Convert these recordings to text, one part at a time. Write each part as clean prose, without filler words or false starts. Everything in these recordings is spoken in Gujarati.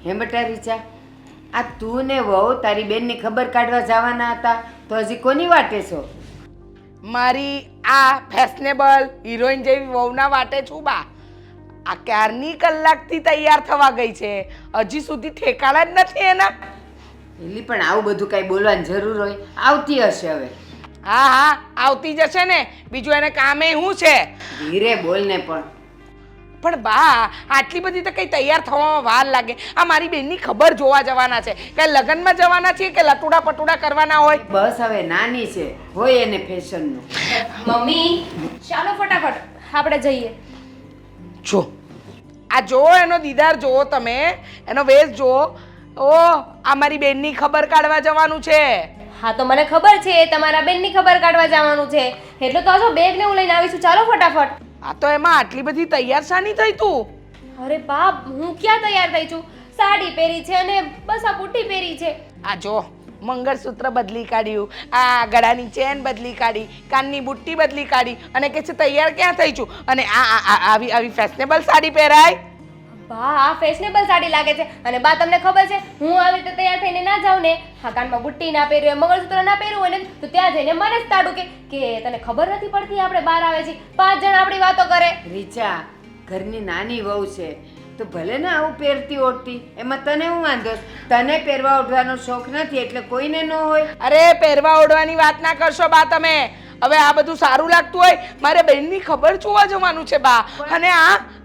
હે બેટા રીચા, આ તું ને વહુ તારી બેનની ખબર કાઢવા જવાના હતા તો હજી કોની વાટે છો? મારી આ ફેશનેબલ હિરોઈન જેવી વહુના વાટે છું બા. આ ક્યારની કલાકથી તૈયાર થવા ગઈ છે, હજી સુધી ઠેકાણા જ નથી એના. એલી પણ આવું બધું કાંઈ બોલવાની જરૂર હોય? આવતી હશે હવે. હા હા આવતી જશે ને, બીજું એને કામે શું છે? ધીરે બોલ ને પણ. પણ બા આટલી બધી તો કઈ તૈયાર થવામાં વાર લાગે? આ મારી બેનની ખબર જોવા જવાના છે, કઈ લગ્નમાં જવાના છીએ કે લટુડા પટુડા કરવાના હોય? બસ હવે નાની છે, હોય એને ફેશનનું. મમ્મી ચાલો ફટાફટ આપણે જઈએ. જો આ જો એનો દીદાર જુઓ, તમે એનો વેશ જુઓ. ઓ આ મારી બેનની ખબર કાઢવા જવાનું છે. હા તો મને ખબર છે તમારા બેનની ખબર કાઢવા જવાનું છે, એટલે તો આજો બેગ ને હું લઈને આવીશું. ચાલો ફટાફટ. આ તો એમાં આટલી બધી તૈયાર શાની થઈ તું? અરે બાપ, હું ક્યાં તૈયાર થઈ છું? સાડી પહેરી છે અને બસ આ બુટ્ટી પહેરી છે. આ જો મંગળસૂત્ર બદલી કાઢ્યું, આ ગળાની ચેન બદલી કાઢી, કાનની બુટ્ટી બદલી કાઢી અને કે છે તૈયાર ક્યાં થઈ છું? અને આવી આવી ફેશનેબલ સાડી પહેરાય? બા આ ફેશનેબલ સાડી લાગે છે. અને બા તમને ખબર છે હું આવી રીતે તૈયાર થઈને ના જાઉં ને, હા કાનમાં બુટ્ટી ના પહેર્યું, મંગળસૂત્ર ના પહેર્યું હોય ને, તો ત્યાં જઈને મને જ તાડું કે તને ખબર નથી પડતી આપણે બહાર આવે છે, 5 જણ આપણી વાતો કરે. રીચા, ઘરની નાની વહુ છે તો ભલે ને આવું પહેરતી ઓઢતી, એમાં તને હું વાંધો? તને પહેરવા ઓઢવાનો શોખ નથી એટલે કોઈને ન હોય. અરે પહેરવા ઓઢવાની વાત ના કરશો બા તમે. હવે આ બધું સારું લાગતું હોય? મારે બહેનની ખબર જોવા જવાનું છે બા. અને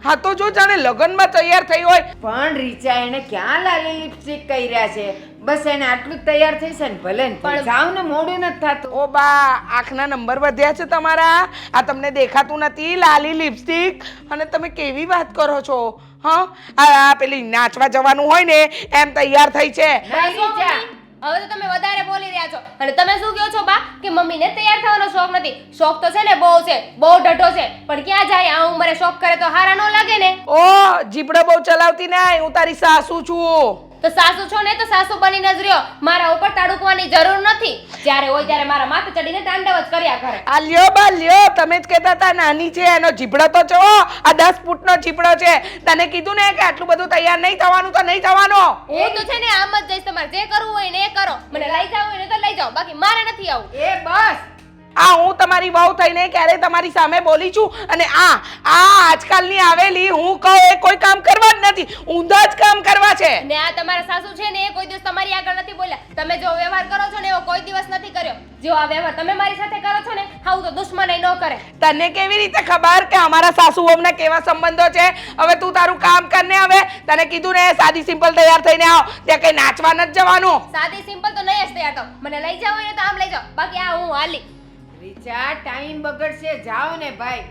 હા તો જો જાણે લગ્નમાં તૈયાર થઈ હોય. પણ રીચા, એને ક્યાં લાલી લિપસ્ટિક કર્યા છે? બસ એને આટલું જ તૈયાર થઈ છે ને, ભલે ને પણ જાવ ને, મોડું નથી થતું. ઓ બા આંખના નંબર વધ્યા છે તમારા. આ તમને દેખાતું નથી લાલી લિપસ્ટિક? અને તમે કેવી વાત કરો છો? હા આ પેલી નાચવા જવાનું હોય ને એમ તૈયાર થઈ છે. બસ મમ્મી, હવે તો તમે વધારે બોલી રહ્યા છો. અને તમે શું કહો છો બા કે મમ્મીને તૈયાર થવાનો શોખ નથી? શોખ તો છે ને, બહુ છે, બહુ ઢઢો છે. પણ ક્યાં જાય? આ ઉંમરે શોખ કરે તો હારા ન લાગે ને. ઓ જીબડો બહુ ચલાવતી નહીં, હું તારી સાસુ છું. તો સાસુ છો ને તો સાસુ બનીને જ રહ્યો, મારા ઉપર તાડુકવાની જરૂર નથી. જ્યારે હોય ત્યારે મારા માથે ચડીને તાંડવ જ કર્યા કરે. આ લ્યો બા લ્યો, તમે જ કહેતા હતા નાની છે, એનો જીબડો તો જો આ 10 ફૂટનો જીબડો છે. તને કીધું ને કે આટલું બધું તૈયાર નહીં થવાનું તો નહીં થવાનું. હું તો છે ને આમ જ જઈશ, તમારે જે કરવું હોય ને એ કરો. મને લઈ જાવ હોય ને તો લઈ જાઓ, બાકી મારે નથી આવું. એ બસ. આ હું તમારી વહુ થઈને ક્યારે તમારી સામે બોલી છું? અને આ આજકાલની આવેલી હું કહું એ કોઈ કામ કરવા જ નથી, ઊંધા જ કામ કરવા છે. ને આ તમારા સાસુ છે ને એ કોઈ દિવસ તમારી આગળ નથી બોલ્યા. તમે જો વ્યવહાર કરો છો ને એવો કોઈ દિવસ નથી કર્યો. જો આ વ્યવહાર તમે મારી સાથે કરો છો ને, આવું તો દુશ્મન ન કરે. તને કેવી રીતે ખબર કે અમારા સાસુ વહુના કેવા સંબંધો છે? હવે તું તારું કામ કરને. હવે તને કીધું ને સાદી સિમ્પલ તૈયાર થઈને આવ, ત્યાં કઈ નાચવા નથી જવાનું. સાદી સિમ્પલ તો નહીં જ તૈયાર થાવ. મને લઈ જાવ હોય ને તો આમ લઈ જાઓ, બાકી આ હું હાલી. રીચા, ટાઈમ બગડશે. જાઓ ને ભાઈ,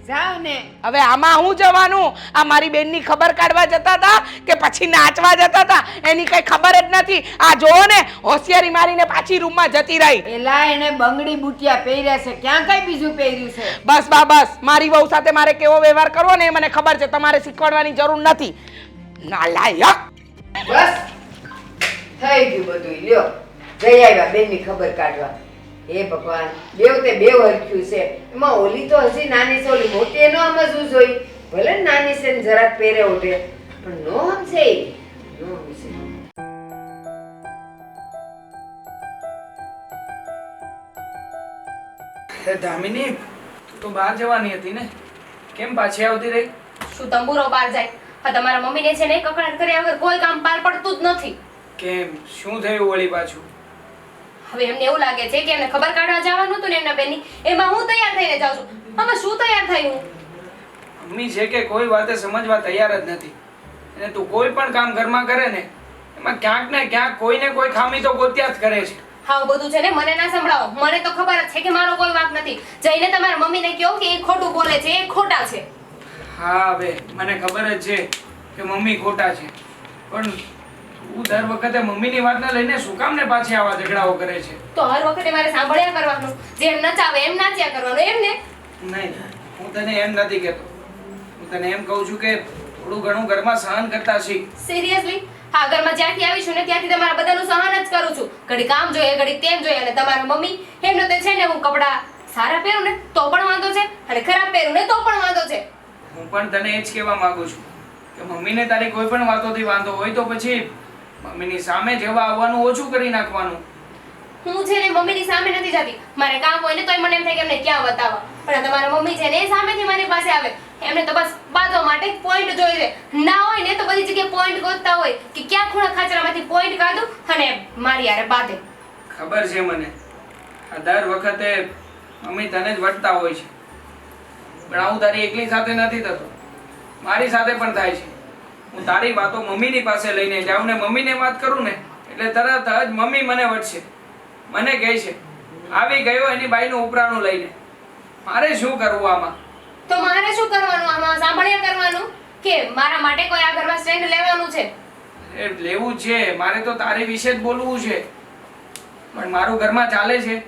જાઓ ને. હવે આમાં હું જવાનું? આ મારી બેનની ખબર કાઢવા જતા હતા કે પછી નાચવા જતા હતા? એની કઈ ખબર જ નથી. આ જોવો ને હોશિયારી મારીને પાછી રૂમમાં જતી રહી. એલા એને બંગડી બુટિયા પહેર્યા છે, ક્યાં કઈ બીજું પહેર્યું છે? બસ બા બસ, મારી વહુ સાથે મારે કેવો વ્યવહાર કરવો ને એ મને ખબર છે, તમારે શીખવાડવાની જરૂર નથી. નાલાયક. બસ થઈ ગયું બધું. લ્યો જઈ આવ્યા બેનની ખબર કાઢવા. હે ભગવાન, બેવ તે બેવ હરખ્યું છે. એમાં ઓલી તો હજી નાની છે, ઓલી મોટી એનો સમજવું જોઈ. ભલે ને નાની છે ને જરાક પહેરે ઉઠે, પણ નો સમજે. નો સમજે. ધામિની, તું તો બહાર જવાની હતી ને, કેમ પાછી આવતી રહી? શું તંબુરો બહાર જાય? હા તમારા મમ્મીને છે ને કકડાટ કર્યા વગર કોઈ કામ પાર પડતું જ નથી. કેમ, શું થયું વળી પાછું? હવે એમને એવું લાગે છે કે એમને ખબર કાઢવા જવાનું હતું ને એમના બેનની, એમાં હું તૈયાર થઈને જાઉં છું. આમાં શું તૈયાર થયું? મમ્મી છે કે કોઈ વાતે સમજવા તૈયાર જ નથી. અને તું કોઈ પણ કામ ઘરમાં કરે ને એમાં ક્યાંક ને ક્યાંક કોઈ ને કોઈ ખામી તો ગોત્યા જ કરે છે. હા બધું છે ને મને ના સંભળાવો. મને તો ખબર જ છે કે મારો કોઈ વાંક નથી. જઈને તમારા મમ્મીને કહો કે એ ખોટું બોલે છે, એ ખોટા છે. હા હવે મને ખબર જ છે કે મમ્મી ખોટા છે, પણ તું દર વખતે મમ્મીની વાતને લઈને શું કામ ને પાછી આવા ઝઘડાઓ કરે છે? તો હર વખતે મારે સાંભળ્યા કરવાનું, જેમ નચાવે એમ નાચ્યા કરવાનું, એમ ને? નહીં, હું તને એમ નથી કહેતો. હું તને એમ કહું છું કે થોડું ઘણું ઘરમાં સહન કરતા શીખ. સિરિયસલી? હા ઘરમાં જ્યાંથી આવી છું ને ત્યાંથી તમારા બધાનું સહન જ કરું છું. ઘડી કામ જોઈએ, ઘડી તેમ જોઈએ. અને તમારા મમ્મી એમનો તે છે ને હું કપડા સારા પહેરું ને તો પણ વાંધો છે, અને ખરાબ પહેરું ને તો પણ વાંધો છે. હું પણ તને એ જ કહેવા માંગુ છું કે કે મમ્મીને તારી કોઈ પણ વાતોથી વાંધો હોય તો પછી મમ્મીની સામે જવા આવવાનું ઓછું કરી નાખવાનું. હું છે ને મમ્મીની સામે નથી જતી. મારે કામ હોય ને તોય મને એમ થાય કે એમને ક્યાં બતાવવા. પણ આ તમારા મમ્મી છે ને એ સામેથી મારી પાસે આવે. એમને તો બસ બાંધવા માટે પોઈન્ટ જોઈએ છે. ના હોય ને તો બધી જગ્યાએ પોઈન્ટ ગોતતા હોય કે ક્યાં ખૂણા ખાચરામાંથી પોઈન્ટ કાઢું અને મારી યારે બાંધે. ખબર છે મને, આ દર વખતે મમ્મી તને જ વટતા હોય છે. પણ આવું તારી એકલી સાથે નથી થતો, મારી સાથે પણ થાય છે. હું તારી વાતો મમ્મીની પાસે લઈને જાઉં ને મમ્મીને વાત કરું ને એટલે તરત જ મમ્મી મને વટશે. મને કહે છે આવી ગયો એની બાઈનું ઉપરાણું લઈને. મારે શું કરવું આમાં? તો મારે શું કરવાનું આમાં? સાંભળ્યા કરવાનું કે મારા માટે કોઈ આ ઘરમાં સ્ટેન્ડ લેવાનું છે. એ લેવું છે મારે, તો તારી વિશે જ બોલવું છે. પણ મારું ઘરમાં ચાલે છે.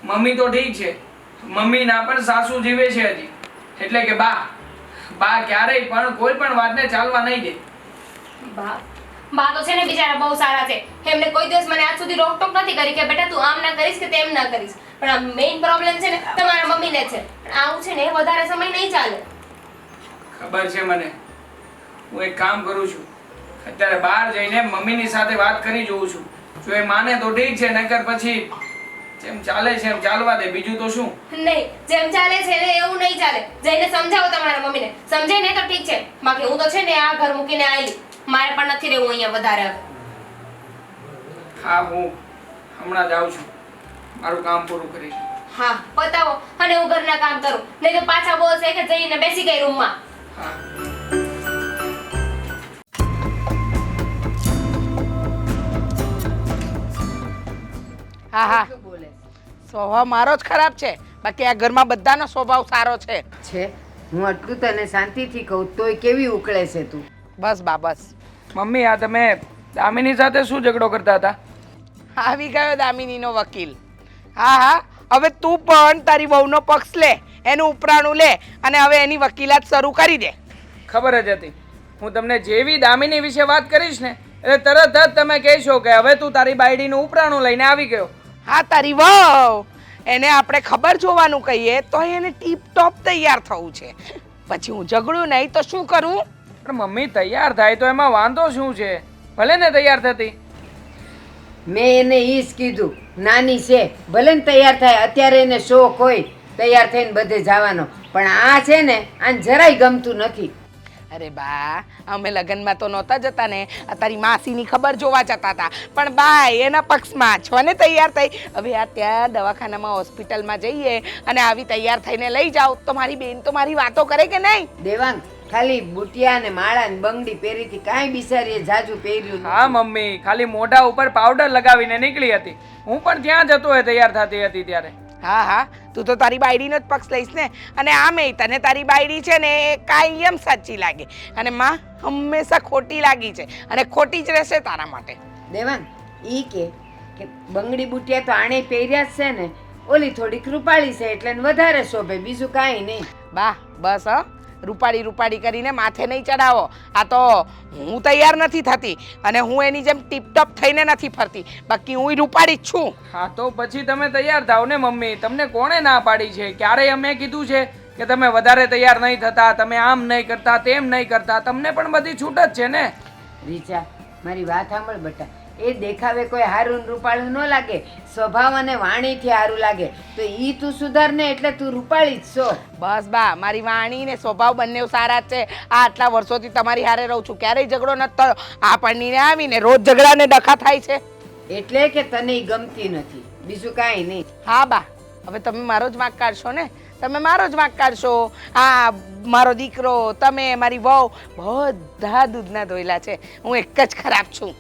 મમ્મી તો ઠીક છે, મમ્મીના પણ સાસુ જીવે છે હજી. એટલે કે બા ક્યારેય પણ કોઈ પણ વાતને ચાલવા નહીં દે. બા તો છે ને બિચારા બહુ સારા છે. એમને કોઈ દિવસ મને આજ સુધી રોકટોક નથી કરી કે બેટા તું આમ ના કરીશ કે તેમ ના કરીશ. પણ આ મેઇન પ્રોબ્લેમ છે ને તમારા મમ્મીને છે. પણ આવું છે ને વધારે સમય નહીં ચાલે. ખબર છે મને. હું એક કામ કરું છું, અત્યારે બહાર જઈને મમ્મીની સાથે વાત કરી જોઉં છું. જો એ માને તો ઠીક છે, નકર પછી જેમ ચાલે છે એમ ચાલવા દે. બીજું તો શું? નહીં, જેમ ચાલે છે ને એવું નહીં ચાલે. જઈને સમજાવો તમારા મમ્મીને. સમજે ને તો ઠીક છે, બાકી હું તો છે ને આ ઘર મૂકીને આવેલી. મારે પણ નથી રહેવું અહીંયા વધારે હવે. હા, હું હમણાં જાઉં છું, મારું કામ પૂરું કરી. હા પતાવો અને હું ઘરના કામ કરું. નહીં તો પાછા બોલશે કે જઈને બેસી ગઈ રૂમમાં. હા. હા શું બોલે સ્વભાવ મારો જ ખરાબ છે, બાકી આ ઘરમાં બધાનો સ્વભાવ સારો છે. છે? હું આટલું તને શાંતિથી કહું તોય કેવી ઉકળે છે તું. બસ બા બસ. મમ્મી, આ તમે દામિની સાથે શું ઝઘડો કરતા હતા? આવી ગયો દામિનીનો વકીલ. હા, હવે તું પણ તારી વહુનો પક્ષ લે, એનું ઉપરાણું લે અને હવે એની વકીલાત શરૂ કરી દે. ખબર જ હતી. હું તમને જેવી દામિની વિશે વાત કરીશ ને એટલે તરત જ તમે કહેશો કે હવે તું તારી બાયડીનું ઉપરાણું લઈને આવી ગયો. હા, તારી વહુ એને આપણે ખબર જોવાનું કહીએ તો એને ટીપ ટોપ તૈયાર થવું છે. પછી હું ઝઘડું નહીં તો શું કરું? પણ મમ્મી, તૈયાર થાય તો એમાં વાંધો શું છે? ભલે ને તૈયાર થતી. મેં એને ઈ જ કીધું, નાની છે ભલે ને તૈયાર થાય. અત્યારે એને શોખ હોય તૈયાર થઈને બધે જવાનો, પણ આ છે ને આને જરાય ગમતું નથી. અરે બા, અમે લગ્નમાં તો નહોતા જતા ને, આ તારી માસીની ખબર જોવા જતા હતા. પણ બા એના પક્ષમાં છો ને તૈયાર થઈ. હવે આ ત્યાં દવાખાનામાં હોસ્પિટલમાં જઈએ અને આવી તૈયાર થઈને લઈ જાઓ તો મારી બેન તો મારી વાતો કરે કે નહીં? દેવાંગ, ખાલી બુટિયા ને માળા ને બંગડી પહેરીથી કાંઈ બિચારીએ જાજુ પહેર્યું નથી. હા મમ્મી, ખાલી મોઢા ઉપર પાવડર લગાવીને નીકળી હતી. હું પણ ત્યાં જતો હોય તૈયાર થતી હતી ત્યારે. હા, તું તો તારી બાયડીનો જ પક્ષ લઈશ ને. અને આમે તને તારી બાયડી છે ને એ કાયમ સાચી લાગે અને માં હંમેશા ખોટી લાગી છે અને ખોટી જ રહેશે તારા માટે. દેવાંગ, ઈ કે બંગડી બુટિયા તો આણે પહેર્યા જ છે ને, ઓલી થોડીક રૂપાળી છે એટલે એને વધારે શોભે, બીજું કાંઈ નહીં. બા બસ રૂપાળી કરીને માથે નહીં ચડાવો. આ તો હું તૈયાર નથી થતી અને હું એની જેમ ટીપટોપ થઈને નથી ફરતી, બાકી હું રૂપાળી જ છું. હા, તો પછી તમે તૈયાર થાવ ને મમ્મી. તમને કોણે ના પાડી છે? ક્યારેય અમે કીધું છે કે તમે વધારે તૈયાર નહીં થતા, તમે આમ નહીં કરતા, તેમ નહીં કરતા? તમને પણ બધી છૂટ જ છે ને. રીચા, મારી વાત સાંભળ બેટા. એ દેખાવે કોઈ હારું ને રૂપાળું ન લાગે, સ્વભાવ અને વાણીથી હારું લાગે. તો ઈ તું સુધાર ને એટલે તું રૂપાળી જ છો. બસ બા, મારી વાણી ને સ્વભાવ બંને સારા જ છે. આ આટલા વર્ષોથી તમારી હારે રહું છું, ક્યારેય ઝઘડો નથી થયો. આ પણને આવીને રોજ ઝઘડાને ડખા થાય છે. એટલે કે તને ઈ ગમતી નથી, બીજું કાંઈ નહીં. હા બા, હવે તમે મારો જ વાંક કાઢશો ને, તમે મારો જ વાંક કાઢશો. આ મારો દીકરો, તમે, મારી વહુ બધા દૂધના ધોયેલા છે. હું એક જ ખરાબ છું.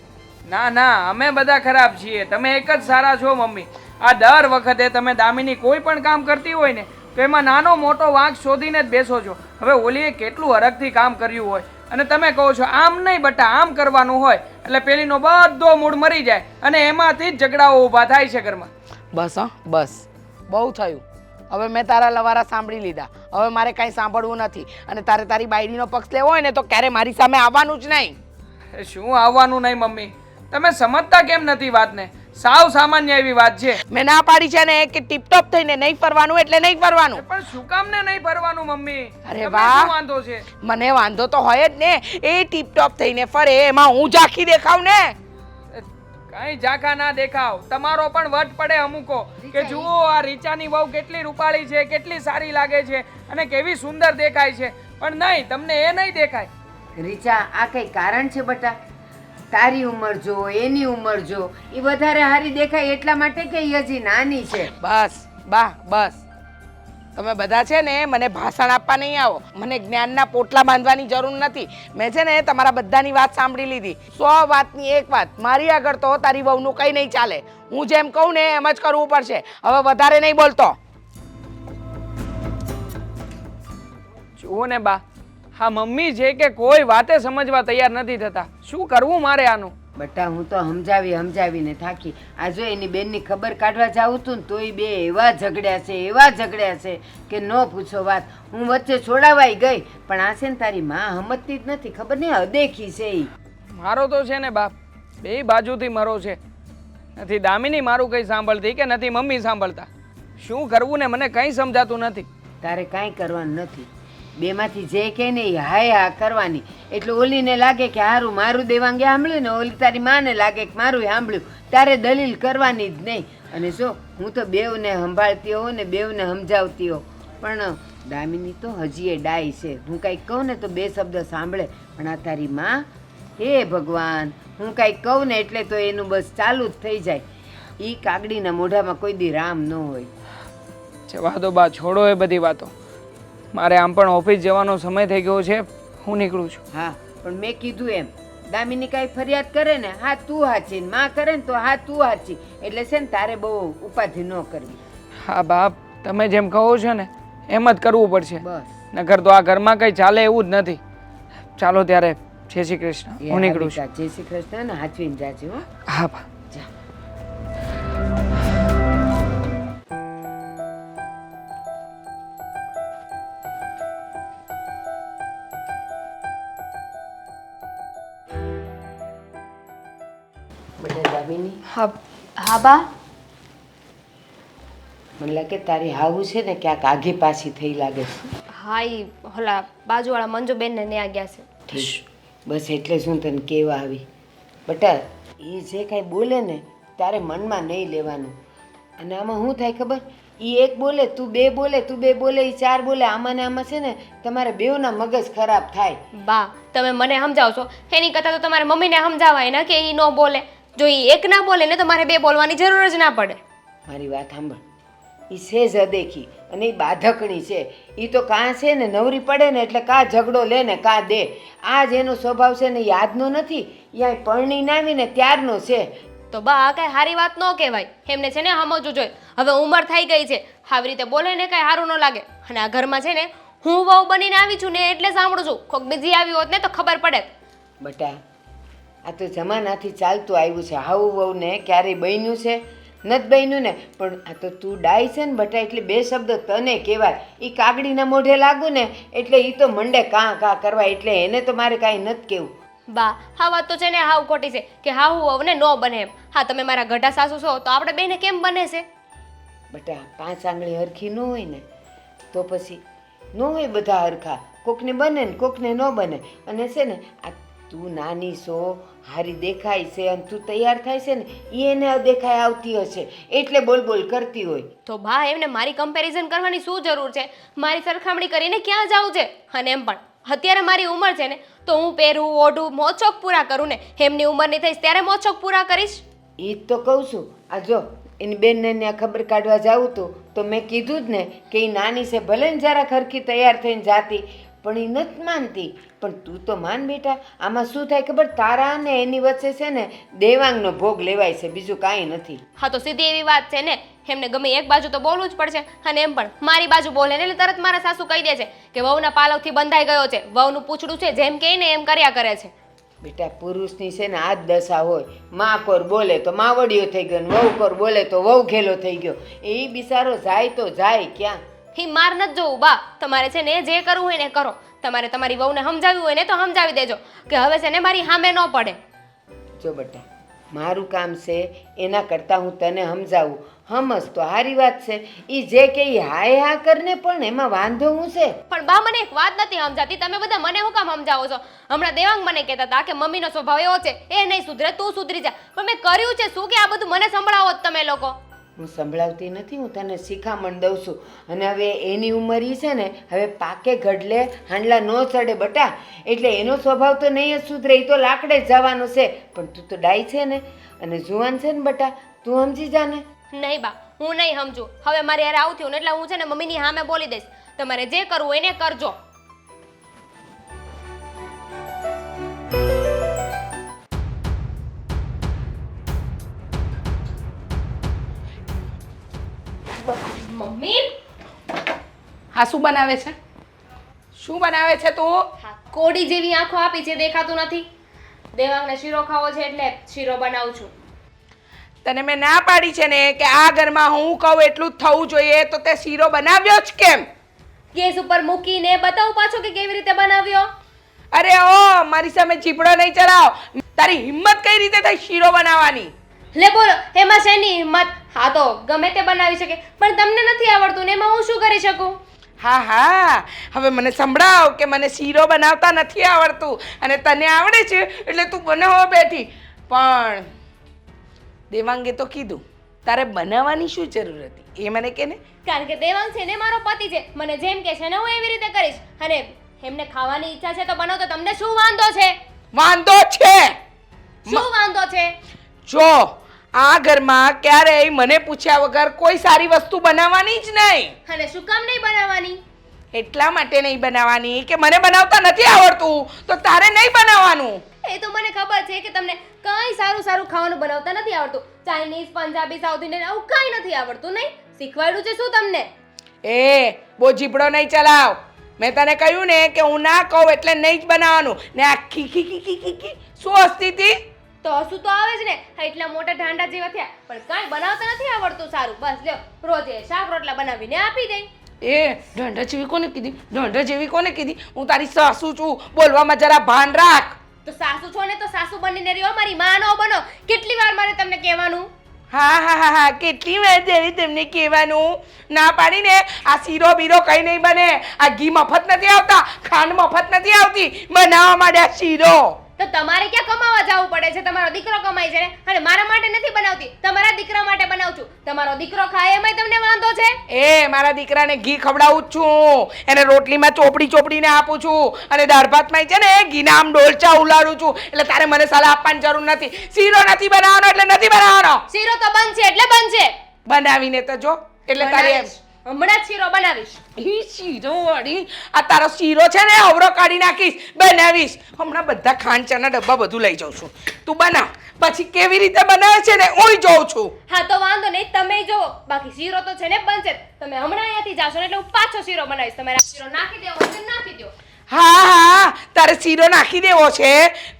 ના, અમે બધા ખરાબ છીએ, તમે એક જ સારા છો મમ્મી. આ દર વખતે તમે દામિની કોઈ પણ કામ કરતી હોય ને તો એમાં નાનો મોટો વાંક શોધીને જ બેસો છો. હવે ઓલીએ કેટલું હરખથી કામ કર્યું હોય અને તમે કહો છો આમ નહીં બટા, આમ કરવાનું હોય, એટલે પેલીનો બધો મૂડ મરી જાય અને એમાંથી જ ઝઘડાઓ ઊભા થાય છે ઘરમાં. બસ બસ, બહુ થયું. હવે મેં તારા લવારા સાંભળી લીધા. હવે મારે કાંઈ સાંભળવું નથી અને તારે તારી બાયડીનો પક્ષ લેવો હોય ને તો ક્યારે મારી સામે આવવાનું જ નહીં. શું આવવાનું નહીં મમ્મી? તમે સમજતા કેમ નથી વાતને? સાવ સામાન્ય એવી વાત છે. મેં ના પાડી છે ને કે ટીપટોપ થઈને નહીં ફરવાનું એટલે નહીં ફરવાનું. પણ શું કામ ને નહીં ફરવાનું મમ્મી? અરે તમને વાહ. શું વાંધો છે? મને વાંધો તો હોય જ ને. એ ટીપટોપ થઈને ફરે એમાં હું ઝાંખી દેખાવ ને. કઈ ઝાંખા ના દેખાવ. તમારો પણ વટ પડે અમુકો કે જુઓ આ રીચાની વહુ કેટલી રૂપાળી છે, કેટલી સારી લાગે છે અને કેવી સુંદર દેખાય છે. પણ નહીં, તમને એ નહીં દેખાય. રીચા, આ કઈ કારણ છે બટા? તારી ઉંમર જો, એની ઉંમર જો, એ વધારે હારી દેખાય એટલા માટે કે ઈ હજી નાની છે. બસ બા બસ. તમે બધા છે ને મને ભાષણ આપવા નહીં આવો. મને જ્ઞાનના પોટલા બાંધવાની જરૂર નથી. મેં છે ને તમારા બધાની વાત સાંભળી લીધી. 100 વાતની એક વાત. મારી આગળ તો તારી વહુનું કંઈ નહીં ચાલે. હું જેમ કહું ને એમ જ કરવું પડશે. હવે વધારે નહીં બોલતો. જુઓ ને બા, હા મમ્મી છે કે કોઈ વાતે સમજવા તૈયાર નથી થતા. શું કરવું મારે આનું? બટા, હું તો સમજાવીને થાકી. આ જો એની બેનની ખબર કાઢવા જાઉં તું ને તોય બે એવા ઝઘડ્યા છે કે ન પૂછો વાત. હું વચ્ચે છોડાવાઈ ગઈ પણ આ છે ને તારી માં હમતતી જ નથી. ખબર નહીં અદેખી છે ઈ. મારો તો છે ને બાપ, બે બાજુથી મરો છે. નથી દામિની મારું કંઈ સાંભળતી કે નથી મમ્મી સાંભળતા. શું કરવું ને મને કંઈ સમજાતું નથી. તારે કાંઈ કરવાનું નથી. બેમાંથી જે કે ને એ હાય હા કરવાની. એટલે ઓલીને લાગે કે હારું મારું દેવાંગે સાંભળ્યું ને ઓલી તારી માને લાગે કે મારું સાંભળ્યું. તારે દલીલ કરવાની જ નહીં. અને જો હું તો બેવને સંભાળતી હોઉં ને બેવને સમજાવતી હોઉં પણ દામિની તો હજી એ ડાય છે. હું કાંઈક કહું ને તો બે શબ્દ સાંભળે. પણ આ તારી માં, હે ભગવાન, હું કાંઈક કહું ને એટલે તો એનું બસ ચાલુ જ થઈ જાય. એ કાગડીના મોઢામાં કોઈ દી રામ ન હોય. જવા દો બા, છોડો એ બધી વાતો. મારે આમ પણ ઓફિસ જવાનો સમય થઈ ગયો છે. હું નીકળું છું. હા, પણ મેં કીધું એમ દામિની કાંઈ ફરિયાદ કરે ને હા તું હાચી, ને માં કરે ને તો હા તું હાચી. એટલે છે ને તારે બહુ ઉપાધિ ન કરવી. હા બાપ, તમે જેમ કહો છો ને એમ જ કરવું પડશે. બસ. નકર તો આ ઘરમાં કંઈ ચાલે એવું જ નથી. ચાલો ત્યારે, જય શ્રી કૃષ્ણ. હું નીકળું છું. જય શ્રી કૃષ્ણ ને હાચવીને જાજે હો. હા બા. જા. બેટા દામિની, હા બા. મને લાગે તારી હાવું છે ને ક્યાંક આઘી પાછી થઈ લાગે છે. હા ઈ ઓલા બાજુવાળા મંજુબેનને ન્યા ગયા છે. ઠીક, બસ એટલે શું તને કહેવા આવી. બટા, એ જે કાંઈ બોલે ને તારે મનમાં નહીં લેવાનું. અને આમાં શું થાય ખબર? એ એક બોલે તું બે બોલે, તું બે બોલે એ ચાર બોલે. આમાં ને આમાં છે ને તમારે બેવના મગજ ખરાબ થાય. બા, તમે મને સમજાવશો એની કરતાં તો તમારે મમ્મીને સમજાવાય ને કે ઈ ન બોલે. જો ઈ એક ના બોલે ને તો મારે બે બોલવાની જરૂર જ ના પડે. મારી વાત સાંભળ. એ છે જ અદેખી અને એ બાધકણી છે. એ તો કાં છે ને નવરી પડે ને એટલે કાં ઝઘડો લે ને કાં દે. આ જ એનો સ્વભાવ છે ને યાદનો નથી. યા પરણી નાવીને ત્યારનો છે. તો બા આ કઈ સારી વાત ન કહેવાય. એમને છે ને સમજવું જોઈએ. હવે ઉંમર થઈ ગઈ છે, આવી રીતે બોલે ને કઈ સારું ન લાગે. અને આ ઘરમાં છે ને હું વહુ બનીને આવી છું ને એટલે સાંભળું છું. કોક બીજી આવી હોત ને તો ખબર પડે. બટા, આ તો જમાનાથી ચાલતું આવ્યું છે. હાવું વહુ ને ક્યારેય બન્યું છે? નથી બન્યું ને. પણ આ તો તું ડાય છે ને બટા, એટલે બે શબ્દ તને કહેવાય. એ કાગડીના મોઢે લાગુ ને એટલે એ તો મંડે કાં કાં કરવા. એટલે એને તો મારે કાંઈ નથી કહેવું. બા હા વાત તો છે ને હાવ ખોટી છે કે હાવ વહુને ન બને એમ. હા તમે મારા ગઢા સાસુ છો તો આપણે બેને કેમ બને છે? બટા, 5 આંગળી હરખી ન હોય ને તો પછી ન હોય બધા હરખા. કોકને બને ને કોકને ન બને. અને છે ને આ તું નાની છો, હારી દેખાય છે અને તું તૈયાર થાય છે ને એ એને અદેખાય આવતી હશે એટલે બોલ બોલ કરતી હોય. તો બા એમને મારી કમ્પેરિઝન કરવાની શું જરૂર છે? મારી સરખામણી કરીને ક્યાં જાવું છે? અને એમ પણ અત્યારે મારી ઉંમર છે ને તો હું પહેરું ઓઢું મોજશોખ પૂરા કરું ને. એમની ઉંમરની થઈશ ત્યારે મોજશોખ પૂરા કરીશ. એ જ તો કહું છું. આ જો એની બેનને ત્યાં ખબર કાઢવા જાવું તો મેં કીધું જ ને કે એ નાની છે, ભલે ને જરાક હરખી તૈયાર થઈને જાતી પણ એ નથી માનતી. પણ તું તો માન બેટા. આમાં શું થાય ખબર? તારા ને એની વચ્ચે છે ને દેવાંગનો ભોગ લેવાય છે, બીજું કાંઈ નથી. હા તો સીધી એવી વાત છે ને. એમને ગમે એક બાજુ તો બોલવું જ પડશે. અને એમ પણ મારી બાજુ બોલે ને એટલે તરત મારા સાસુ કહી દે છે કે વહુના પાલવથી બંધાઈ ગયો છે, વહુનું પૂછડું છે, જેમ કહે ને એમ કર્યા કરે છે. બેટા, પુરુષની છે ને આ જ દશા હોય. માં કોર બોલે તો માવડિયો થઈ ગયો, વહુ કોર બોલે તો વહુ ઘેલો થઈ ગયો. એ બિચારો જાય તો જાય ક્યાં? હી માર નથી જોવું બા. તમારે છે ને જે કરવું હોય ને કરો. તમારે તમારી વહુને સમજાવવી હોય ને તો સમજાવી દેજો કે હવે છે ને મારી સામે ન પડે. જો બેટા, મારું કામ છે એના કરતાં હું તને સમજાવું. સમજ તો સારી વાત છે. એ જે કે ઈ હાય હા કરને, પણ એમાં વાંધો હું છે? પણ બા મને એક વાત નથી સમજાતી, તમે બધા મને શું કામ સમજાવો છો? હમણાં દેવાંગ મને કહેતા હતા કે મમ્મીનો સ્વભાવ એવો છે, એ નહીં સુધરે, તું સુધરી જા. પણ મેં કર્યું છે શું કે આ બધું મને સંભળાવો જ તમે લોકો? હું સંભળાવતી નથી, હું તને શિખામણ દઉં છું. અને હવે એની ઉંમર ઈ છે ને, હવે પાકે ઘડલે હાંડલા ન ચડે બટા. એટલે એનો સ્વભાવ તો નહીં જ સુધરે, એ તો લાકડે જ જવાનો છે. પણ તું તો ડાઈ છે ને અને જુવાન છે ને બટા, તું સમજી જા ને. નહીં બા, હું નહીં સમજુ. હવે મારે યાર આવું થયું ને એટલે હું છે ને મમ્મીની સામે બોલી દઈશ. તમારે જે કરવું એને કરજો. મમ્મી, હા શું બનાવે છે? શું બનાવે છે તું? હા કોડી જેવી આંખો આપી છે, દેખાતું નથી. દેવાંગને શીરો ખાવો છે એટલે શીરો બનાવું છું. તને મેં ના પાડી છે ને કે આ ઘરમાં હું કહું એટલું જ થવું જોઈએ, તો તે શીરો બનાવ્યો જ કેમ? ગેસ ઉપર મૂકીને બતાવું પાછો કે કેવી રીતે બનાવ્યો? અરે ઓ, મારી સામે ચીપડો નહીં ચડાવ. તારી હિંમત કઈ રીતે થઈ શીરો બનાવવાની? લે બોલો, એમાં શેની હિંમત? હા તો ગમે તે બનાવી શકે, પણ તમને નથી આવડતું ને એમાં હું શું કરી શકું? હા હા, હવે મને સંભળાવ કે મને શીરો બનાવતા નથી આવડતું અને તને આવડે છે એટલે તું બનાવવા બેઠી. પણ દેવાંગે તો કીધું, તારે બનાવવાની શું જરૂર હતી એ મને કે ને. કારણ કે દેવાંગ છે ને મારો પતિ છે, મને જેમ કે છે ને હું એવી રીતે કરીશ. અને એમને ખાવાની ઈચ્છા છે તો બનાવો, તો તમને શું વાંધો છે? વાંધો છે. શું વાંધો છે? જો આ ઘરમાં ક્યારેય મને પૂછ્યા વગર કોઈ સારી વસ્તુ બનાવવાની જ નહીં. અને શું કામ નહીં બનાવવાની? એટલા માટે નહીં બનાવવાની કે મને બનાવતા નથી આવડતું, તો તારે નહીં બનાવવાનું. એ તો મને ખબર છે કે તમને કઈ સારું સારું ખાવાનું બનાવતા નથી આવડતું. ચાઇનીઝ, પંજાબી, સાઉથ ઇન્ડિયન આવું કઈ નથી આવડતું. નહીં શીખવાડ્યું છે શું તમને? એ બહુ જીભડો નહીં ચલાવ. મેં તને કહ્યું ને કે હું ના કહું એટલે નહીં જ બનાવવાનું. ને આ ખી શું હસતી હતી? તો હસું તો આવે જ ને, એટલા મોટા ઢાંડા જેવા થયા પણ કાંઈ બનાવતા નથી આવડતું સારું. બસ લ્યો, રોજે શાક રોટલા બનાવીને આપી દઈ. એ ઢંઢા જેવી કોને કીધી? ઢંઢા જેવી કોને કીધી? હું તારી સાસુ છું, બોલવામાં જરા ભાન રાખ. તો સાસુ છો ને તો સાસુ બનીને રહ્યો, મારી માં નો બનો. કેટલી વાર મારે તમને કહેવાનું? હા હા હા હા, કેટલી વાર જેવી તેમને કહેવાનું. ના પાડીને આ શીરો બીરો કઈ નહીં બને. આ ઘી મફત નથી આવતા, ખાંડ મફત નથી આવતી, બનાવવા માંડ્યા શીરો. તો તમારે ક્યાં કમાવા જવું પડે છે? તમારો દીકરો કમાય છે ને, અને મારા માટે નથી બનાવતી, તમારા દીકરા માટે બનાવું છું. તમારો દીકરો ખાય એમાંય તમને વાંધો છે? એ મારા દીકરાને ઘી ખવડાવું જ છું, એને રોટલીમાં ચોપડીને આપું છું, અને દાળ ભાતમાં છે ને ઘીના આમ ડોલચા ઉલાડું છું. એટલે તારે મને સલાહ આપવાની જરૂર નથી. શીરો નથી બનાવવાનો એટલે નથી બનાવવાનો. શીરો તો બનશે એટલે બનશે. બનાવીને તો જો, એટલે તારે એમ હમણાં જ શીરો બનાવીશ. ઈ શીરો વાળી, આ તારો શીરો છે ને અવરો કાઢી નાખીશ, બનાવીશ. હમણાં બધા ખાંડ ચાના ડબ્બા બધું લઈ જાઉં છું, તું બનાવ. પછી કેવી રીતે બનાવે છે ને હું જોઉં છું. હા તો વાંધો નહીં, તમે જોવો. બાકી શીરો તો છે ને બનશે. તમે હમણાં અહીંયાથી જાશો ને એટલે હું પાછો શીરો બનાવીશ. તમારે આ શીરો નાખી દેવો હોય તો નાખી દો. હા હા, તારે શીરો નાખી દેવો છે?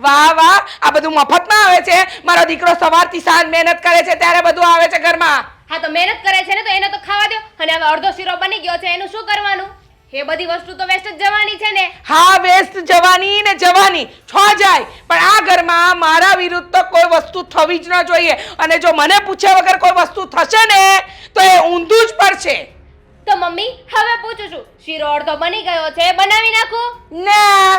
વાહ વાહ, આ બધું મફતમાં આવે છે? મારો દીકરો સવારથી સાંજ મહેનત કરે છે ત્યારે બધું આવે છે ઘરમાં. હા તો મહેનત કરે છે ને તો એને તો ખાવા દો. અને હવે અડધો શીરો બની ગયો છે, એનું શું કરવાનું? એ બધી વસ્તુ તો વેસ્ટ જ જવાની છે ને. હા, વેસ્ટ જવાની ને જવાની છો જાય, પણ આ ઘરમાં મારા વિરુદ્ધ તો કોઈ વસ્તુ થવી જ ન જોઈએ. અને જો મને પૂછ્યા વગર કોઈ વસ્તુ થશે ને તો એ ઊંધું જ પડશે. તો મમ્મી હવે પૂછું છું, શીરો અડધો બની ગયો છે, બનાવી નાખું? ના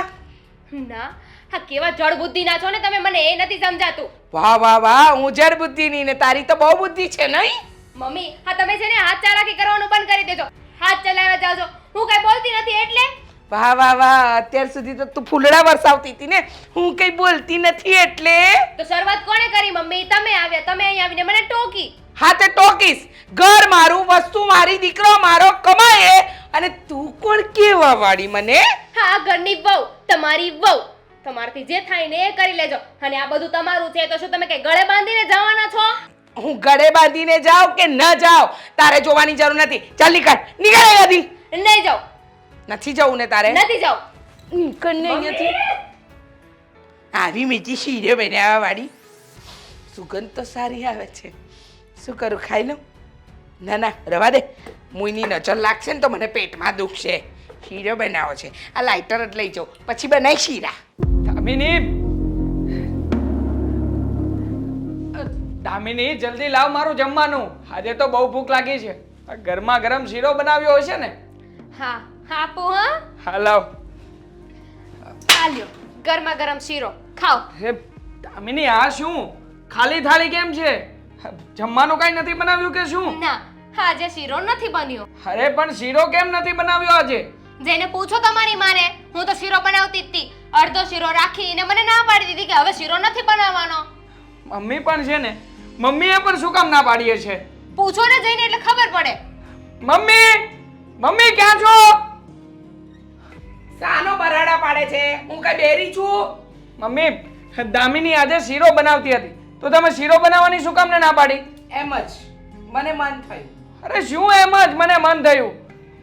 ના. હા કેવા જળ બુદ્ધિ ના છો ને તમે, મને એ નથી સમજાતું. વાહ વાહ વાહ, હું જર બુદ્ધિની ને તારી તો બહુ બુદ્ધિ છે નહીં? મમ્મી હા તમે છે ને હાથ ચાલાકી કરવાનું બંધ કરી દેજો. હાથ ચલાવ્યા જાવ છો, હું કઈ બોલતી નથી એટલે. વાહ વાહ વાહ, અત્યાર સુધી તો તું ફૂલડા વરસાવતી હતી ને, હું કઈ બોલતી નથી એટલે. તો શરૂઆત કોણે કરી મમ્મી? તમે આવ્યા, તમે અહીં આવીને મને ટોકી. હા તે ટોકીશ. ઘર મારું, વસ્તુ મારી, દીકરો મારો, કમાય. અને તું કોણ કેવા વાળી મને? હા ઘરની વહુ, તમારી વહુ. તમારથી જે થાય ને એ કરી લેજો. અને આ બધું તમારું છે તો શું તમે કઈ ગળે બાંધીને જવાના છો? હું ગળે બાંધીને જાઉં કે ન જાઉં તારે જોવાની જરૂર નથી. ચાલ નીકળ, નીકળ અહીંયાથી. નહીં જાઉં. નથી જવું ને તારે? નથી જાઉં. નીકળ ને અહીંયાથી. આવી મીઠી શીરો બનાવવા વાળી, સુગંધ તો સારી આવે છે. શું કરું, ખાઈ લઉં? ના ના, રવા દે. મુઈની નજર લાગશે ને તો મને પેટમાં દુખશે. શીરો બનાવો છે, આ લાઇટર જ લઈ જાઉં, પછી બનાવી શીરા. દામિની, દામિની જલ્દી લાવ મારું જમવાનું. આજે તો બહુ ભૂખ લાગી છે. આ ગરમા ગરમ શીરો બનાવ્યો હશે ને? હા આપું હા. હા લાવ. આ લ્યો ગરમા ગરમ શીરો ખાઓ. હે દામિની આ શું? ખાલી થાળી કેમ છે? જમવાનું કઈ નથી બનાવ્યું કે શું? ના આજે શીરો નથી બન્યો. અરે પણ શીરો કેમ નથી બનાવ્યો આજે? જેને પૂછો તમારી માને, હું તો શીરો બનાવતી જ હતી. અડધો શીરો રાખીને મને ના પાડી દીધી કે હવે શીરો નથી બનાવવાનો. મમ્મી પણ છે ને, મમ્મીએ પણ શું કામ ના પાડીએ છે? પૂછો ને જઈને એટલે ખબર પડે. મમ્મી મમ્મી ક્યાં છો? સાનો બરાડા પાડે છે? હું કઈ બેરી છું? મમ્મી દામિની આજે શીરો બનાવતી હતી તો તમે શીરો બનાવવાની શું કામ ને ના પાડી? એમ જ મને મન થયું. અરે શું એમ જ મને મન થયું?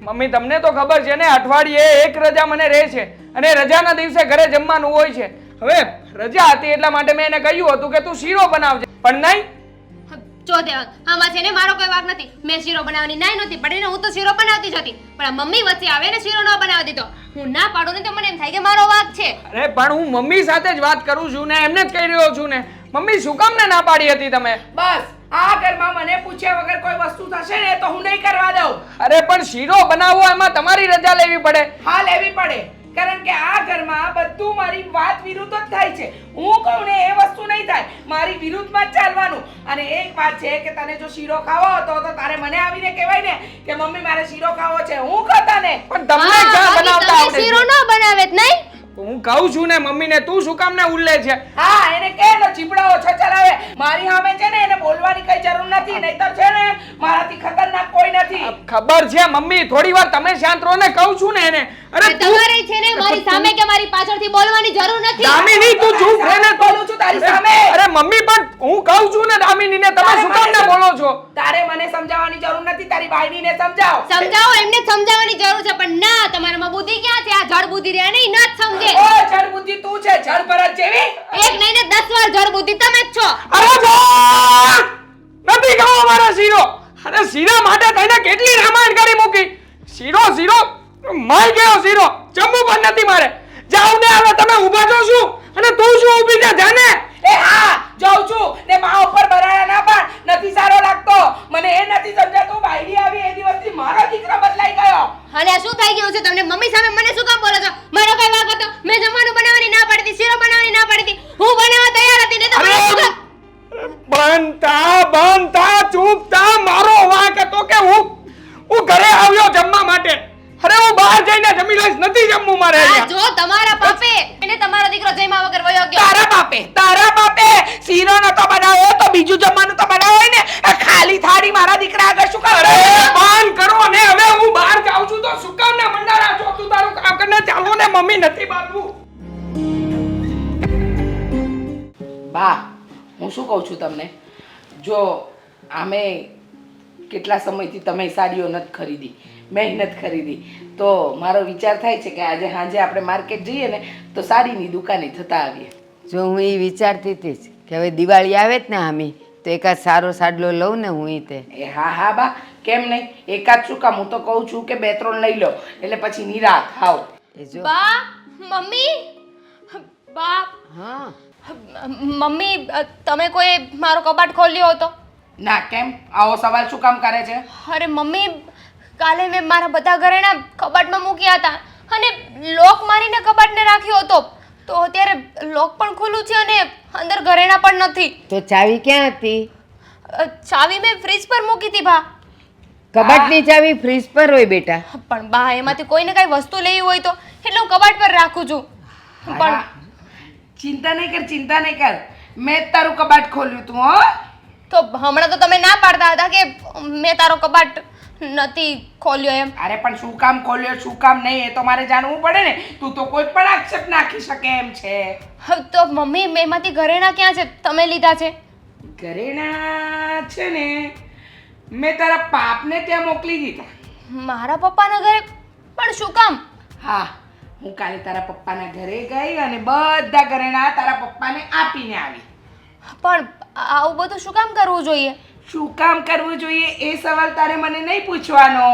મમ્મી તમને તો ખબર છે ને, અઠવાડિયે એક રજા મને રહે છે અને રજાના દિવસે ઘરે જમવાનું હોય છે. હવે રજા હતી એટલા માટે મેં એને કહ્યું હતું કે તું શીરો બનાવજે, પણ નહીં. જો દેવાંગ, આમાં છે ને મારો કોઈ વાંક નથી. મેં શીરો બનાવવાની નાઈ નહોતી પડી ને, હું તો શીરો બનાવતી જ હતી. પણ આ મમ્મી વચ્ચે આવે ને શીરો ન બનાવવા દીધો. હું ના પાડું ને તો મને એમ થાય કે મારો વાંક છે. અરે પણ હું મમ્મી સાથે જ વાત કરું છું ને, એમને જ કહી રહ્યો છું ને. મમ્મી શું કામ ને ના પાડી હતી તમે? બસ આ ઘરમાં મને પૂછ્યા વગર કોઈ વસ્તુ થશે ને તો હું નહીં કરવા દઉં. અરે પણ શીરો બનાવવો એમાં તમારી રજા લેવી પડે. હા લેવી પડે, કારણ કે આ ઘરમાં બધું મારી વાત વિરુદ્ધ જ થાય છે. હું કહું ને એ વસ્તુ નહીં થાય, મારી વિરુદ્ધમાં જ ચાલવાનું. અને એક વાત છે કે તને જો શીરો ખાવો હતો તો તારે મને આવીને કહેવાય ને કે મમ્મી મારે શીરો ખાવો છે. હું કહતા ને પણ તમને ક્યાં બનાવતા આવડે શીરો છે? ન બનાવે જ નહીં. હું કહું છું ને મમ્મીને, તું શું કામ ને ઉલ્લે છે? હા એને કે નો ચીપડા ઓછો ચલાવે. મારી સામે છે ને એને બોલવાની કઈ જરૂર નથી, નહીતર છે ને મારાથી ખતરનાક કોઈ નથી. ખબર છે મમ્મી, થોડી વાર તમે શાંત રહો ને, કહું છું ને એને. અરે તું તમારે છે ને મારી સામે કે મારી પાછળથી બોલવાની જરૂર નથી. દામિની તું ચૂપ રહે ને. બોલું છું તારી સામે. અરે મમ્મી પણ હું કહું છું ને દામિની ને, તમે શું કામ ને બોલો છો? તારે મને સમજાવવાની જરૂર નથી, તારી બાયડીને સમજાવ. સમજાવો, એમને જ સમજાવવાની જરૂર છે. પણ ના, તમારામાં બુદ્ધિ ક્યાં છે? આ જડ બુદ્ધિ રહે નહીં, ન જ સમજે. ઓ જળ બુદ્ધિ તું છે, જળ ભરત જેવી. એક નહીં ને 10 વાર જડ બુદ્ધિ તમે જ છો. અરે બા! નથી ખાવો મારો શીરો. અરે શીરા માટે થઈને કેટલી રામાયણ કરી મૂકી. શીરો માઈ ગયો શીરો. જમવું પણ નથી મારે. જાવ ને, હવે તમે ઊભા છો શું? અને તું શું ઊભી છે? જાને. એ હા જાઉં છું ને, મા ઉપર બરાડા ના પાડ. નથી સારો લાગતો. મને એ નથી સમજાતું, બાયડી આવી એ દિવસથી મારો દીકરો બદલાઈ ગયો. અને આ શું થઈ ગયું છે તમને? મમ્મી સામે મને શું કામ બોલો છો? મારો કઈ વાંક હતો? મેં જમવાનું બનાવવાની ના પાડી હતી, શીરો બનાવવાની ના પાડી હતી. હું બનાવવા તૈયાર હતી ને તો મને શું કામ? બનતા ચૂપ થા. મારો વાંક હતો કે હું ઘરે આવ્યો જમવા માટે. અરે હું બહાર જઈને જમી લઈશ, નથી જમવું મારે આ અહીંયા. જો તમારા પાપે એને તમારો દીકરો જમ્યા વગર વયો ગયો. તારા બાપે શીરો નતો બનાવ્યો તો બીજું જમવાનું તો બનાવે ને. આ ખાલી થાળી મારા દીકરા આગળ શું કરે? અરે બંધ કરો ને, હવે હું બહાર જાઉં છું તો શું કામ ને મંડારા છો? તું તારું કામ કરને ચાલો ને, મમ્મી નથી બાંધવું. બા હું શું કહું છું તમને, જો આમે કેટલા સમયથી તમે સાડીઓ નથી ખરીદી, મહેનત ખરીદી, તો મારો વિચાર થાય છે કે આજે સાંજે આપણે માર્કેટ જઈએ ને તો સાડીની દુકાને થતા આવીએ. જો હું એ વિચારતી હતી જ કે હવે દિવાળી આવે જ ને આમી, તો એકાદ સારો સાડલો લઉં ને હું તે. એ હા બા, કેમ નહીં? એકાદ શું કામ, હું તો કહું છું કે 2-3 લઈ લો એટલે પછી નિરાત ખાવ. એ જો બા, મમ્મી, બા, હા મમ્મી તમે કોઈ મારો કબાટ ખોલ્યો હતો? ના, કેમ? આવો સવાલ શું કામ કરે છે? અરે મમ્મી, કાલે મેં મારા બધા ઘરેણા કબાટમાં મૂક્યા હતા અને લોક મારીને કબાટને રાખ્યો હતો. તો અત્યારે લોક પણ ખુલ્લું છે અને અંદર ઘરેણા પણ નથી. તો ચાવી ક્યાં હતી? ચાવી મેં ફ્રીજ પર મૂકી હતી બા. કબાટની ચાવી ફ્રીજ પર હોય બેટા. પણ બા એમાંથી કોઈને કઈ વસ્તુ લેવી હોય તો એટલે હું કબાટ પર રાખું છું. પણ ચિંતા નહીં કર, મેં જ તારું કબાટ ખોલ્યું તું. હો તો હમણાં તો તમે ના પાડતા હતા કે મેં તારો કબાટ નથી ખોલ્યો એમ. અરે પણ શું કામ ખોલ્યો શું કામ નહીં એ તો મારે જાણવું પડે ને. તું તો કોઈ પણ આક્ષેપ નાખી શકે એમ છે. તો મમ્મી એમાંથી ઘરેણા ક્યાં છે? તમે લીધા છે? ઘરેણા છે ને મેં તારા પાપને ત્યાં મોકલી દીધા. મારા પપ્પાના ઘરે? પણ શું કામ? હા, હું કાલે તારા પપ્પાના ઘરે ગઈ અને બધા ઘરેણા તારા પપ્પાને આપીને આવી. પણ આવું બધું શું કામ કરવું જોઈએ? શું કામ કરવું જોઈએ એ સવાલ તારે મને નહીં પૂછવાનો.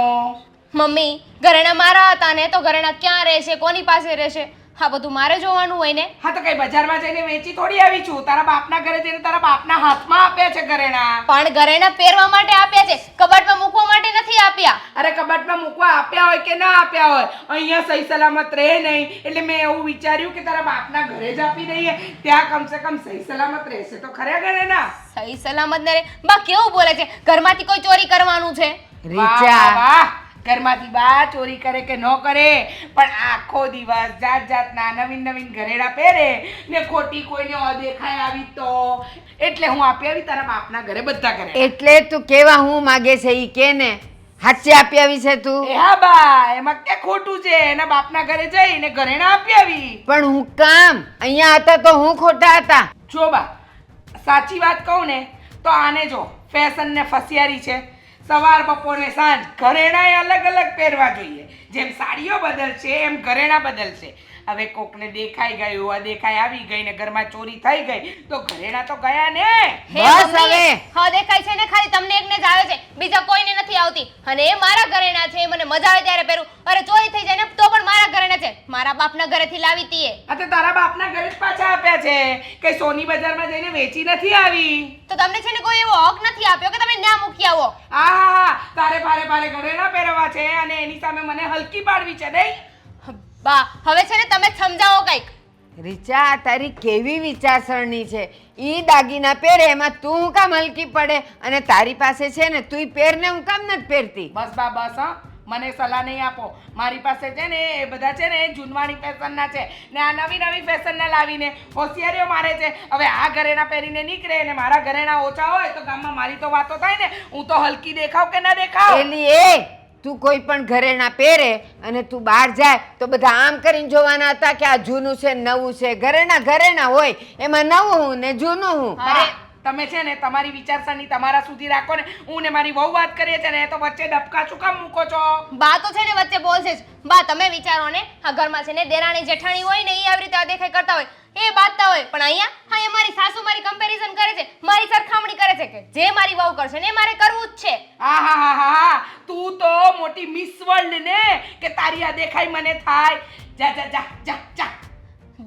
મમ્મી ઘરેણા મારા હતા ને, તો ઘરેણા ક્યાં રહેશે, કોની પાસે રહેશે? આ બધું મારે જોવાનું હોય ને. હા તો કઈ બજારમાં જઈને વેચી થોડી આવી છું, તારા બાપના ઘરે જઈને તારા બાપના હાથમાં આપ્યા છે ઘરેણા. પણ ઘરેણા પહેરવા માટે આપ્યા છે, કબાટમાં મૂકવા માટે નથી આપ્યા. અરે કબાટમાં મૂકવા આપ્યા હોય કે ના આપ્યા હોય, અહીંયા સહી સલામત રહે નહીં, એટલે મેં એવું વિચાર્યું કે તારા બાપના ઘરે જ આપી દઈએ, ત્યાં કમસે કમ સહી સલામત રહેશે તો ખરા ઘરેણા. સહી સલામત ને રે. બા કેવું બોલે છે, ઘરમાંથી કોઈ ચોરી કરવાનું છે. રીચા વાહ, ઘરમાંથી બા ચોરી કરે કે ન કરે, પણ આખો દિવસ જાત જાતના નવીન નવીન ઘરેણા પહેરે ને ખોટી કોઈને અદેખાય આવી તો એટલે હું આપી આવી તારા બાપના ઘરે બધા ઘરે. એટલે તું કેવા હું માગે છે ઈ કે ને, હાચે આપી આવી છે તું? એ હા બા, એમાં કે ખોટું છે, એના બાપના ઘરે જઈને ઘરેણા આપી આવી. પણ હું કામ અહીંયા હતા તો હું ખોટા હતા? જો બા, સાચી વાત કહું ને તો આને જો ફેશન ને ફસિયારી છે, સવાર બપોર ને સાંજ ઘરેણાં અલગ અલગ પહેરવા જોઈએ. જેમ સાડીઓ બદલશે એમ ઘરેણાં બદલશે. હવે કોકને દેખાઈ ગયું, અદેખાઈ આવી ગઈ ને ઘરમાં ચોરી થઈ ગઈ તો ઘરેણાં તો ગયા ને. હે બસ મમ્મી, હવે. હા દેખાય છે ને, ખાલી તમને એકને જ આવે છે, બીજા કોઈને નથી આવતી. અને એ મારા ઘરેણા છે, મને મજા આવે ત્યારે પહેરું. અરે ચોરી થઈ જાય ને તો પણ મારા ઘરેણા છે, મારા બાપના ઘરેથી લાવી તી એ. આ તો તારા બાપના ઘરે જ પાછા આપ્યા છે, કઈ સોની બજારમાં જઈને વેચી નથી આવી. તો તમને છે ને કોઈ એવો હક નથી આપ્યો કે તમે ના મૂકી આવો. આ તારે ભારે ભારે ઘરેણાં પહેરવા છે અને એની સામે મને હલકી પાડવી છે નહીં? બા હવે છે ને તમે જ સમજાવો કંઈક. રીચા આ તારી કેવી વિચારસરણી છે? ઈ દાગીના પહેરે એમાં તું હું કામ હલકી પડે, અને તારી પાસે છે ને તું પહેરને હું કામ નથી પહેરતી? બસ બા બસ, હા મને સલાહ નહીં આપો. મારી પાસે છે ને એ બધા છે ને જૂનવાણી ફેશનના છે ને આ નવી નવી ફેશનના લાવીને હોશિયારીઓ મારે છે. હવે આ ઘરેણા પહેરીને નીકળે ને મારા ઘરેણા ઓછા હોય તો ગામમાં મારી તો વાતો થાય ને, હું તો હલકી દેખાવ કે ના દેખાવ? એલી એ તું કોઈ પણ ઘરેણા પહેરે અને તું બહાર જાય તો બધા આમ કરીને જોવાના હતા કે આ જૂનું છે નવું છે. ઘરેણા ઘરેણા હોય, એમાં નવું હું ને જૂનું હું. અરે તમે છે ને તમારી વિચારસરણી તમારા સુધી રાખો ને, હું ને મારી વહુ વાત કરીએ છે ને તો વચ્ચે ડબકા શું કામ મૂકો છો? બા તો છે ને વચ્ચે બોલશે જ. બા તમે વિચારો ને, આ ઘરમાં છે ને દેરાણી જેઠાણી હોય ને એ આવી રીતે દેખાઈ કરતા હોય, એ બાતતા હોય, પણ અહીંયા મારી સાસુ મારી કમ્પેરિઝન કરે છે, મારી સરખામણી કરે છે કે જે મારી વહુ કરશે ને એ મારે કરવું જ છે. આહાહાહા, તું તો મોટી મિસ વર્લ્ડ ને કે તારી આ દેખાઈ મને થાય. જા જા જા જા જા.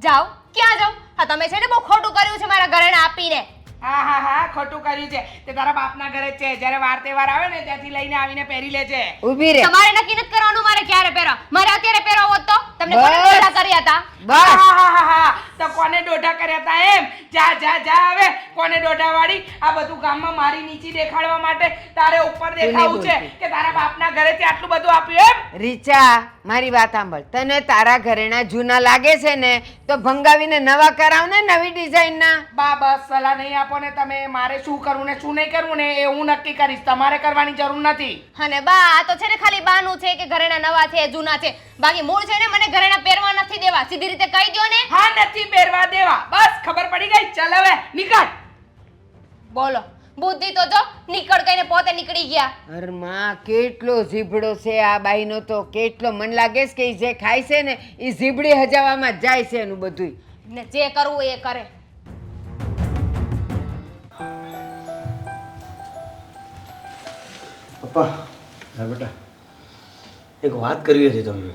જાઓ ક્યાં જાઓ? હા તમે છે ને બહુ ખોટું કર્યું છે મારા ઘરેણા આપીને. હા ખોટું કર્યું છે તે તારા બાપના ઘરે જ છે. જ્યારે વાર તહેવાર આવે ને ત્યાંથી લઈને આવીને પહેરી લે છે. ઊભી રે. તમારે નક્કી નથી કરવાનું મારે ક્યારે પહેરવા. મારે અત્યારે પહેરવા હોત તો તમને કોને બસ. દોઢા કર્યા હતા? બસ આહાહાહા, તો કોને દોઢા કર્યા હતા એમ? જા જા જા, હવે કોને દોઢા વાળી? આ બધું ગામમાં મારી નીચી દેખાડવા માટે તારે ઉપર દેખાવું છે કે તારા બાપના ઘરેથી આટલું બધું આપ્યું એમ? રીચા મારી વાત સાંભળ, તને તારા ઘરેણા જૂના લાગે છે ને તો ભંગાવીને નવા કરાવ ને, નવી ડિઝાઇનના. બા બસ સલાહ નહીં આપો ને તમે. મારે શું કરવું ને શું નહીં કરવું ને એ હું નક્કી કરીશ, તમારે કરવાની જરૂર નથી. અને બા આ તો છે ને ખાલી બાનું છે કે ઘરેણા નવા છે જૂના છે, બાકી મૂળ છે ને મને ઘરેણા પહેરવા નથી દેવા. સીધી રીતે કહી દો ને. હા નથી પહેરવા દેવા, બસ ખબર પડી ગઈ. ચાલ હવે નીકળ. બોલો બુદ્ધિ તો જો નીકળ કઈને પોતે નીકળી ગયા. અરમાં કેટલો ઝીબડો છે આ બાઈનો તો, કેટલો મન લાગે છે કે ઈ જે ખાય છે ને એ ઝીબડી હજાવામાં જ જાય છે એનું બધું. ને જે કરવું એ કરે. પપ્પા, હા બેટા, એક વાત કરવી હતી તમને.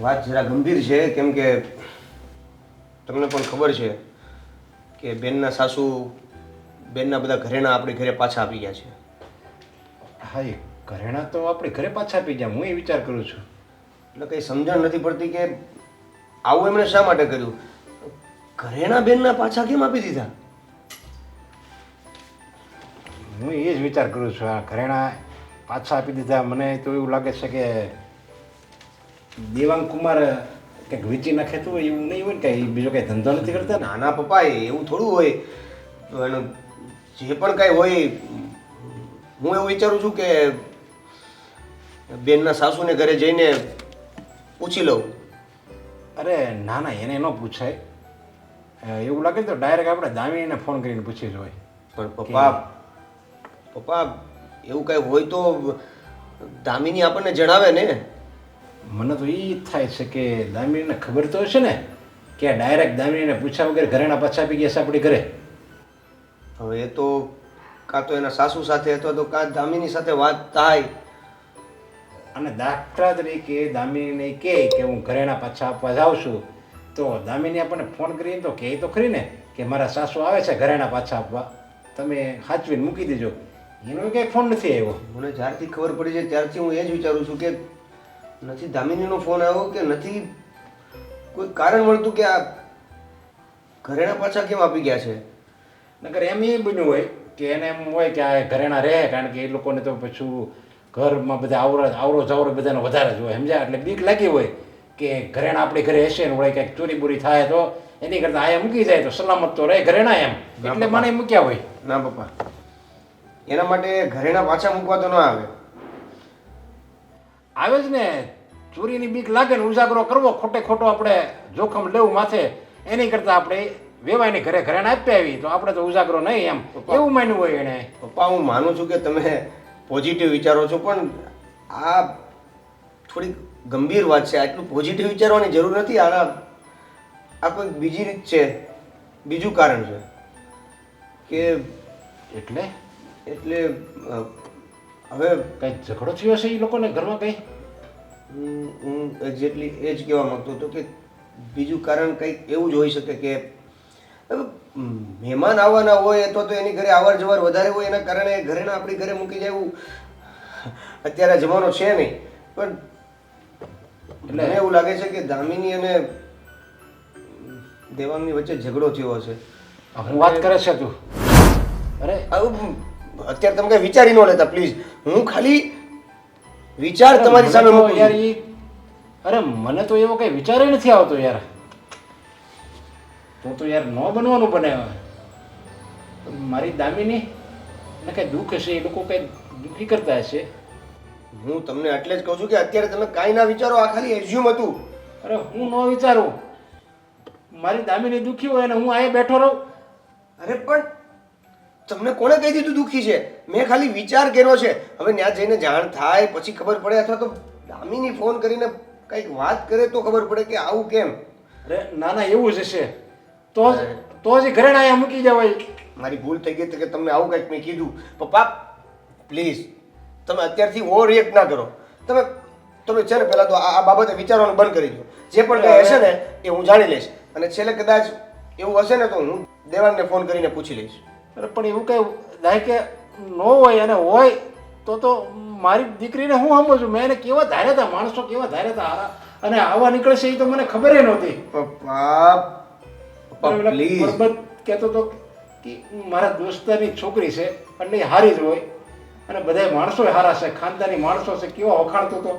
વાત જરા ગંભીર છે, કેમ કે તમને પણ ખબર છે કે બેનના સાસુ બેનના બધા ઘરેણા આપણી ઘરે પાછા આપી ગયા છે. હા એ ઘરેણા તો આપણે ઘરે પાછા આપી ગયા, હું એ વિચાર કરું છું. એટલે કંઈ સમજણ નથી પડતી કે આવું એમણે શા માટે કર્યું. ઘરેણા બેનના પાછા કેમ આપી દીધા? હું એ જ વિચાર કરું છું. આ ઘરેણા પાછા આપી દીધા, મને તો એવું લાગે છે કે દેવાંગ કુમાર કંઈક વેચી નાખેતું હોય એવું નહીં હોય ને, કંઈ બીજો કંઈ ધંધો નથી કરતા ને. નાના પપ્પા, એવું થોડું હોય. તો એનું જે પણ કાંઈ હોય, હું એવું વિચારું છું કે બેનના સાસુને ઘરે જઈને પૂછી લઉં. અરે ના ના, એને ન પૂછાય. એવું લાગે તો ડાયરેક્ટ આપણે દામિનીને ફોન કરીને પૂછી જોઈએ. પણ પપ્પા એવું કાંઈ હોય તો દામિની આપણને જણાવે ને. મને તો એ જ થાય છે કે દામિનીને ખબર તો હશે ને કે આ ડાયરેક્ટ દામિનીને પૂછ્યા વગર ઘરેણા પાછા આપી ગયા છે આપણી ઘરે. હવે એ તો કાં તો એના સાસુ સાથે અથવા તો કાં દામિની સાથે વાત થાય. અને દાખલા તરીકે દામિનીને કહે કે હું ઘરેણા પાછા આપવા જાઉં છું, તો દામિની આપણને ફોન કરીને તો કહે તો ખરી ને કે મારા સાસુ આવે છે ઘરેણા પાછા આપવા, તમે સાચવીને મૂકી દેજો. એનો કંઈ ફોન નથી આવ્યો. મને જ્યારથી ખબર પડી છે ત્યારથી હું એ જ વિચારું છું કે નથી દામિનીનો ફોન આવ્યો કે નથી કોઈ કારણ મળતું કે આ ઘરેણા પાછા કેમ આપી ગયા છે. નકર એમ એ બન્યું હોય કે એને એમ હોય કે આ ઘરેણા રહે, કારણ કે એ લોકોને તો પછી ઘરમાં બધા આવરો જાવરો બધાનો વધારે જ હોય, સમજ્યા? એટલે બીક લાગી હોય કે ઘરેણા આપણી ઘરે હશે ને હોય કંઈક ચોરી બોરી થાય તો એની કરતાં આયા મૂકી જાય તો સલામત તો રહે ઘરેણા એમ, એટલે મને મૂક્યા હોય. ના પપ્પા, એના માટે ઘરેણા પાછા મૂકવા તો ના આવે. આવે જ ને, ચોરીની બીક લાગે ને ઉજાગરો કરવો, ખોટે ખોટો આપણે જોખમ લેવું માથે, એની કરતાં આપણે વેવાયની ઘરે ઘરેણા આપી આવી તો આપણે તો ઉજાગરો નહીં એમ એવું માન્યું હોય એને. પપ્પા હું માનું છું કે તમે પોઝિટિવ વિચારો છો, પણ આ થોડી ગંભીર વાત છે. આટલું પોઝિટિવ વિચારવાની જરૂર નથી. આ કોઈ બીજી રીત છે, બીજું કારણ છે કે એટલે હવે કંઈ ઝઘડો થયો છે એ લોકોને ઘરમાં કંઈ? હું એક્ઝેક્ટલી એ જ કહેવા માંગતો હતો કે બીજું કારણ કંઈક એવું જ હોઈ શકે કે હવે મહેમાન આવવાના હોય અથવા તો એની ઘરે અવર જવર વધારે હોય એના કારણે ઘરેણા આપણી ઘરે મૂકી જાય એવું અત્યારે જમાનો છે નહીં. પણ મને એવું લાગે છે કે દામિની અને દેવાંગની વચ્ચે ઝઘડો થયો હશે. હું વાત કરે છે તું? અરે અત્યારે તમે કઈ વિચારી ન લેતા પ્લીઝ. હું ખાલી વિચાર તમારી સામે મૂકું યાર. અરે મને તો એવો કઈ વિચાર નથી આવતો યાર. તો યાર ન બનવાનું બને. મારી દામિની ને કઈ દુઃખ હશે, એ લોકો કઈ દુઃખી કરતા હશે. હું તમને એટલે જ કહું છું કે અત્યારે તમે કાંઈ ના વિચારો, આ ખાલી એઝ્યુમ હતું. અરે હું ન વિચારું. મારી દામિની દુઃખી હોય અને હું અહીંયા બેઠો રહું? અરે પણ તમને કોણે કહી દીધું દુઃખી છે? મેં ખાલી વિચાર કર્યો છે. હવે ત્યાં જઈને જાણ થાય પછી ખબર પડે, અથવા તો દામિની ફોન કરીને કંઈક વાત કરે તો ખબર પડે કે આવું કેમ. અરે ના ના, એવું જ હશે. તો જ ઘરેણા અહીંયા મૂકી જવાય. મારી ભૂલ થઈ ગઈ કે તમને આવું કંઈક મેં કીધું. પપ્પા પ્લીઝ તમે અત્યારથી ઓવર રિએક્ટ ના કરો. તમે છે ને પહેલાં તો આ બાબતે વિચારવાનું બંધ કરી દો. જે પણ કંઈ હશે ને એ હું જાણી લઈશ, અને છેલ્લે કદાચ એવું હશે ને તો હું દેવાંગને ફોન કરીને પૂછી લઈશ. અરે પણ એવું કઈ દાય કે ન હોય, અને હોય તો મારી દીકરીને હું સમજું. મેં એને કેવા ધાર્યા હતા, માણસો કેવા ધાર્યા હતા હારા, અને આવા નીકળશે એ તો મને ખબર નહોતી. પપ્પા પ્લીઝ. પરબત કહેતો હતો કે મારા દોસ્તારની છોકરી છે એટલે એ હારી જ હોય, અને બધા માણસો હારા છે, ખાનદાની માણસો છે, કેવા વખાણતો હતો,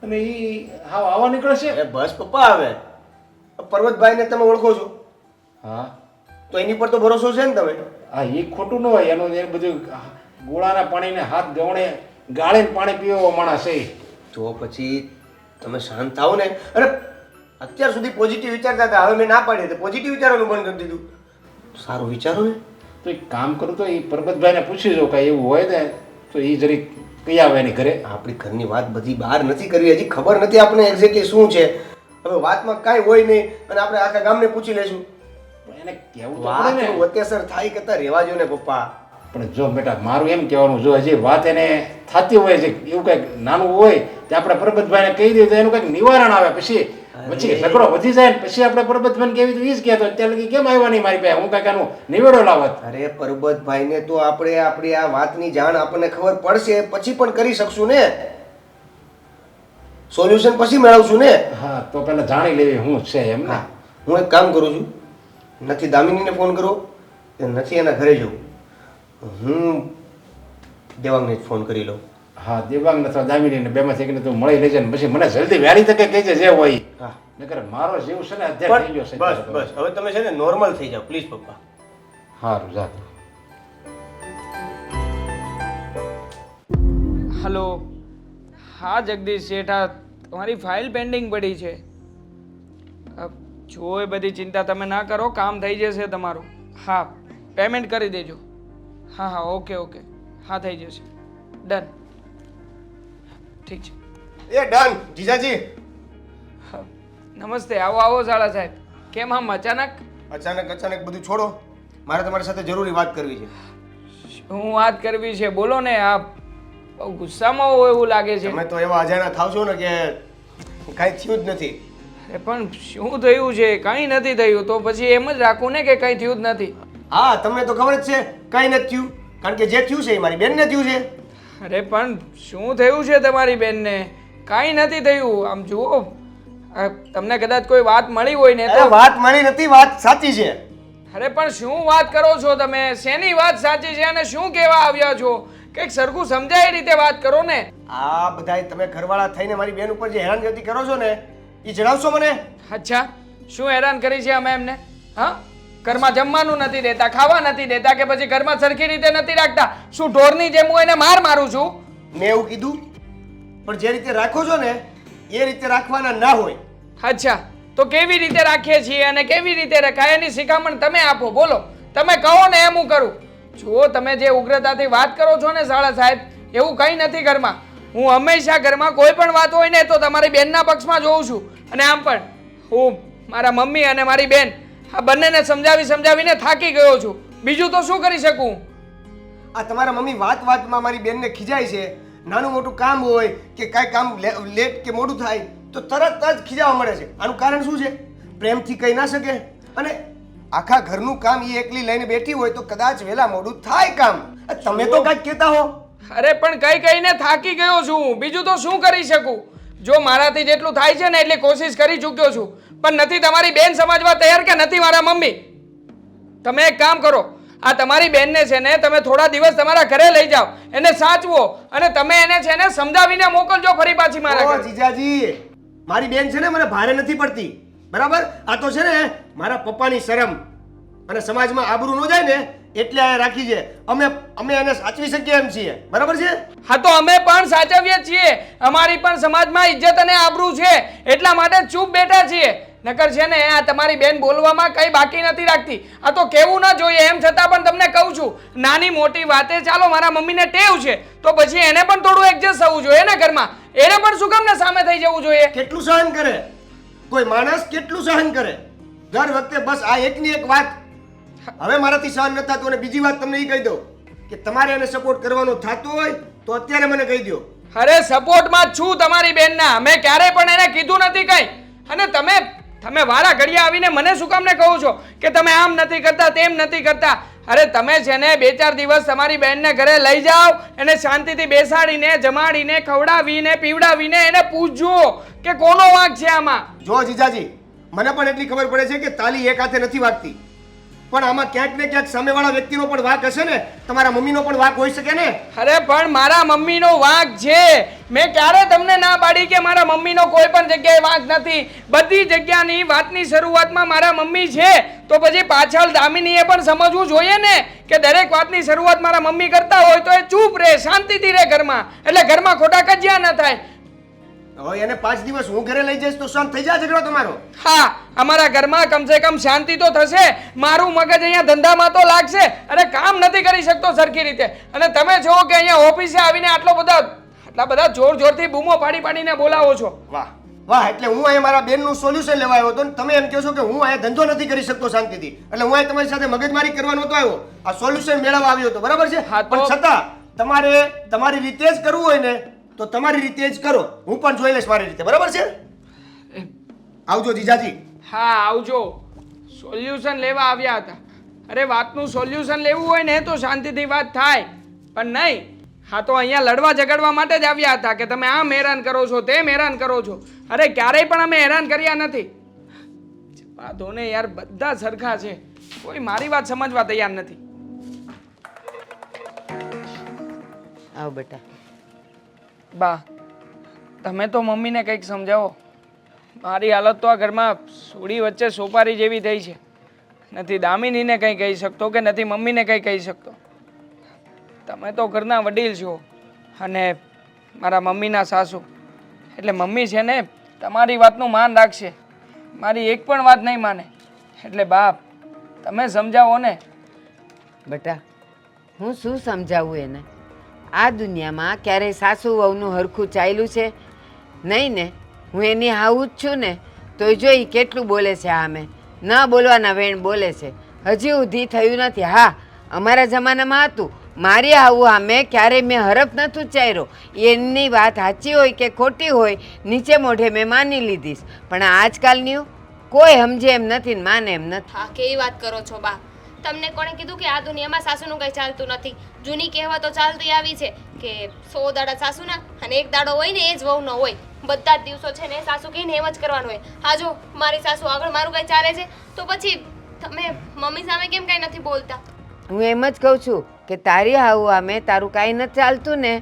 અને એ હા આવા નીકળશે. બસ પપ્પા, હવે પર્વતભાઈને તમે ઓળખો છો? હા, તો એની પર તો ભરોસો છે ને તમે? હા, એ ખોટું ન હોય. એનું એ બધું ગોળાના પાણીને હાથ ગવણે ગાળીને પાણી પીવો માણસ છે. તો પછી તમે શાંત થાઓ ને. અરે અત્યાર સુધી પોઝિટિવ વિચારતા હતા, હવે મેં ના પાડી તો પોઝિટિવ વિચારવાનું બંધ કરી દીધું. સારું વિચારો ને. તો એક કામ કરું તો એ પરબતભાઈને પૂછી જો કાંઈ એવું હોય ને તો એ જરીક કઈ આવે એની ઘરે. આપણી ઘરની વાત બધી બહાર નથી કરવી, હજી ખબર નથી આપણને એક્ઝેક્ટલી શું છે. હવે વાતમાં કાંઈ હોય નહીં અને આપણે આખા ગામને પૂછી લઈશું. એને કેવું તો પડે વાત ને. અત્યાસર થાય કરતા રહેવા જો ને પપ્પા. પણ જો બેટા, મારું એમ કહેવાનું, જો હજી વાત એને થતી હોય છે, એવું કંઈક નાનું હોય તો આપણે પરબતભાઈને કહી દઈએ તો એનું કંઈક નિવારણ આવે. પછી ઝઘડો વધી જાય ને પછી આપણે પરબતભાઈને કેવી તો એ જ કહેતો અત્યારે લગી કેમ આવ્યા નહીં મારી પાસે, હું કંઈક આનું નિવેડો લાવત. અરે પરબતભાઈને તો આપણે આપણી આ વાતની જાણ આપણને ખબર પડશે પછી પણ કરી શકશું ને. સોલ્યુશન પછી મેળવશું ને. હા, તો પહેલા જાણી લેવી હું છે એમ ને. હું એક કામ કરું છું, નથી દામિનીને ફોન કરો કે નથી એના ઘરે જવું, હું દેવાંગને જ ફોન કરી લઉં. હા, દેવાંગ અથવા દામિનીને બેમાંથી એકને તું મળી લેજે ને પછી મને જલ્દી વહેલી તકે કહેજે જે હોય. હા, નકર મારો જીવ છે ને અત્યારે થઈ ગયો છે. બસ બસ હવે તમે છે ને નોર્મલ થઈ જાઓ પ્લીઝ પપ્પા. સારું, જાતું. હલો. હા જગદીશ શેઠ, આ તમારી ફાઇલ પેન્ડિંગ પડી છે. જો એ બધી ચિંતા તમે ના કરો, કામ થઈ જશે તમારું. હા, પેમેન્ટ કરી દેજો. હા હા, ઓકે ઓકે, હા થઈ જશે. ડન. ઠીક છે. એ ડન જીજાજી. નમસ્તે, આવો આવો શાળા સાહેબ. કેમ આમ અચાનક? અચાનક બધું છોડો, મારે તમારી સાથે જરૂરી વાત કરવી છે. શું વાત કરવી છે બોલો ને. આ બહુ ગુસ્સામાં હોય એવું લાગે છે. તમે તો એવા અજાણા થાવ છો ને કે કાંઈ થયું જ નથી. અરે પણ શું થયું છે? કંઈ નથી થયું તો પછી એમ જ રાખું ને કે કંઈ થયું જ નથી. હા, તમને તો ખબર જ છે કાંઈ નથી થયું, કારણ કે જે થયું છે એ મારી બેનને થયું છે. અરે પણ શું થયું છે તમારી બેનને? કાંઈ નથી થયું. આમ જુઓ, તમને કદાચ કોઈ વાત મળી હોય ને અરે તો. વાત મળી નથી, વાત સાચી છે. અરે પણ શું વાત કરો છો તમે? શેની વાત સાચી છે અને શું કહેવા આવ્યા છો? કંઈક સરખું સમજાય એ રીતે વાત કરો ને. આ બધાય તમે ઘરવાળા થઈને મારી બેન ઉપર જે હેરાનગતિ કરો છો ને એ જણાવશો મને? અચ્છા, શું હેરાન કરી છે અમે એમને? હા, ઘરમાં જમવાનું નથી દેતા, ખાવા નથી દેતા, કે પછી ઘરમાં સરખી રીતે નથી રાખતા? શું ઢોરની જેમ હું એને માર મારું છું? મેં એવું કીધું? પણ જે રીતે રાખો છો ને એ રીતે રાખવાના ના હોય. અચ્છા, તો કેવી રીતે રાખીએ છીએ અને કેવી રીતે રખાય એની શિખામણ તમે આપો. બોલો, તમે કહો ને એમ હું કરું. જુઓ, તમે જે ઉગ્રતાથી વાત કરો છો ને શાળા સાહેબ, એવું કંઈ નથી ઘરમાં. હું હંમેશા ઘરમાં કોઈ પણ વાત હોય ને તો તમારી બેનના પક્ષમાં જોઉં છું. અને આમ પણ હું મારા મમ્મી અને મારી બેન આ બંનેને સમજાવીને થાકી ગયો છું. બીજું તો શું કરી શકું? આ તમારા મમ્મી વાતમાં મારી બેનને ખીજાય છે. નાનું મોટું કામ હોય કે કાંઈ કામ લેટ કે મોડું થાય તો તરત જ ખીજાવા મળે છે. આનું કારણ શું છે? પ્રેમથી કહી ના શકે. અને આખા ઘરનું કામ એ એકલી લઈને બેઠી હોય તો કદાચ વહેલા મોડું થાય કામ. તમે તો કાંઈક કહેતા હો. અરે પણ કહીને થાકી ગયો છું. બીજું તો શું કરી શકું? જો મારાથી જેટલું થાય છે ને એટલી કોશિશ કરી ચૂક્યો છું, પણ નથી તમારી બેન સમજવા તૈયાર કે નથી મારા મમ્મી. તમે એક કામ કરો, આ તમારી બેનને છે ને તમે થોડા દિવસ તમારા ઘરે લઈ જાઓ, એને સાચવો અને તમે એને છે ને સમજાવીને મોકલજો ફરી પાછી મારા ઘરે. જીજાજી, મારી બેન છે ને મને ભારે નથી પડતી, બરાબર? આ તો છે ને મારા પપ્પાની શરમ અને સમાજમાં આબરૂ ન જાય ને એટલે આ રાખી છે. અમે એને સાચવી શકીએ એમ છીએ, બરાબર છે? હા, તો અમે પણ સાચવીએ છીએ. અમારી પણ સમાજમાં ઇજ્જત અને આબરૂ છે, એટલા માટે ચૂપ બેઠા છીએ. નકર છે ને આ તમારી બેન બોલવામાં કઈ બાકી નથી રાખતી. આ તો કેવું ના જોઈએ, એમ છતાં પણ તમને કહું છું, નાની મોટી વાતે ચાલો મારા મમ્મીને ટેવ છે તો પછી એને પણ થોડું એડજસ્ટ થવું જોઈએ ને ઘરમાં. એને પણ શું કામ ને સામે થઈ જવું જોઈએ? કેટલું સહન કરે કોઈ માણસ? કેટલું સહન કરે? દર વખતે બસ આ એકની એક વાત. હવે મારાથી સહન નથી થતું. અને બીજી વાત તમને એ કહી દઉં કે તમારે એને સપોર્ટ કરવાનો થતો હોય તો અત્યારે મને કહી દો. અરે સપોર્ટમાં જ છું તમારી બેનના. મેં ક્યારેય પણ એને કીધું નથી કઈ. અને તમે વારા ઘડિયા આવીને મને શું કામ ને કહો છો કે તમે આમ નથી કરતા, તેમ નથી કરતા? અરે તમે છે ને 2-4 દિવસ તમારી બેનને ઘરે લઈ જાઓ, એને શાંતિથી બેસાડીને જમાડીને ખવડાવીને પીવડાવીને એને પૂછજો કે કોનો વાંક છે આમાં. જો જીજાજી, મને પણ એટલી ખબર પડે છે કે તાલી એક હાથે નથી વાગતી, પણ આમાં ક્યાંક ને ક્યાંક સામેવાળા વ્યક્તિનો પણ વાંક હશે ને. તમારા મમ્મીનો પણ વાંક હોઈ શકે ને. અરે પણ મારા મમ્મીનો વાંક છે. મેં ક્યારે તમને ના પાડી કે મારા મમ્મીનો કોઈ પણ જગ્યાએ વાંક નથી? બધી જગ્યાની વાતની શરૂઆતમાં મારા મમ્મી છે, તો પછી પાછળ દામિનીએ પણ સમજવું જોઈએ ને કે દરેક વાતની શરૂઆત મારા મમ્મી કરતા હોય તો એ ચૂપ રહે, શાંતિથી રહે ઘરમાં, એટલે ઘરમાં ખોટા કજિયા ન થાય. હવે એને 5 દિવસ હું ઘરે લઈ જઈશ તો શાંત થઈ જાય ઝઘડો તમારો? હા, અમારા ઘરમાં કમસે કમ શાંતિ તો થશે. મારું મગજ અહીંયા ધંધામાં તો લાગશે. અરે કામ નથી કરી શકતો સરખી રીતે. અને તમે જો કે અહીંયા ઓફિસે આવીને આટલા બધા જોરથી બૂમો પાડીને બોલાવો છો. વાહ વાહ! એટલે હું અહીંયા મારા બેનનું સોલ્યુશન લેવા આવ્યો હતો ને તમે એમ કહો છો કે હું અહીંયા ધંધો નથી કરી શકતો શાંતિથી, એટલે હું અહીંયા તમારી સાથે મગજમારી કરવા નહોતો આવ્યો, આ સોલ્યુશન મેળવવા આવ્યો હતો, બરાબર છે? હા, તો- પણ છતાં તમારે તમારી રીતે જ કરવું હોય ને તો તમારી રીતે જ કરો. હું પણ જોઈ લઈશ મારી રીતે, બરાબર છે? આવજો જીજાજી. હા, આવજો. સોલ્યુશન લેવા આવ્યા હતા. અરે વાતનું સોલ્યુશન લેવું હોય ને તો શાંતિથી વાત થાય, પણ નહીં. હા, તો અહીંયા લડવા ઝઘડવા માટે જ આવ્યા હતા કે તમે આમ હેરાન કરો છો, તેમ હેરાન કરો છો. અરે ક્યારેય પણ અમે હેરાન કર્યા નથી. વાંધો ને યાર, બધા સરખા છે, કોઈ મારી વાત સમજવા તૈયાર નથી. આવ બેટા. બા, તમે તો મમ્મીને કંઈક સમજાવો. મારી હાલત તો આ ઘરમાં સુડી વચ્ચે સોપારી જેવી થઈ છે. નથી દામિનીને કંઈ કહી શકતો કે નથી મમ્મીને કંઈ કહી શકતો. તમે તો ઘરના વડીલ છો અને મારા મમ્મીના સાસુ, એટલે મમ્મી છે ને તમારી વાતનું માન રાખશે, મારી એક પણ વાત નહીં માને. એટલે બાપ, તમે સમજાવો ને. બેટા, હું શું સમજાવું એને? આ દુનિયામાં ક્યારેય સાસુ વહુનું હરખું ચાલ્યું છે? નહીં ને. હું એની હાવું જ છું ને, તોય જો ઈ કેટલું બોલે છે. આમે ન બોલવાના વેણ બોલે છે. હજી ઉધી થયું નથી. હા, અમારા જમાનામાં હતું મારી આવું આમે ક્યારેય મેં હરફ નથી ઉચ્ચાર્યો. એમની વાત સાચી હોય કે ખોટી હોય નીચે મોઢે મેં માની લીધીશ, પણ આજકાલની કોઈ સમજે એમ નથી ને માને એમ નથી. હા કેવી વાત કરો છો બા? તમને કોણે કીધું કે આ દુનિયામાં સાસુનું કંઈ ચાલતું નથી? જૂની કહેવતો ચાલતી આવી છે કે 100 દાડા સાસુના અને 1 દાડો હોય ને એ જ વહુનો હોય. બધા જ દિવસો છે ને સાસુ કહીને એમ જ કરવાનું હોય. હા જો મારી સાસુ આગળ મારું કંઈ ચાલે છે તો પછી તમે મમ્મી સામે કેમ કંઈ નથી બોલતા? હું એમ જ કહું છું કે તારી હાવું આમે તારું કાંઈ નથી ચાલતું ને.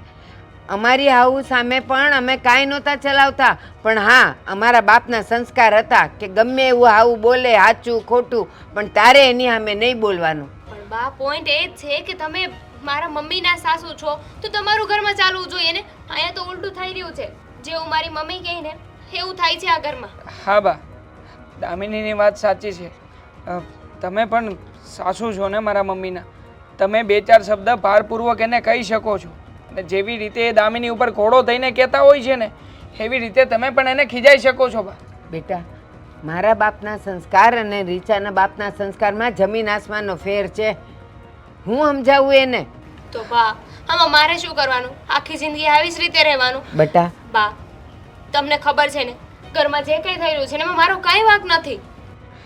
અમારી હાવું સામે પણ અમે કાંઈ નહોતા ચલાવતા, પણ હા અમારા બાપના સંસ્કાર હતા કે ગમે એવું હાવું બોલે સાચું ખોટું પણ તારે એની સામે નહીં બોલવાનું. પણ બા પોઈન્ટ એ જ છે કે તમે મારા મમ્મીના સાસુ છો તો તમારું ઘરમાં ચાલવું જોઈએ ને. અહીંયા તો ઉલટું થઈ રહ્યું છે. જેવું મારી મમ્મી કહે ને એવું થાય છે આ ઘરમાં. હા બા, દામિનીની વાત સાચી છે. તમે પણ સાસુ છો ને મારા મમ્મીના. તમે 2-4 શબ્દ ભારપૂર્વક એને કહી શકો છો, અને જેવી રીતે એ દામિની ઉપર ઘોડો થઈને કહેતા હોય છે ને એવી રીતે તમે પણ એને ખીજાઈ શકો છો બા. બેટા, મારા બાપના સંસ્કાર અને રીચાના બાપના સંસ્કારમાં જમીન આસમાનનો ફેર છે. હું સમજાવું એને. તો બા આમાં મારે શું કરવાનું? આખી જિંદગી આવી જ રીતે રહેવાનું? બેટા બા તમને ખબર છે ને ઘરમાં જે કંઈ થઈ રહ્યું છે ને એમાં મારો કાંઈ વાંક નથી.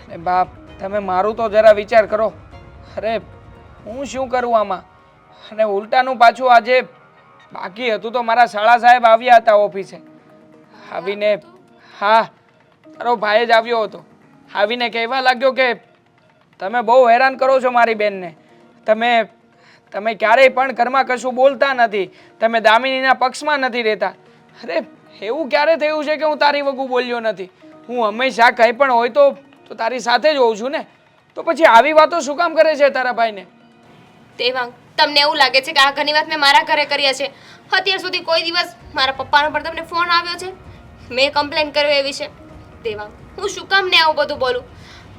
અને બાપ તમે મારું તો જરા વિચાર કરો. અરે હું શું કરું આમાં? અને ઉલટાનું પાછું આજે બાકી હતું તો મારા શાળા સાહેબ આવ્યા હતા ઓફિસે. આવીને હા તારો ભાઈ જ આવ્યો હતો. આવીને કહેવા લાગ્યો કે તમે બહુ હેરાન કરો છો મારી બેનને. તમે ક્યારેય પણ ઘરમાં કશું બોલતા નથી. તમે દામિનીના પક્ષમાં નથી રહેતા. અરે એવું ક્યારે થયું છે કે હું તારી વગુ બોલ્યો નથી? હું હંમેશા કંઈ પણ હોય તો તારી સાથે જ હોઉં છું ને. તો પછી આવી વાતો શું કામ કરે છે તારા ભાઈને? દેવાંગ તમને એવું લાગે છે કે આ ઘણી વાત મેં મારા ઘરે કર્યા છે? અત્યાર સુધી કોઈ દિવસ મારા પપ્પાનો પણ તમને ફોન આવ્યો છે? મેં કમ્પ્લેન કર્યો એ વિશે? દેવાંગ હું શું કામ ને આવું બધું બોલું?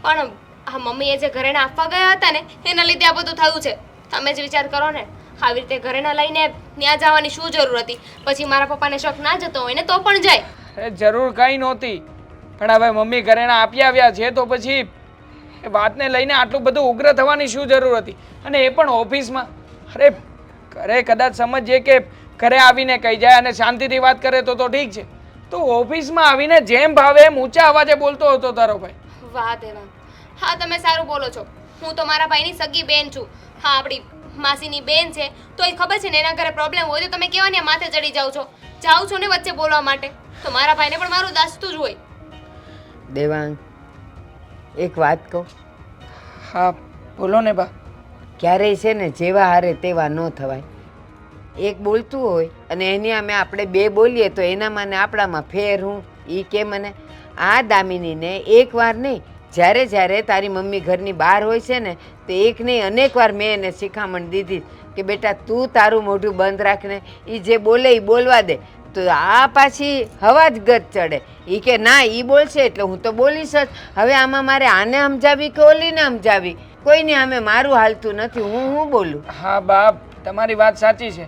પણ આ મમ્મીએ જે ઘરેણા આપવા ગયા હતા ને એના લીધે આ બધું થયું છે. તમે જ વિચાર કરો ને, આવી રીતે ઘરેણા લઈને ત્યાં જવાની શું જરૂર હતી? પછી મારા પપ્પાને શક ના જતો હોય ને તો પણ જાય. અરે જરૂર કંઈ નહોતી, પણ હવે મમ્મી ઘરેણા આપી આવ્યા છે તો પછી એ વાતને લઈને આટલું બધું ઉગ્ર થવાની શું જરૂર હતી? અને એ પણ ઓફિસમાં. અરે ઘરે કદાચ સમજીએ કે ઘરે આવીને કહી જાય અને શાંતિથી વાત કરે તો ઠીક છે, તો ઓફિસમાં આવીને જેમ ભાવે એમ ઊંચા અવાજે બોલતો હતો તારો ભાઈ. વાહ દેવાંગ, હા તમે સારું બોલો છો. હું તો મારા ભાઈની સગી બેન છું. હા આપણી માસીની બેન છે તો એ ખબર છે ને એના ઘરે પ્રોબ્લેમ હોય તો તમે કેવા ને માથે ચડી જાઓ છો ને વચ્ચે બોલવા માટે. તો મારા ભાઈને પણ મારું દાસતું જ હોય. દેવાંગ, એક વાત કહું? હા બોલો ને બા. ક્યારેય છે ને જેવા હારે તેવા ન થવાય. એક બોલતું હોય અને એની સામે આપણે બે બોલીએ તો એનામાં ને આપણામાં ફેર હું એ કે મને. આ દામિનીને એકવાર નહીં, જ્યારે જ્યારે તારી મમ્મી ઘરની બહાર હોય છે ને તો એક નહીં અનેક વાર મેં એને શિખામણ દીધી કે બેટા તું તારું મોઢું બંધ રાખને, એ જે બોલે એ બોલવા દે. તો આ પાછી હવા જ ગત ચડે. એ કે ના એ બોલશે એટલે હું તો બોલીશ જ. હવે આમાં મારે આને સમજાવી કે ઓલીને સમજાવી? કોઈને સામે મારું હાલતું નથી, હું બોલું? હા બાપ તમારી વાત સાચી છે.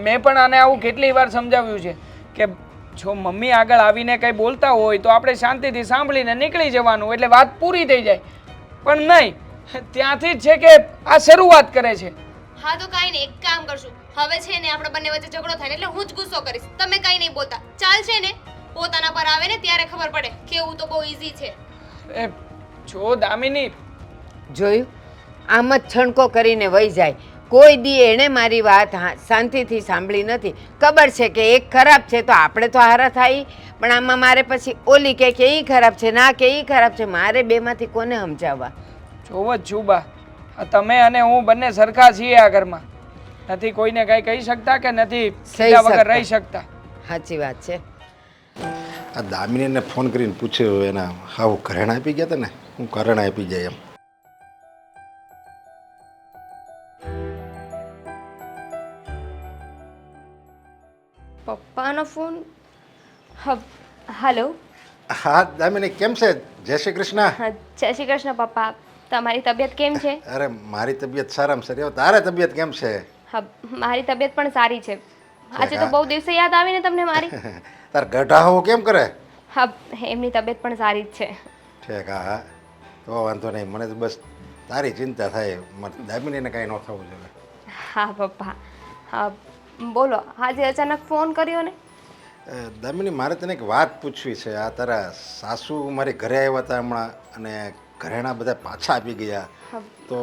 મેં પણ આને આવું કેટલી વાર સમજાવ્યું છે કે જો મમ્મી આગળ આવીને કંઈ બોલતા હોય તો આપણે શાંતિથી સાંભળીને નીકળી જવાનું એટલે વાત પૂરી થઈ જાય. પણ નહીં, ત્યાંથી જ છે કે આ શરૂઆત કરે છે. હા તો કાંઈ નહીં, એક કામ કરશું. હવે છે ને આપણે બંને વચ્ચે ઝઘડો થાય ને એટલે હું જ ગુસ્સો કરીશ. તમે કાંઈ નહીં બોલતા. ચાલશે ને? પોતાના પર આવે ને ત્યારે ખબર પડે. કેવું તો બહુ ઈઝી છે. એ જો દામિની, જોયું? આમ જ છણકો કરીને વહી જાય. કોઈ દી એણે મારી વાત શાંતિથી સાંભળી નથી. ખબર છે કે એક ખરાબ છે તો આપણે તો હારા થાય, પણ આમાં મારે પછી ઓલી કે એ ખરાબ છે, ના કે એ ખરાબ છે. મારે બેમાંથી કોને સમજાવવા? જોવ જ છું બા, તમે અને હું બંને સરખા છીએ આ ઘરમાં. નથી કોઈને કંઈ કહી શકતા કે નથી કીધા વગર રહી શકતા. સાચી વાત છે. આ દામિનીને ફોન કરીને પૂછ્યું એના હાવ ઘરેણા આપી ગયા હતા ને, હું ઘરેણા આપી જાય એમ. પપ્પાનો ફોન? હલો. હા દામિની કેમ છે? જય શ્રી કૃષ્ણ. જય શ્રી કૃષ્ણ પપ્પા. તમારી તબિયત કેમ છે? અરે મારી તબિયત સારામાં સારી. તારે તબિયત કેમ છે? હા મારી તબિયત પણ સારી છે. આજે તો બહુ દિવસે યાદ આવીને તમને મારી. તાર ગઢાહો કેમ કરે? હા એમની તબિયત પણ સારી જ છે. ઠીક. હા હા તો વાંધો નહીં. મને તો બસ તારી ચિંતા થાય. દામિનીને કાંઈ ન થવું જોઈએ. હા પપ્પા. હા બોલો, આજે અચાનક ફોન કર્યો ને? દામિની, મારે તને એક વાત પૂછવી છે. આ તારા સાસુ મારી ઘરે આવ્યા હતા હમણાં અને ઘરેણા બધા પાછા આપી ગયા, તો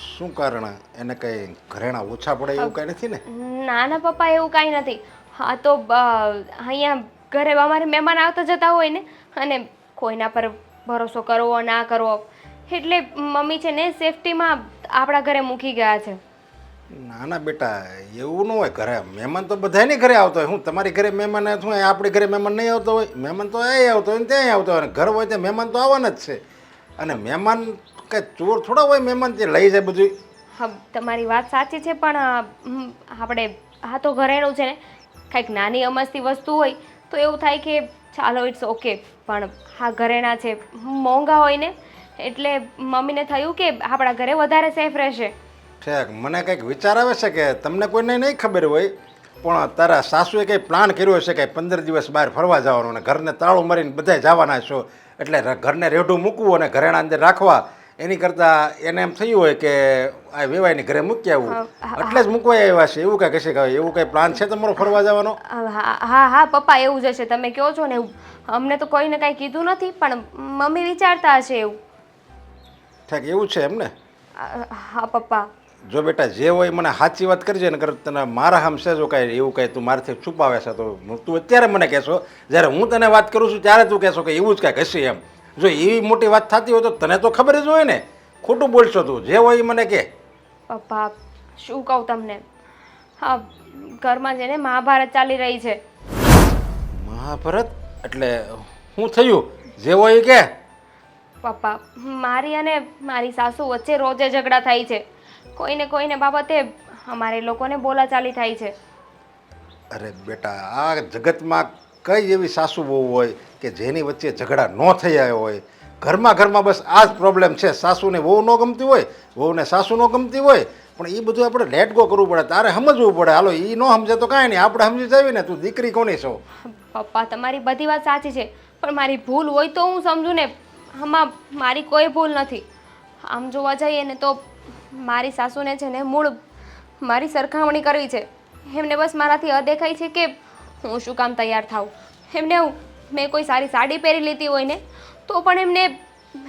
શું કારણ? એને કંઈ ઘરેણા ઓછા પડે એવું કંઈ નથી ને? ના ના પપ્પા, એવું કાંઈ નથી. હા તો અહીંયા ઘરે અમારે મહેમાન આવતા જતા હોય ને, અને કોઈના પર ભરોસો કરવો ના કરવો, એટલે મમ્મી છે ને સેફટીમાં આપણા ઘરે મૂકી ગયા છે. ના ના બેટા, એવું ન હોય. ઘરે મહેમાન તો બધાની ઘરે આવતો હોય. હું તમારી ઘરે મહેમાન આવે શું આપણી ઘરે મહેમાન નહીં આવતો હોય? મહેમાન તો અહીં આવતો હોય ને ત્યાં આવતો હોય. ઘર હોય ત્યાં મહેમાન તો આવવાના જ છે. અને મહેમાન કંઈ ચોર થોડા હોય મહેમાન તે લઈ જાય બધું. હા તમારી વાત સાચી છે, પણ આપણે આ તો ઘરેણું છે ને, કંઈક નાની અમસ્તી વસ્તુ હોય તો એવું થાય કે ચાલો ઇટ્સ ઓકે, પણ હા ઘરેણા છે મોંઘા હોય ને, એટલે મમ્મીને થયું કે આપણા ઘરે વધારે સેફ રહેશે. ઠેક, મને કંઈક વિચાર આવે છે કે તમને કોઈને નહીં ખબર હોય, પણ તારા સાસુએ કંઈ પ્લાન કર્યો હશે કે 15 દિવસ બહાર ફરવા જવાનું અને ઘરને તાળું મારીને બધાય જવાના છો, એટલે ઘરને રેઢું મૂકવું અને ઘરેણા અંદર રાખવા એની કરતાં એને એમ થયું હોય કે આ વેવાઈની ઘરે મૂકી આવવું, એટલે જ મૂકવા આવ્યા છે. એવું કાંઈ કશે કહે, એવું કંઈ પ્લાન છે તમારો ફરવા જવાનો? હા હા પપ્પા, એવું જ હશે. તમે કહો છો ને એવું. અમને તો કોઈને કાંઈ કીધું નથી, પણ મમ્મી વિચારતા હશે એવું. ઠેક, એવું છે એમ ને? હા પપ્પા. જો બેટા જે હોય મને સાચી વાત કરજે ને, તને મારા હમશે જો કાંઈ એવું કાંઈ તું મારાથી છુપાવે છે તો તું અત્યારે મને કહેશો, જ્યારે હું તને વાત કરું છું ત્યારે તું કહેશો કે એવું જ કાંઈક હશે એમ. જો એવી મોટી વાત થતી હોય તો તને તો ખબર જ હોય ને. ખોટું બોલશો તું, જે હોય એ મને કહે. પપ્પા શું કહું તમને, હા ઘરમાં છે ને મહાભારત ચાલી રહી છે. મહાભારત એટલે શું થયું? જે હોય એ કે. પપ્પા મારી અને મારી સાસુ વચ્ચે રોજે ઝઘડા થાય છે. કોઈને બાબતે અમારે લોકોને બોલાચાલી થાય છે. અરે બેટા, આ જગતમાં કઈ એવી સાસુ બહુ હોય કે જેની વચ્ચે ઝઘડા ન થયા હોય? ઘરમાં બસ આ જ પ્રોબ્લેમ છે. સાસુને વહુ ન ગમતી હોય, વહુને સાસુ ન ગમતી હોય, પણ એ બધું આપણે લેટ ગો કરવું પડે. તારે સમજવું પડે. હાલો એ ન સમજે તો કાંઈ નહીં, આપણે સમજી જાવી ને. તું દીકરી કોની છો? પપ્પા તમારી બધી વાત સાચી છે, પણ મારી ભૂલ હોય તો હું સમજુ ને. આમાં મારી કોઈ ભૂલ નથી. આમ જોવા જઈએ ને તો મારી સાસુને છે ને મૂળ મારી સરખામણી કરવી છે. એમને બસ મારાથી અદેખાય છે કે હું શું કામ તૈયાર થાઉં. મેં કોઈ સારી સાડી પહેરી લીધી હોય ને તો પણ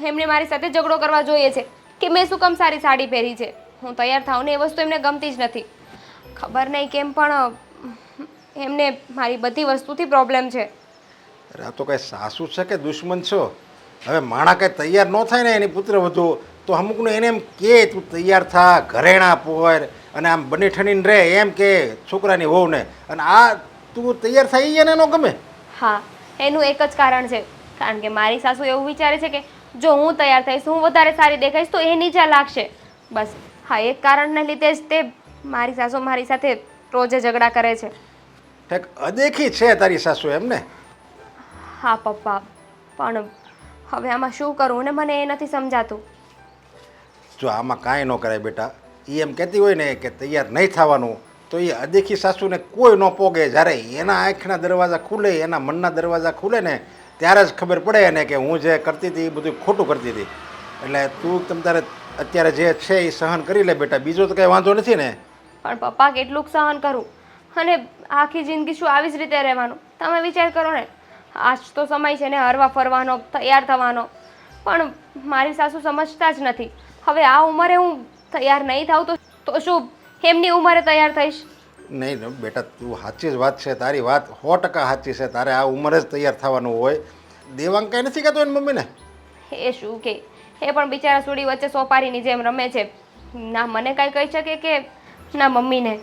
એમને મારી સાથે ઝઘડો કરવા જોઈએ છે કે મેં શું કામ સારી સાડી પહેરી છે. હું તૈયાર થાઉં ને એ વસ્તુ એમને ગમતી જ નથી. ખબર નહીં કેમ પણ એમને મારી બધી વસ્તુથી પ્રોબ્લેમ છે. અરે આ તો કાંઈ સાસુ છે કે દુશ્મન છો? હવે માણા કાંઈ તૈયાર ન થાય ને એની પુત્રવધુ તો અમુકનું એને એમ કે તું તૈયાર થા, ઘરેણા પોર અને આમ બની ઠણીને રહે એમ કે છોકરાની વહુને, અને આ તું તૈયાર થઈ એને ન ગમે. હા એનું એક જ કારણ છે, કારણ કે મારી સાસુ એવું વિચારે છે કે જો હું તૈયાર થઈશ, હું વધારે સારી દેખાઈશ તો એ નીચા લાગશે. બસ હા એક કારણને લીધે જ તે મારી સાસુ મારી સાથે રોજે ઝઘડા કરે છે. ઠેક, અદેખી છે તારી સાસુ એમ ને? હા પપ્પા, પણ હવે આમાં શું કરવું ને મને એ નથી સમજાતું. જો આમાં કાંઈ ન કરાય બેટા. એ એમ કહેતી હોય ને કે તૈયાર નહીં થવાનું, તો એ અદેખી સાસુને કોઈ ન પોગે. જ્યારે એના આંખના દરવાજા ખુલે, એના મનના દરવાજા ખુલે ને ત્યારે જ ખબર પડે એને કે હું જે કરતી હતી એ બધું ખોટું કરતી હતી. એટલે તું તારે અત્યારે જે છે એ સહન કરી લે બેટા, બીજો તો કંઈ વાંધો નથી ને. પણ પપ્પા કેટલુંક સહન કરું, અને આખી જિંદગી શું આવી જ રીતે રહેવાનું? તમે વિચાર કરો ને. આજ તો સમય છે ને હરવા ફરવાનો, તૈયાર થવાનો, પણ મારી સાસુ સમજતા જ નથી. હવે આ ઉંમરે હું તૈયાર નહીં થાઉં તો શું એમની ઉંમરે તૈયાર થઈશ? નહીં બેટા, તું સાચી જ વાત છે. તારી વાત 100% સાચી છે. તારે આ ઉંમરે જ તૈયાર થવાનું હોય. દેવાંગ કાંઈ નથી કહેતો એની મમ્મીને? એ શું કે, એ પણ બિચારા સુડી વચ્ચે સોપારીની જેમ રમે છે. ના મને કાંઈ કહી શકે કે ના મમ્મીને.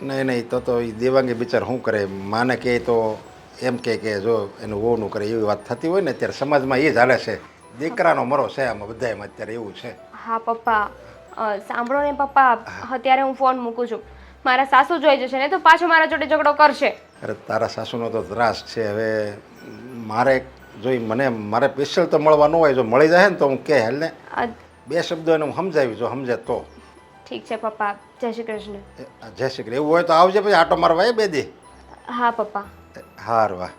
નહીં તો એ દેવાંગે બિચાર શું કરે? માને કહે તો એમ કે જો એનું વહુનું કરે એવી વાત થતી હોય ને અત્યારે સમાજમાં એ જ હાલે છે. દીકરાનો મરો છે આમાં બધામાં અત્યારે એવું છે. હા પપ્પા, સાંભળો ને પપ્પા, અત્યારે હું ફોન મૂકું છું. મારા સાસુ જોઈ જશે ને તો પાછો મારા જોડે ઝઘડો કરશે. અરે તારા સાસુનો તો ત્રાસ છે. હવે મારે મારે સ્પેશિયલ તો મળવાનું હોય. જો મળી જાય ને તો હું કે હાલ ને 2 શબ્દો એને હું સમજાવી, જો સમજે તો. ઠીક છે પપ્પા, જય શ્રી કૃષ્ણ. જય શ્રી કૃષ્ણ. એવું હોય તો આવજે, પછી આટો મારવા એ 2 દી. હા પપ્પા. હાર વાહ.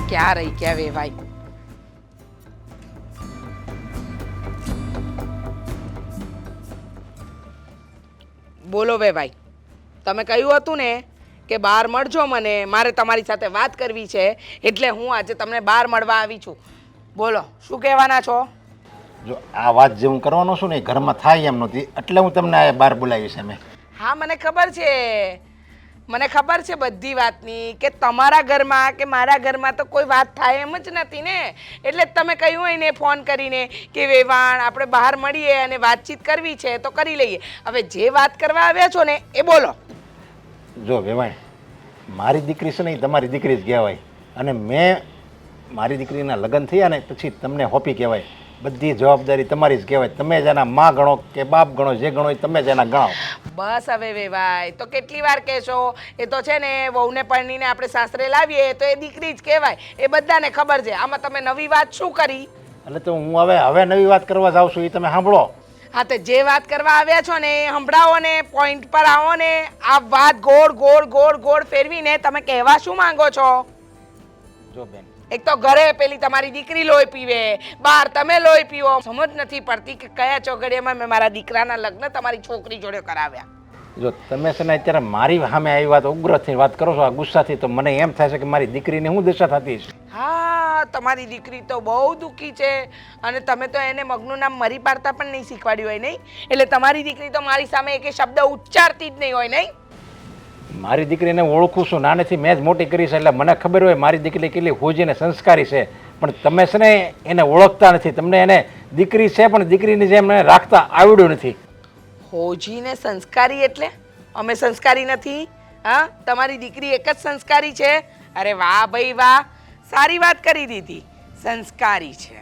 ક્યાં રહી ક્યાં વેવાય? બોલો વે ભાઈ, તમે કહ્યું હતું ને કે બહાર મળજો મને, મારે તમારી સાથે વાત કરવી છે, એટલે હું આજે તમને બહાર મળવા આવી છું. બોલો શું કહેવાના છો? જો આ વાત જે હું કરવાનો છું ને એ ઘરમાં થાય એમ નહોતી, એટલે હું તમને આ બહાર બોલાવી છે મેં. હા મને ખબર છે બધી વાતની, કે તમારા ઘરમાં કે મારા ઘરમાં તો કોઈ વાત થાય એમ જ નથી ને, એટલે જ તમે કહ્યું હોય ને ફોન કરીને કે વેવાણ આપણે બહાર મળીએ અને વાતચીત કરવી છે તો કરી લઈએ. હવે જે વાત કરવા આવ્યા છો ને એ બોલો. જો વેવાણ, મારી દીકરી છે ને એ તમારી દીકરી જ કહેવાય, અને મેં મારી દીકરીના લગ્ન થયા ને પછી તમને હોપી કહેવાય. બધી જવાબદારી તમારી જ કહેવાય. તમે જ એના માં ગણો કે બાપ ગણો, જે ગણો એ તમે જ એના ગણાવો. બસ હવે વેવાય તો કેટલી વાર કહેશો? એ તો છે ને વહુને પરણીને આપણે સાસરે લાવીએ તો એ દીકરી જ કહેવાય, એ બધાને ખબર છે. આમાં તમે નવી વાત શું કરી? એટલે તો હું હવે નવી વાત કરવા જાઉં છું, એ તમે સાંભળો. હા તો જે વાત કરવા આવ્યા છો ને એ સંભળાવો ને, પોઈન્ટ પર આવો ને. આ વાત ગોળ ગોળ ગોળ ગોળ ફેરવીને તમે કહેવા શું માંગો છો? જો બેન, એક તો ઘરે પેલી તમારી દીકરી લોહી પીવે, બહાર તમે લોહી પીવો. સમજ નથી પડતી કે કયા ચોઘડિયામાં મેં મારા દીકરાના લગ્ન તમારી છોકરી જોડે કરાવ્યા. જો તમે છે ને અત્યારે મારી સામે આવી વાત ઉગ્રથી વાત કરો છો આ ગુસ્સાથી, તો મને એમ થાય છે કે મારી દીકરીને શું દશા થતી છે. હા તમારી દીકરી તો બહુ દુઃખી છે, અને તમે તો એને મગનું નામ મરી પાડતા પણ નહીં શીખવાડ્યું હોય નહીં, એટલે તમારી દીકરી તો મારી સામે એક શબ્દ ઉચ્ચારતી જ નહીં હોય નહીં. મારી દીકરીને ઓળખું છું, નાનેથી મેં જ મોટી કરી છે, એટલે મને ખબર હોય મારી દીકરી કેટલી હોજી અને સંસ્કારી છે. પણ તમે છે ને એને ઓળખતા નથી. તમને એને દીકરી છે પણ દીકરીની જેમ એને રાખતા આવડ્યું નથી. હોજી ને સંસ્કારી એટલે અમે સંસ્કારી નથી? હા તમારી દીકરી એક જ સંસ્કારી છે. અરે વાહ ભાઈ વાહ, સારી વાત કરી દીધી, સંસ્કારી છે.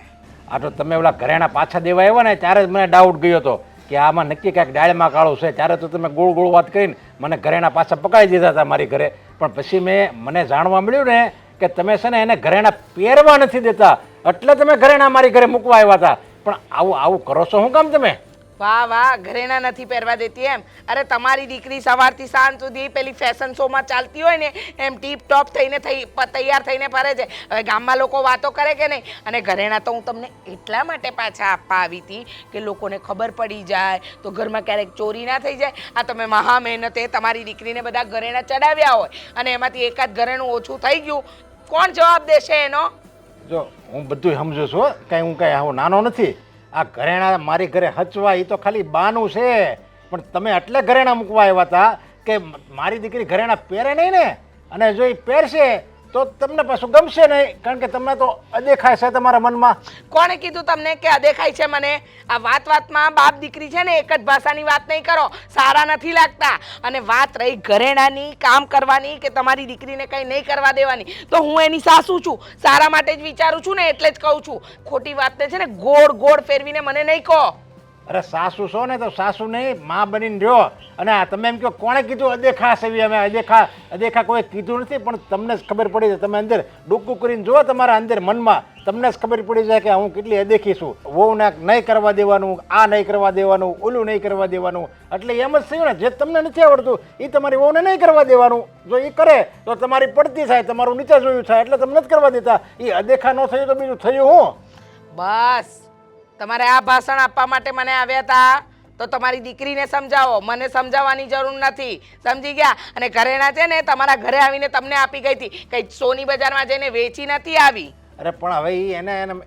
આ તો તમે ઓલા ઘરેણા પાછા દેવા આવ્યા ને ત્યારે જ મને ડાઉટ ગયો હતો કે આમાં નક્કી કાંઈક ડાળમાં કાળું છે. ત્યારે તો તમે ગોળ ગોળ વાત કરીને મને ઘરેણા પાછા પકડાઈ દીધા હતા મારી ઘરે. પણ પછી મને જાણવા મળ્યું ને કે તમે છે ને એને ઘરેણા પહેરવા નથી દેતા, એટલે તમે ઘરેણા મારી ઘરે મૂકવા આવ્યા હતા. પણ આવું કરો છો શું કામ તમે? વાહ વાહ, ઘરેણા નથી પહેરવા દેતી એમ? અરે તમારી દીકરી સવારથી સાંજ સુધી પેલી ફેશન શોમાં ચાલતી હોય ને એમ ટીપ ટોપ થઈને તૈયાર થઈને ફરે છે. હવે ગામમાં લોકો વાતો કરે કે નહીં? અને ઘરેણા તો હું તમને એટલા માટે પાછા આપવા આવી હતી કે લોકોને ખબર પડી જાય તો ઘરમાં ક્યારેક ચોરી ના થઈ જાય. આ તમે મહા મહેનતે તમારી દીકરીને બધા ઘરેણા ચડાવ્યા હોય અને એમાંથી એકાદ ઘરેણું ઓછું થઈ ગયું, કોણ જવાબ દેશે એનો? જો હું બધું સમજુ છું, કાંઈ હું કાંઈ આવો નાનો નથી. આ ઘરેણા મારી ઘરે હચવા એ તો ખાલી બાનું છે, પણ તમે એટલે ઘરેણા મૂકવા આવ્યા હતા કે મારી દીકરી ઘરેણા પહેરે નહીં ને, અને જો એ પહેરશે તો તમને પાછું ગમશે નહીં, કારણ કે તમને તો અદેખાય છે તમારા મનમાં. કોણે કીધું તમને કે અદેખાય છે મને? આ વાતમાં બાપ દીકરી છે ને એક જ ભાષાની વાત નહીં કરો, સારા નથી લાગતા. અને વાત રહી ઘરેણાની, કામ કરવાની કે તમારી દીકરીને કંઈ નહીં કરવા દેવાની, તો હું એની સાસુ છું, સારા માટે જ વિચારું છું ને, એટલે જ કહું છું. ખોટી વાતને છે ને ગોળ ગોળ ફેરવીને મને નહીં કહો. અરે સાસુ છો ને તો સાસુ નહીં, માં બનીને રહ્યો. અને તમે એમ કહો કોણે કીધું અદેખા સેવી? અમે અદેખા કોઈ કીધું નથી, પણ તમને જ ખબર પડી જાય. તમે અંદર ડૂકું કરીને જુઓ તમારા અંદર મનમાં, તમને જ ખબર પડી જાય કે હું કેટલી અદેખી છું. વહુને નહીં કરવા દેવાનું, આ નહીં કરવા દેવાનું, ઓલું નહીં કરવા દેવાનું. એટલે એમ જ થયું ને, જે તમને નથી આવડતું એ તમારી વહુને નહીં કરવા દેવાનું. જો એ કરે તો તમારી પડતી થાય, તમારું નીચે જોયું થાય, એટલે તમને નથી કરવા દેતા. એ અદેખા ન થયું તો બીજું થયું હું? બસ તમારે આ ભાષણ આપવા માટે મને આવ્યા હતા તો તમારી દીકરીને સમજાવો, મને સમજાવવાની જરૂર નથી. સમજી ગયા? અને ઘરેણા છે ને તમારા ઘરે આવીને તમને આપી ગઈ હતી, કઈ સોની બજારમાં જઈને વેચી નથી આવી. અરે પણ હવે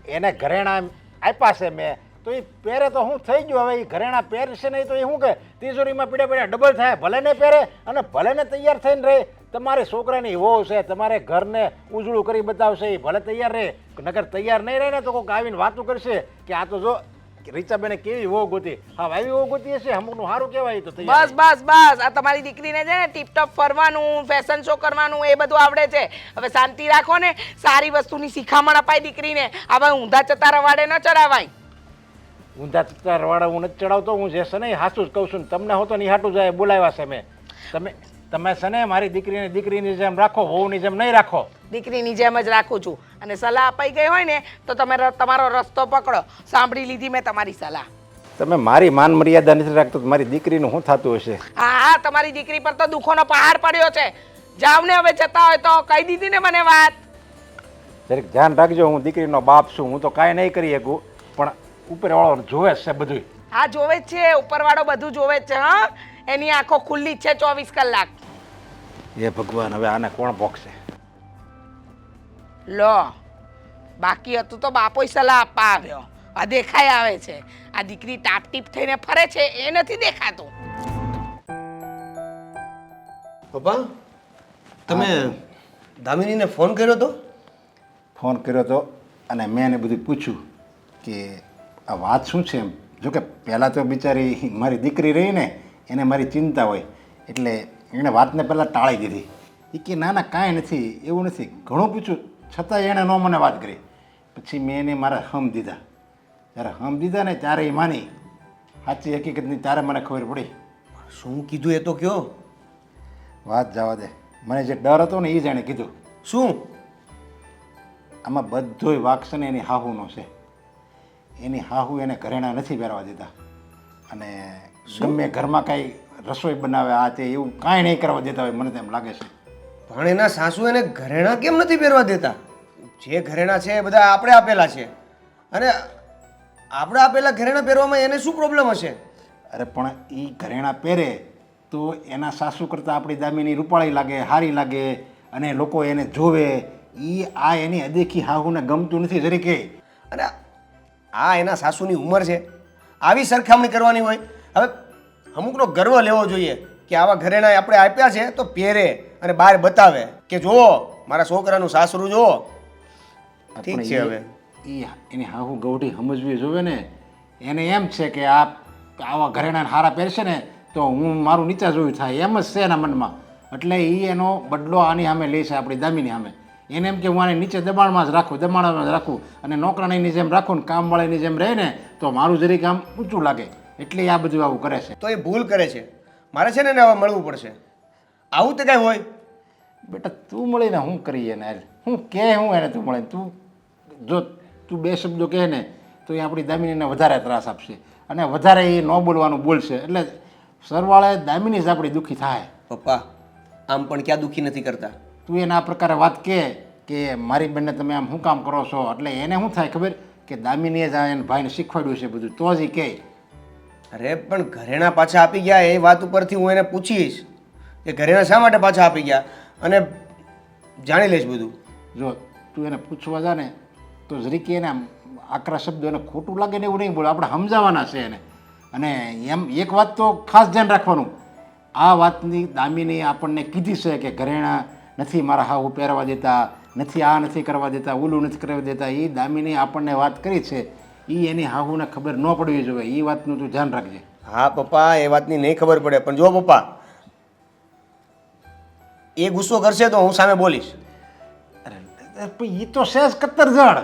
એને ઘરેણા આપ્યા છે મેં, તો એ પહેરે તો હું થઈ ગયું. હવે એ ઘરેણા પહેરશે નહીં તો એ શું કે તિજોરીમાં પીડ્યા ડબલ થાય. ભલે ને પહેરે અને ભલે ને તૈયાર થઈને રહે. તમારે છોકરાની વહુ છે, તમારે ઘરને ઉજળું કરી બતાવશે, એ ભલે તૈયાર રહે. નકર તૈયાર નહીં રહે ને તો કોઈક આવીને વાતું કરશે કે આ તો જો રીચાબેને કેવી વહુ ગોતી. હા આવી વહુ ગોતી હશે, અમુકનું સારું કહેવાય. તો બસ બસ બસ, આ તમારી દીકરીને છે ને ટીપટોપ ફરવાનું, ફેશન શો કરવાનું એ બધું આવડે છે. હવે શાંતિ રાખો ને, સારી વસ્તુની શિખામણ અપાય દીકરીને. હવે ઊંધા ચતા રવાડે ન ચડાવાય. ઊંધા ચતા રવાડે હું નથી ચડાવતો, હું જે છે ને હાસું જ કહું છું. તમને હોતો નહીં હાટું જાય બોલાવ્યા છે મેં. તમે છે ને મારી દીકરીની જેમ રાખો, વહુની જેમ નહીં રાખો. દીકરીની જેમ જ રાખું છું, અને સલાહ અપાઈ ગઈ હોય ને તો તમે તમારો રસ્તો પકડો. સાંભળી લીધી મેં તમારી સલાહ. તમે મારી માન મર્યાદા નથી રાખતો, મારી દીકરીનું શું થતું હશે? હા તમારી દીકરી પર તો દુઃખોનો પહાડ પડ્યો છે. જાવ ને હવે, જતા હોય તો કહી દીધી ને મને વાત. જરીક ધ્યાન રાખજો, હું દીકરીનો બાપ છું, હું તો કાંઈ નહીં કરી શકું, પણ ઉપરવાળો જોવે છે બધું. હા જોવે જ છે, ઉપરવાળો બધું જોવે જ છે. હા એની આંખો ખુલ્લી જ છે 24 કલાક. એ ભગવાન, હવે આને કોણ ભોગશે? લો, બાકી હતું તો બાપોય સલાહ આપવા આવ્યો. આ દેખાઈ આવે છે. આ દીકરી ટાપટીપ થઈને ફરે છે એ નથી દેખાતું. પપ્પા તમે દામિનીને ફોન કર્યો તો? ફોન કર્યો તો અને મેં એને બધું પૂછ્યું કે આ વાત શું છે એમ. જોકે પહેલાં તો બિચારી મારી દીકરી રહી ને એને મારી ચિંતા હોય એટલે એણે વાતને પહેલાં ટાળી દીધી. એ કે ના ના કાંઈ નથી, એવું નથી. ઘણું પૂછ્યું છતાં એણે ન મને વાત કરી. પછી મેં એને મારા હમ દીધા. જ્યારે હમ દીધા ને ત્યારે એ માની. સાચી હકીકતની ત્યારે મને ખબર પડી. શું કીધું એ તો કયો. વાત જવા દે. મને જે ડર હતો ને એ જ એણે કીધું. શું? આમાં બધોય વાંક છે ને એની હાહુનો છે. એની હાહુ એને ઘરેણા નથી પહેરવા દેતા અને ગમે ઘરમાં કાંઈ રસોઈ બનાવે આ તે એવું કાંઈ નહીં કરવા દેતા હોય મને તેમ લાગે છે. પણ એના સાસુ એને ઘરેણા કેમ નથી પહેરવા દેતા? જે ઘરેણા છે એ બધા આપણે આપેલા છે અને આપણે આપેલા ઘરેણા પહેરવામાં એને શું પ્રોબ્લેમ હશે? અરે પણ એ ઘરેણા પહેરે તો એના સાસુ કરતાં આપણી દામીની રૂપાળી લાગે, સારી લાગે અને લોકો એને જોવે. આ એની અદેખી હાહુને ગમતું નથી જરીકે. અને આ એના સાસુની ઉંમર છે, આવી સરખામણી કરવાની હોય? હવે અમુકનો ગર્વ લેવો જોઈએ કે આવા ઘરેણા આપણે આપ્યા છે તો પહેરે અને બહાર બતાવે કે જુઓ મારા છોકરાનું સાસરું જુઓ. ઠીક છે. હવે એની હાહુ ગૌઢી સમજવી જોવે ને. એને એમ છે કે આવા ઘરેણા હારા પહેરશે ને તો હું મારું નીચા જોયું થાય એમ જ છે એના મનમાં. એટલે એ એનો બદલો આની સામે લે છે, આપણી દામીની સામે. એને એમ કે હું આને નીચે દબાણમાં જ રાખું અને નોકરાણીની જેમ રાખું ને કામવાળીની જેમ રહે ને તો મારું જરીક આમ ઊંચું લાગે. એટલે આ બધું આવું કરે છે. તો એ ભૂલ કરે છે. મારે છે ને એને હવે મળવું પડશે. આવું તો કાંઈ હોય? બેટા તું મળીને શું કરીએ એને? હું કે હું એને તું મળે તું જો તું બે શબ્દો કહે ને તો એ આપણી દામિનીને વધારે ત્રાસ આપશે અને વધારે એ ન બોલવાનું બોલશે. એટલે સરવાળે દામિની જ આપણી દુઃખી થાય. પપ્પા આમ પણ ક્યાં દુઃખી નથી કરતા. તું એને આ પ્રકારે વાત કે મારી બેનને તમે આમ શું કામ કરો છો એટલે એને શું થાય ખબર કે દામિનીએ જ એને ભાઈને શીખવાડ્યું છે બધું તો જ એ કહે. અરે પણ ઘરેણા પાછા આપી ગયા એ વાત ઉપરથી હું એને પૂછીશ કે ઘરેણા શા માટે પાછા આપી ગયા અને જાણી લઈશ બધું. જો તું એને પૂછવા જા ને તો જરીકે એને આમ આકરા શબ્દો એને ખોટું લાગે ને એવું નહીં બોલે. આપણે સમજાવવાના છે એને. અને એમ એક વાત તો ખાસ ધ્યાન રાખવાનું, આ વાતની દામિની આપણને કીધી છે કે ઘરેણા નથી મારા હાહુ પહેરવા દેતા, નથી આ નથી કરવા દેતા, ઓલું નથી કરવા દેતા. એ દામિની આપણને વાત કરી છે. એ એની હાહુને ખબર ન પડવી જોઈએ. એ વાતનું તું ધ્યાન રાખજે. હા પપ્પા એ વાતની નહીં ખબર પડે પણ જો પપ્પા એ ગુસ્સો કરશે તો હું સામે બોલીશ. અરે પણ એ તો સહેજ કત્તર જડ.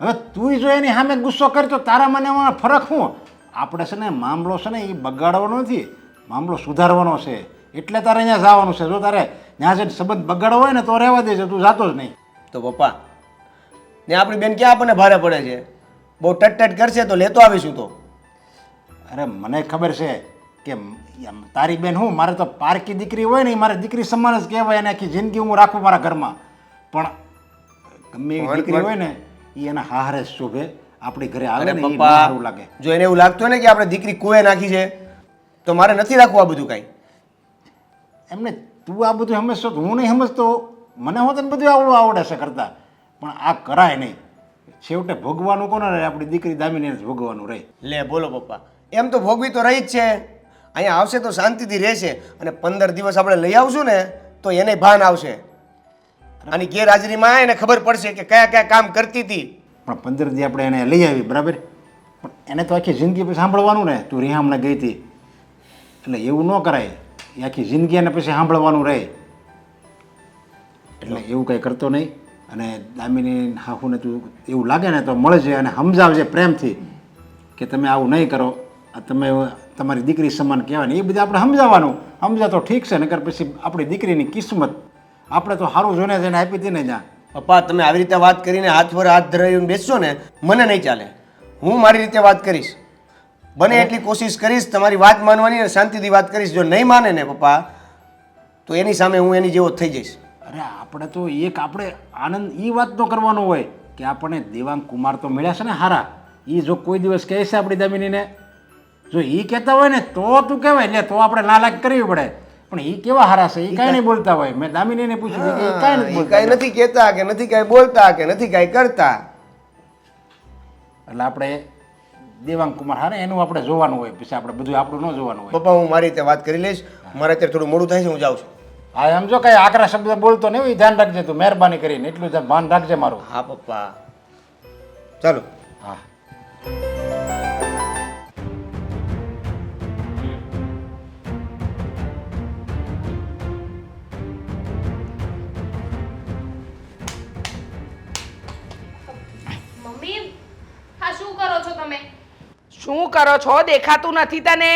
હવે તું જો એની સામે ગુસ્સો કરી તો તારા મને એમાં ફરક શું? આપણે છે ને મામલો છે ને એ બગાડવાનો નથી, મામલો સુધારવાનો છે. એટલે તારે અહીંયા જવાનું છે. જો તારે ત્યાં જઈને સંબંધ બગાડવો હોય ને તો રહેવા દેજે, તું જાતો જ નહીં. તો પપ્પા ને આપણી બેન ક્યાં આપણને ભારે પડે છે? બહુ ટટ કરશે તો લેતો આવીશું. તો અરે મને ખબર છે કે તારી બેન હું મારે તો પારકી દીકરી હોય ને એ મારી દીકરી સમાન જ કહેવાય. એને આખી જિંદગી હું રાખું મારા ઘરમાં. પણ ગમે એવી દીકરી હોય ને એ એના હારે જ શોભે. આપણી ઘરે આવે ને એ સારું લાગે. જો એને એવું લાગતું હોય ને કે આપણે દીકરી કુએ નાખી છે તો મારે નથી રાખવું આ બધું કાંઈ. એમને તું આ બધું સમજશો તો હું નહીં સમજતો. મને હોત ને બધું આવડે છે કરતા, પણ આ કરાય નહીં. છેવટે ભોગવાનું કોને રહે? આપણી દીકરી દામીને જ ભોગવાનું રહે. લે બોલો પપ્પા, એમ તો ભોગવી તો રહી જ છે. અહીંયા આવશે તો શાંતિથી રહેશે અને 15 દિવસ આપણે લઈ આવશું ને તો એને ભાન આવશે. આની ગેરહાજરીમાં એને ખબર પડશે કે કયા કયા કામ કરતી હતી. પણ 15 દી આપણે એને લઈ આવી બરાબર, પણ એને તો આખી જિંદગી પછી સાંભળવાનું ને તું રિહામને ગઈ હતી એટલે એવું ન કરાય. એ આખી જિંદગી એને પછી સાંભળવાનું રહે. એટલે એવું કંઈ કરતો નહીં. અને દામિની હાહુને તું એવું લાગે ને તો મળજે અને સમજાવજે પ્રેમથી કે તમે આવું નહીં કરો, તમે તમારી દીકરી સમાન કહેવાય ને એ બધું આપણે સમજાવવાનું. સમજા તો ઠીક છે, નકર પછી આપણી દીકરીની કિસ્મત આપણે તો સારું જોઈને જઈને આપી હતી ને જ્યાં. પપ્પા તમે આવી રીતે વાત કરીને હાથ પર હાથ ધરાવીને બેસશો ને મને નહીં ચાલે. હું મારી રીતે વાત કરીશ, બને એટલી કોશિશ કરીશ તમારી વાત માનવાની અને શાંતિથી વાત કરીશ. જો નહીં માને ને પપ્પા તો એની સામે હું એની જેવો થઈ જઈશ. અરે આપણે તો આપણે આનંદ એ વાતનો કરવાનો હોય કે આપણને દેવાંગ કુમાર તો મળ્યા છે ને હારા. એ જો કોઈ દિવસ કહે છે આપણી દામિનીને જો એ કહેતા હોય ને તો તું કહેવાય લે તો આપણે લાલાક કરવી પડે પણ એ કેવા હારા છે એ કાંઈ નહીં બોલતા હોય મેં દામિનીને પૂછ્યું કે એ કાંઈ નથી બોલતા કાંઈ નથી કહેતા કે નથી કાંઈ બોલતા કે નથી કાંઈ કરતા. એટલે આપણે દેવાંગ કુમાર હારે એનું આપણે જોવાનું હોય પછી આપણે બધું આપણું ન જોવાનું હોય. પપ્પા હું મારી રીતે વાત કરી લઈશ. મારે અત્યારે થોડું મોડું થાય છે, હું જાઉં છું. હા એમ જો કાંઈ આકરા શબ્દ બોલતો નહીં હોય એ ધ્યાન રાખજે તું મહેરબાની કરીને એટલું ભાન રાખજે મારું. હા પપ્પા ચાલો. હા મમ્મી હા શું કરો છો તમે? શું કરો છો? દેખાતું નથી તને?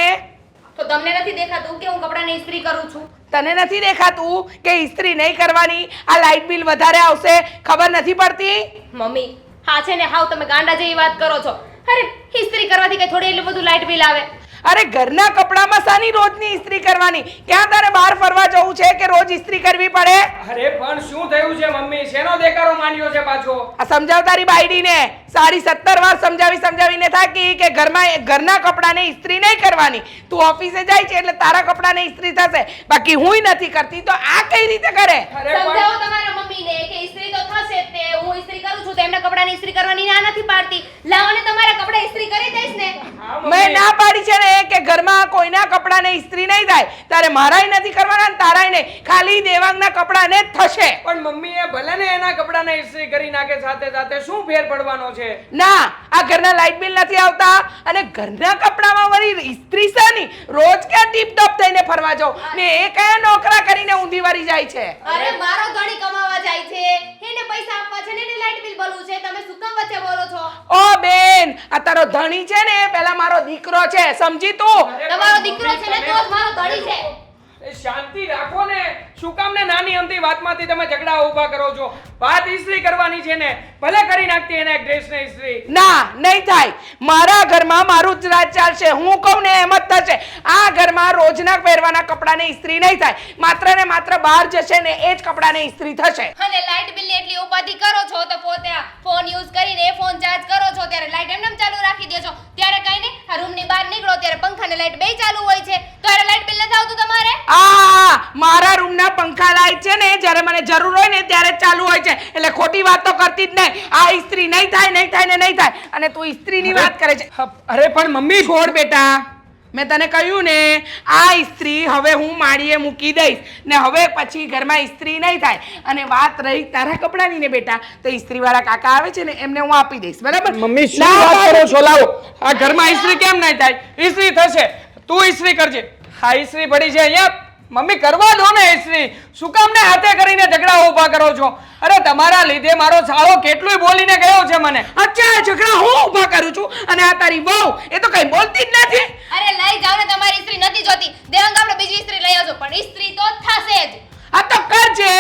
તો તમને નથી દેખાતું કે હું કપડાને ઇસ્ત્રી કરું છું? તને નથી દેખાતું કે ઇસ્ત્રી નહીં કરવાની? આ લાઇટ બિલ વધારે આવશે, ખબર નથી પડતી? મમ્મી હા છે ને હાવ તમે ગાંડા જેવી વાત કરો છો. અરે ઇસ્ત્રી કરવાથી કઈ થોડી એટલું બધું લાઇટ બિલ આવે? અરે ઘરના કપડામાં શાની રોજની ઇસ્ત્રી કરવાની? ક્યાં તારે બહાર ફરવા જવું છે કે રોજ ઇસ્ત્રી કરવી પડે? અરે પણ શું થયું છે મમ્મી? શેનો દેકારો માંડ્યો છે પાછો? આ સમજાવ તારી બાયડીને. સારી 17 વાર સમજાવીને થાકી કે ઘરના કપડાને ઇસ્ત્રી નહીં કરવાની. તું ઓફિસે જાય છે એટલે તારા કપડાને ઇસ્ત્રી થશે, બાકી હુંય નથી કરતી તો આ કઈ રીતે કરે? અરે પણ સમજાવો તમારા મમ્મીને કે ઇસ્ત્રી તો થશે જ તે. હું ઇસ્ત્રી કરું છું તો એમના કપડાને ઇસ્ત્રી કરવાની ના નથી પાડતી. લાવો ને તમારા કપડા ઇસ્ત્રી કરી દઈશ ને. હા, મમ્મી. મેં ના પાડી છે ને કે ઘરમાં કોઈના કપડાને ઇસ્ત્રી નહીં થાય. તારે મારાય નથી કરવાના ને તારાય નહીં, ખાલી દેવાંગના કપડાને જ થશે. પણ મમ્મી એ ભલે ને એના કપડાને ઇસ્ત્રી કરી નાખે સાથે સાથે, શું ફેર પડવાનો છે? ના, આ ઘરના લાઇટ બિલ નથી આવતા અને ઘરના કપડામાં વળી ઇસ્ત્રી શાની? રોજ ક્યાં ટીપ ટોપ થઈને ફરવા જાવ ને એ કયા નોકરા કરીને ઊંધી વારી જાય છે? અરે મારો ધણી કમાવા જાય છે, એને પૈસા આપવા છે ને એને લાઇટ બિલ ભરવું છે. તમે શું કામ વચ્ચે બોલો છો? ઓ બેન, આ તારો ધણી છે ને પેલા મારો દીકરો છે, સમજી તું? તમારો દીકરો છે ને તો જ મારો ધણી છે. એ શાંતિ રાખો ને. શું કામ ને નાની અમથી વાતમાંથી તમે ઝઘડા ઊભા કરો છો? વાત ઇસ્ત્રી કરવાની છે ને, ભલે કરી નાખતી એને ડ્રેસને ઇસ્ત્રી. ના, નહીં થાય. મારા ઘરમાં મારું જ રાજ ચાલશે. હું કહું ને એમ જ થશે. આ ઘરમાં રોજના પહેરવાના કપડાને ઇસ્ત્રી નહીં થાય. માત્ર ને માત્ર બહાર જશે ને એ જ કપડાને ઇસ્ત્રી થશે. અને લાઇટ બિલની એટલી ઉપાધિ કરો છો તો પોતે આ ફોન યુઝ કરીને ફોન ચાર્જ કરો છો ત્યારે લાઇટ એમને ચાલુ રાખી દો છો. ત્યારે કઈ નહીં, આ રૂમની બહાર નીકળો ત્યારે પંખા ને લાઇટ બેય ચાલુ હોય છે. ત્યારે લાઇટ બિલ નથી આવતું તમારે? મારા રૂમના પંખા લાઈટ છે ને જ્યારે મને જરૂર હોય ને ત્યારે જ ચાલુ હોય છે, એટલે ખોટી વાત તો કરતી જ નહીં. આ ઇસ્ત્રી નહીં થાય, નહીં થાય ને નહીં થાય, અને તું ઇસ્ત્રીની વાત કરે છે. અરે પણ મમ્મી છોડ બેટા, મેં તને કહ્યું ને આ ઇસ્ત્રી હવે હું માળીએ મૂકી દઈશ ને હવે પછી ઘરમાં ઇસ્ત્રી નહીં થાય. અને વાત રહી તારા કપડાની ને બેટા, તો ઇસ્ત્રીવાળા કાકા આવે છે ને એમને હું આપી દઈશ, બરાબર? મમ્મી શું વાત કરો છો? લાવો, આ ઘરમાં ઇસ્ત્રી કેમ નહીં થાય? ઇસ્ત્રી થશે, તું ઇસ્ત્રી કરજે. હા ઇસ્ત્રી પડી છે અહીંયા, મમ્મી કરવા દો ને ઇસ્ત્રી. શું કામ ને હાથે કરીને ઝઘડા ઊભા કરો છો? અરે તમારા લીધે મારો સાળો કેટલું બોલીને ગયો છે મને. અચ્છા, ઝઘડા હું ઊભા કરું છું અને આ તારી વહુ એ તો કઈ બોલતી જ નથી. અરે લઈ જાઓ ને, તમારી ઇસ્ત્રી નથી જોતી. દેવાંગ આપણે બીજી ઇસ્ત્રી લઈ આવજો, પણ ઇસ્ત્રી તો થશે જ. આ તો કરજે,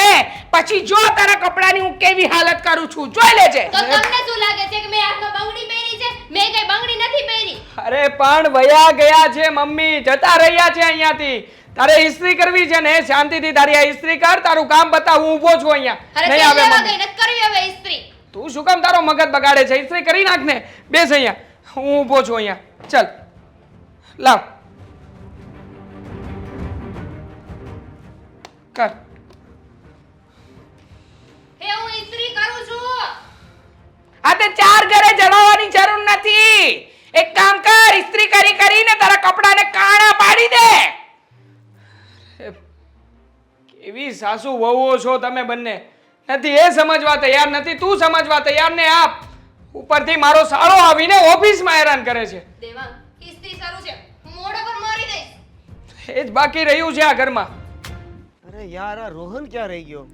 પછી જો તારા કપડાની હું કેવી હાલત કરું છું જોઈ લેજે. તો તમને શું લાગે છે કે મેં હાથમાં બંગડી પહેરી છે? મેં કઈ બંગડી નથી પહેરી. અરે પણ વયા ગયા છે મમ્મી, જતા રહ્યા છે અહીંયાથી. તારે ઇસ્ત્રી કરવી છે ને, શાંતિથી તારી આ ઇસ્ત્રી કર, તારું કામ બતાવ. હું ઊભો છું અહીંયા. અરે નહીં તેલ આવે લેવા મમ્મી. ગઈ નથી કરવી હવે ઇસ્ત્રી. તું શું કામ તારો મગજ બગાડે છે? ઇસ્ત્રી કરી નાખ ને, બેસ અહીંયા. હું ઊભો છું અહીંયા. ચલ લાવ કર. હે હું ઇસ્ત્રી કરું છું. આ તે ચાર ઘરે જણાવવાની જરૂર નથી. એક કામ કર, ઇસ્ત્રી કરીને તારા કપડાને કાણા પાડી દે. કેવી સાસુ વહુઓ છો તમે બંને. નથી એ સમજવા તૈયાર, નથી તું સમજવા તૈયાર ને આપ ઉપરથી મારો સાળો આવીને ઓફિસમાં હેરાન કરે છે. દેવાંગ ઇસ્ત્રી શરૂ છે, હું મોઢા પર મારી દઈશ. એ જ બાકી રહ્યું છે આ ઘરમાં. અરે યાર, આ રોહન ક્યાં રહી ગયો?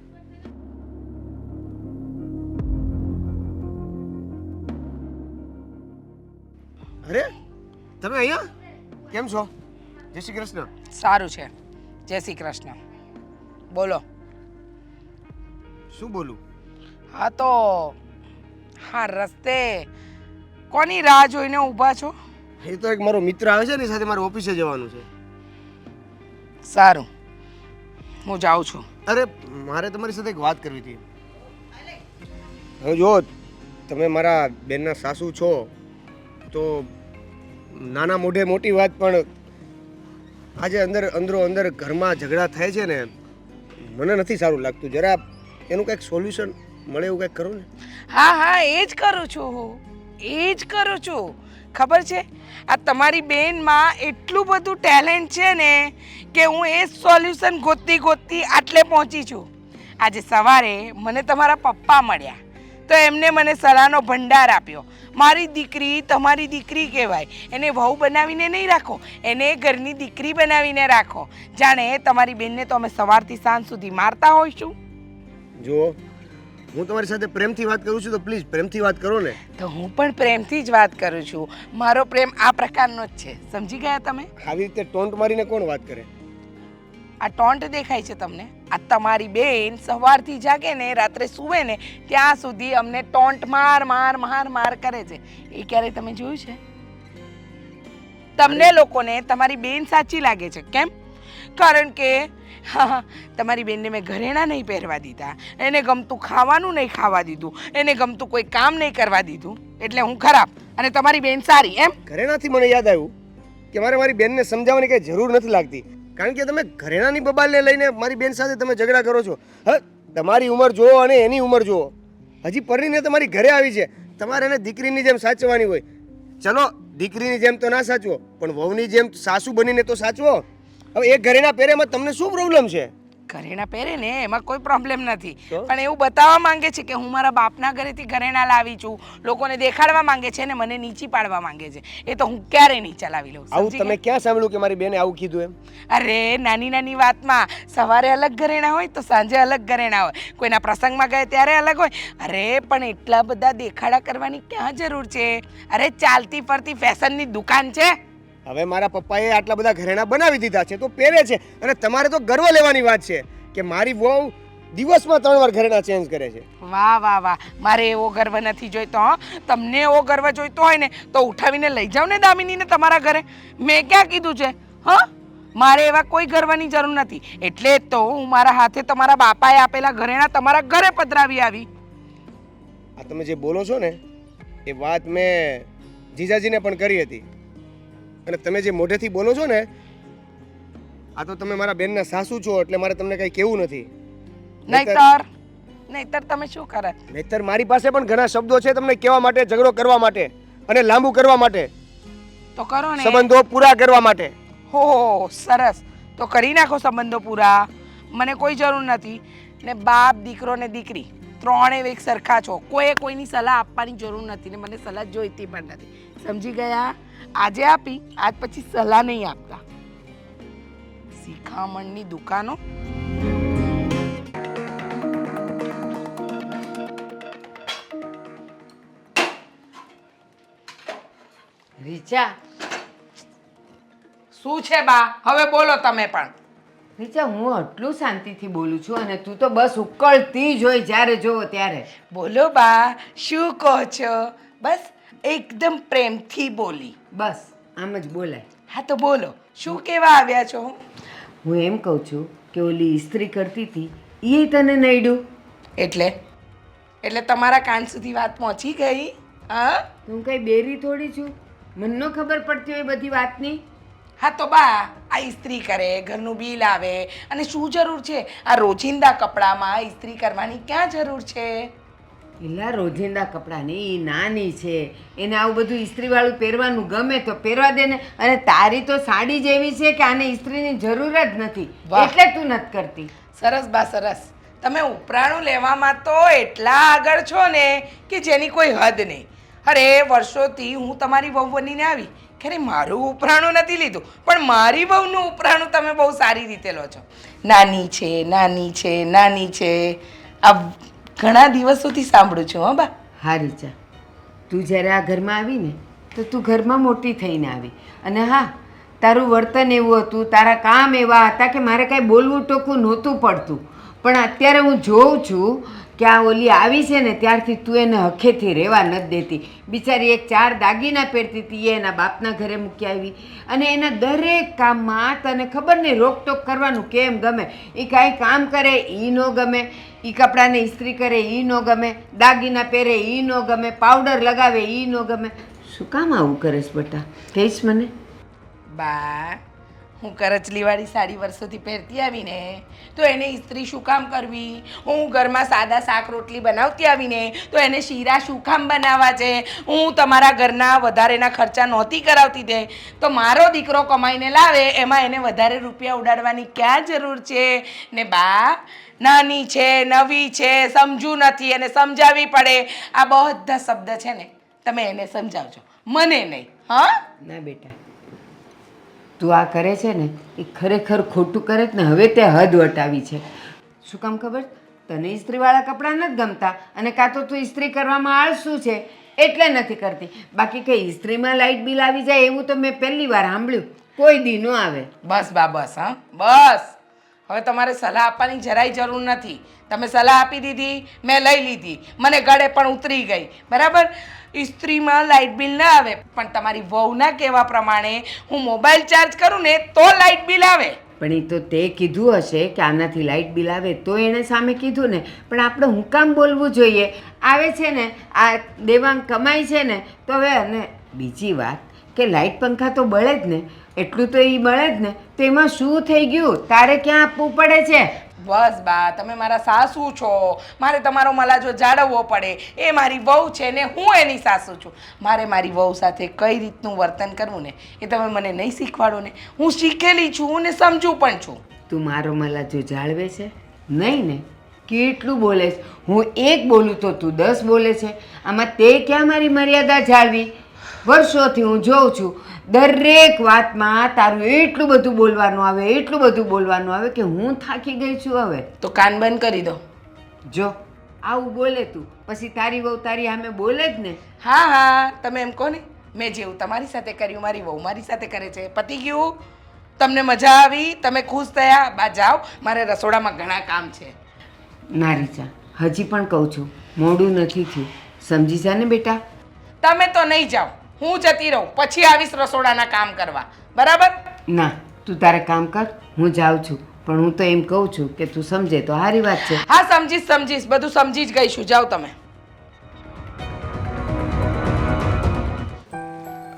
અરે તમે અહીંયા કેમ છો? જય શ્રી કૃષ્ણ. સારું છે, જય શ્રી કૃષ્ણ. બોલો. શું બોલું? હા તો હા રસ્તે કોની રાહ જોઈને ઊભા છો? એ તો એક મારો મિત્ર આવે છે ને, સાથે મારે ઓફિસે જવાનું છે. સારું, હું જાઉં છું. અરે મારે તમારી સાથે એક વાત કરવી હતી. હવે જો તમે મારા બેનના સાસુ છો તો નાના મોઢે મોટી વાત, પણ આજે અંદરો અંદર ઘરમાં ઝઘડા થાય છે ને, મને નથી સારું લાગતું. જરા એનું કંઈક સોલ્યુશન મળે એવું કંઈક કરો ને. હા હા, એ જ કરું છું હું, એ જ કરું છું. ખબર છે, આ તમારી બેનમાં એટલું બધું ટેલેન્ટ છે ને કે હું એ જ સોલ્યુશન ગોતતી ગોતતી આટલે પહોંચી છું. આજે સવારે મને તમારા પપ્પા મળ્યા તો એમને મને સલાહનો ભંડાર આપ્યો. મારી દીકરી તમારી દીકરી કહેવાય, એને વહુ બનાવીને નહીં રાખો, એને ઘરની દીકરી બનાવીને રાખો. જાણે તમારી બેનને તો અમે સવારથી સાંજ સુધી મારતા હોઈશું. જો હું તમારી સાથે પ્રેમથી વાત કરું છું તો પ્લીઝ પ્રેમથી વાત કરો ને. તો હું પણ પ્રેમથી જ વાત કરું છું. મારો પ્રેમ આ પ્રકારનો જ છે, સમજી ગયા તમે? આવી રીતે ટોન્ટ મારીને કોણ વાત કરે? આ ટોન્ટ દેખાય છે તમને? આ તમારી બેન સવારથી જાગે ને રાત્રે સૂવે ને ત્યાં સુધી અમને ટોન્ટ માર માર માર માર કરે છે. એ ક્યારે તમે જોયું છે? તમને લોકોને તમારી બેન સાચી લાગે છે, કેમ? કારણ કે તમારી બેનને મેં ઘરેણાં નહીં પહેરવા દીધા, એને ગમતું ખાવાનું નહીં ખાવા દીધું, એને ગમતું કોઈ કામ નહીં કરવા દીધું, એટલે હું ખરાબ અને તમારી બેન સારી, એમ? ઘરેણાથી મને યાદ આવ્યું કે મારે મારી બેનને સમજાવવાની કંઈ જરૂર નથી લાગતી, કારણ કે તમે ઘરેણાની બબાલને લઈને મારી બેન સાથે તમે ઝઘડા કરો છો. હવે તમારી ઉંમર જુઓ અને એની ઉંમર જુઓ. હજી પરણીને તમારી ઘરે આવી છે, તમારે એને દીકરીની જેમ સાચવવાની હોય. ચલો દીકરીની જેમ તો ના સાચવો, પણ વહુની જેમ સાસુ બનીને તો સાચવો. હવે એક ઘરેણા પહેરેમાં તમને શું પ્રોબ્લેમ છે? ઘરેણાં પહેરે ને એમાં કોઈ પ્રોબ્લેમ નથી, તો? પણ એવું બતાવવા માંગે છે કે હું મારા બાપના ઘરેથી ઘરેણાં લાવી છું, લોકોને દેખાડવા માંગે છે ને મને નીચી પાડવા માંગે છે. એ તો હું ક્યારેય નહીં ચલાવી લઉં. આવું સમજી તમે ગયા? ક્યાં સાંભળ્યું કે મારી બેને આવું કીધું એમ? અરે નાની નાની વાતમાં સવારે અલગ ઘરેણાં હોય તો સાંજે અલગ ઘરેણાં હોય, કોઈના પ્રસંગમાં ગયા ત્યારે અલગ હોય. અરે પણ એટલા બધા દેખાડા કરવાની ક્યાં જરૂર છે? અરે ચાલતી ફરતી ફેશનની દુકાન છે. હવે મારા પપ્પાએ આટલા બધા ઘરેણા બનાવી દીધા છે તો પહેરે છે, અને તમારે તો ગર્વ લેવાની વાત છે કે મારી વહુ દિવસમાં 3 વાર ઘરેણા ચેન્જ કરે છે. વાહ વાહ વાહ, મારે એવો ગર્વ નથી જોઈતો. હા, તમને એવો ગર્વ જોઈતો હોય ને તો ઉઠાવીને લઈ જાઓ ને દામિનીને તમારા ઘરે. મેં ક્યાં કીધું છે? હા, મારે એવા કોઈ ગર્વની જરૂર નથી. એટલે જ તો હું મારા હાથે તમારા બાપાએ આપેલા ઘરેણા તમારા ઘરે પધરાવી આવી. આ તમે જે બોલો છો ને એ વાત મેં જીજાજીને પણ કરી હતી, અને તમે જે મોઢેથી બોલો છો ને આ તો તમે મારા બેનના સાસુ છો એટલે મારે તમને કંઈ કહેવું નથી. નહીતર તમે શું કરે? નહીતર મારી પાસે પણ ઘણા શબ્દો છે તમને કહેવા માટે, ઝઘડો કરવા માટે અને લાંબુ કરવા માટે, તો કરો ને. સંબંધો પૂરા કરવા માટે. હો સરસ, તો કરી નાખો સંબંધો પૂરા, મને કોઈ જરૂર નથી. ને બાપ દીકરો ને દીકરી ત્રણેય એક સરખા છો, કોઈએ કોઈની સલાહ આપવાની જરૂર નથી ને મને સલાહ જોઈતી પણ નથી. સમજી ગયા? આજે આપી, આજ પછી સલાહ નહીં આપતા. શિખામણની દુકાનો. રીચા, શું છે બા? હવે બોલો તમે પણ. રીચા, હું આટલું શાંતિથી બોલું છું અને તું તો બસ ઉકળતી જ હોય જ્યારે જોવો ત્યારે. બોલો બા, શું કહો છો? બસ એકદમ પ્રેમથી બોલી. બસ આમ જ બોલાય. હા તો બોલો, શું કહેવા આવ્યા છો? હું એમ કહું છું કે ઓલી ઇસ્ત્રી કરતી હતી એ તને નડ્યું? એટલે તમારા કાન સુધી વાત પહોંચી ગઈ? હા, હું કઈ બેરી થોડી છું, મને ન ખબર પડતી હોય બધી વાતની. હા તો બા, આ ઇસ્ત્રી કરે, ઘરનું બિલ આવે, અને શું જરૂર છે આ રોજિંદા કપડામાં ઇસ્ત્રી કરવાની? ક્યાં જરૂર છે? એલા રોજિંદા કપડાની એ નાની છે, એને આવું બધું ઇસ્ત્રીવાળું પહેરવાનું ગમે તો પહેરવા દે ને. અને તારી તો સાડી જેવી છે કે આને ઇસ્ત્રીની જરૂર જ નથી, વાહ. એટલે તું નથી કરતી. સરસ બા સરસ, તમે ઉપરાણું લેવામાં તો એટલા આગળ છો ને કે જેની કોઈ હદ નહીં. અરે વર્ષોથી હું તમારી વહુ બનીને આવી, ખરે મારું ઉપરાણું નથી લીધું, પણ મારી વહુનું ઉપરાણું તમે બહુ સારી રીતે લો છો. નાની છે, નાની છે, નાની છે, આ ઘણા દિવસોથી સાંભળું છું. હા બા. હા રીચા, તું જ્યારે આ ઘરમાં આવી ને તો તું ઘરમાં મોટી થઈને આવી, અને હા તારું વર્તન એવું હતું, તારા કામ એવા હતા કે મારે કાંઈ બોલવું ટોકવું નહોતું પડતું. પણ અત્યારે હું જોઉં છું કે આ ઓલી આવી છે ને ત્યારથી તું એને હખેથી રહેવા નથી દેતી. બિચારી એક 4 દાગીના પહેરતી હતી એ એના બાપના ઘરે મૂકી આવી, અને એના દરેક કામમાં તને ખબર નહીં રોકટોક કરવાનું કેમ ગમે. એ કાંઈ કામ કરે એ ન ગમે, એ કપડાને ઇસ્ત્રી કરે એ ન ગમે, દાગીના પહેરે એ ન ગમે, પાવડર લગાવે એ ન ગમે. શું કામ આવું કરેશ બેટા કહીશ મને? બા હું કરચલીવાળી સાડી વર્ષોથી પહેરતી આવીને તો એને ઇસ્ત્રી શું કામ કરવી? હું ઘરમાં સાદા શાક રોટલી બનાવતી આવીને તો એને શીરા શું કામ બનાવવા છે? હું તમારા ઘરના વધારેના ખર્ચા નહોતી કરાવતી તે તો મારો દીકરો કમાઈને લાવે એમાં એને વધારે રૂપિયા ઉડાડવાની ક્યાં જરૂર છે? ને બા નાની છે, નવી છે, સમજુ નથી અને સમજાવવી પડે. આ બધા શબ્દ છે ને તમે એને સમજાવજો, મને નહીં. હા ના બેટા, તું આ કરે છે ને એ ખરેખર ખોટું કરે જ ને. હવે તે હદ વટાવી છે. શું કામ ખબર? તને ઇસ્ત્રીવાળા કપડાં નથી ગમતા અને કાં તો તું ઇસ્ત્રી કરવામાં આળસું છે એટલે નથી કરતી. બાકી કંઈ ઇસ્ત્રીમાં લાઇટ બિલ આવી જાય એવું તો મેં પહેલી વાર સાંભળ્યું. કોઈ દી ન આવે. બસ બા બસ. હા બસ, હવે તમારે સલાહ આપવાની જરાય જરૂર નથી. તમે સલાહ આપી દીધી, મેં લઈ લીધી, મને ગળે પણ ઉતરી ગઈ. બરાબર, ઇસ્ત્રીમાં લાઇટ બિલ ના આવે પણ તમારી વહુના કહેવા પ્રમાણે હું મોબાઈલ ચાર્જ કરું ને તો લાઇટ બિલ આવે. પણ એ તો તે કીધું હશે કે આનાથી લાઇટ બિલ આવે તો એણે સામે કીધું ને. પણ આપણે હું કામ બોલવું જોઈએ? આવે છે ને આ દેવાંગ કમાય છે ને તો હવે. અને બીજી વાત કે લાઇટ પંખા તો બળે જ ને, એટલું તો એ બળે જ ને. તો એમાં શું થઈ ગયું? તારે ક્યાં આપવું પડે છે? બસ બા, તમે મારા સાસુ છો, મારે તમારો મલાજો જાળવવો પડે. એ મારી વહુ છે ને હું એની સાસુ છું. મારે મારી વહુ સાથે કઈ રીતનું વર્તન કરવું ને એ તમે મને નહીં શીખવાડો ને. હું શીખેલી છું ને સમજુ પણ છું. તું મારો મલાજો જાળવે છે? નહીં ને. કેટલું બોલે છે? હું એક બોલું તો તું 10 બોલે છે. આમાં તે ક્યાં મારી મર્યાદા જાળવી? વર્ષોથી હું જોઉં છું દરેક વાતમાં તારું એટલું બધું બોલવાનું આવે, એટલું બધું બોલવાનું આવે કે હું થાકી ગઈ છું હવે. તો કાન બંધ કરી દો. જો આવું બોલે તું પછી તારી વહુ તારી સામે બોલે જ ને. હા હા, તમે એમ કહો ને, મેં જેવું તમારી સાથે કર્યું મારી વહુ મારી સાથે કરે છે. પતી ગયું? તમને મજા આવી? તમે ખુશ થયા? બા જાઓ, મારે રસોડામાં ઘણા કામ છે. ના રીચા, હજી પણ કહું છું મોડું નથી થયું. સમજી જા ને બેટા. તમે તો નહીં જાઓ, હું જતી રહું, પછી આવીશ રસોડાના કામ કરવા. બરાબર? ના, તું તારે કામ કર, હું જાઉં છું. પણ હું તો એમ કહું છું કે તું સમજે તો સારી વાત છે. હા સમજીશ સમજીશ, બધું સમજી જ ગઈ છું. જાઓ તમે.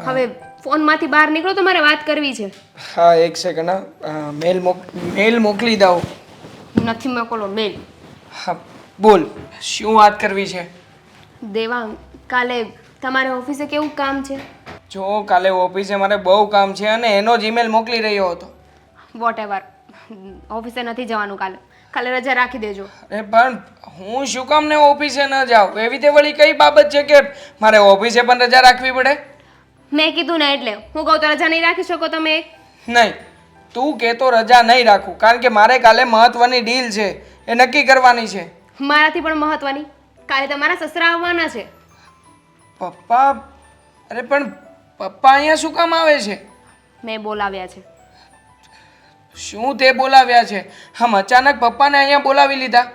હવે ફોનમાંથી બહાર નીકળો તો મારે વાત કરવી છે. હા એક સેકન્ડ. મેલ મોકલી દઉં. નથી મોકલો મેલ. હા બોલ, શું વાત કરવી છે? દેવાંગ, કાલે તમારે ઓફિસે કેવું કામ છે? જો કાલે ઓફિસે મારે બહુ કામ છે અને એનો જ ઈમેલ મોકલી રહ્યો હતો. વોટ એવર, ઓફિસે નથી જવાનું કાલે. કાલે રજા રાખી દેજો. અરે પણ હું શું કામ ને ઓફિસે ન જાઉં? એવી તે વળી કઈ બાબત છે કે મારે ઓફિસે પણ રજા રાખવી પડે? મેં કીધું ને એટલે. હું કહું તો રજા નહીં રાખી શકો તમે? નહીં, તું કે તો રજા નહીં રાખું, કારણ કે મારે કાલે મહત્વની ડીલ છે, એ નક્કી કરવાની છે. મારાથી પણ મહત્વની. કાલે તમારા સસરા આવવાના છે. પપ્પા? અરે પણ પપ્પા અહીંયા શું કામ આવે છે? મેં બોલાવ્યા છે. શું તે બોલાવ્યા છે? આમ અચાનક પપ્પાને અહીંયા બોલાવી લીધા?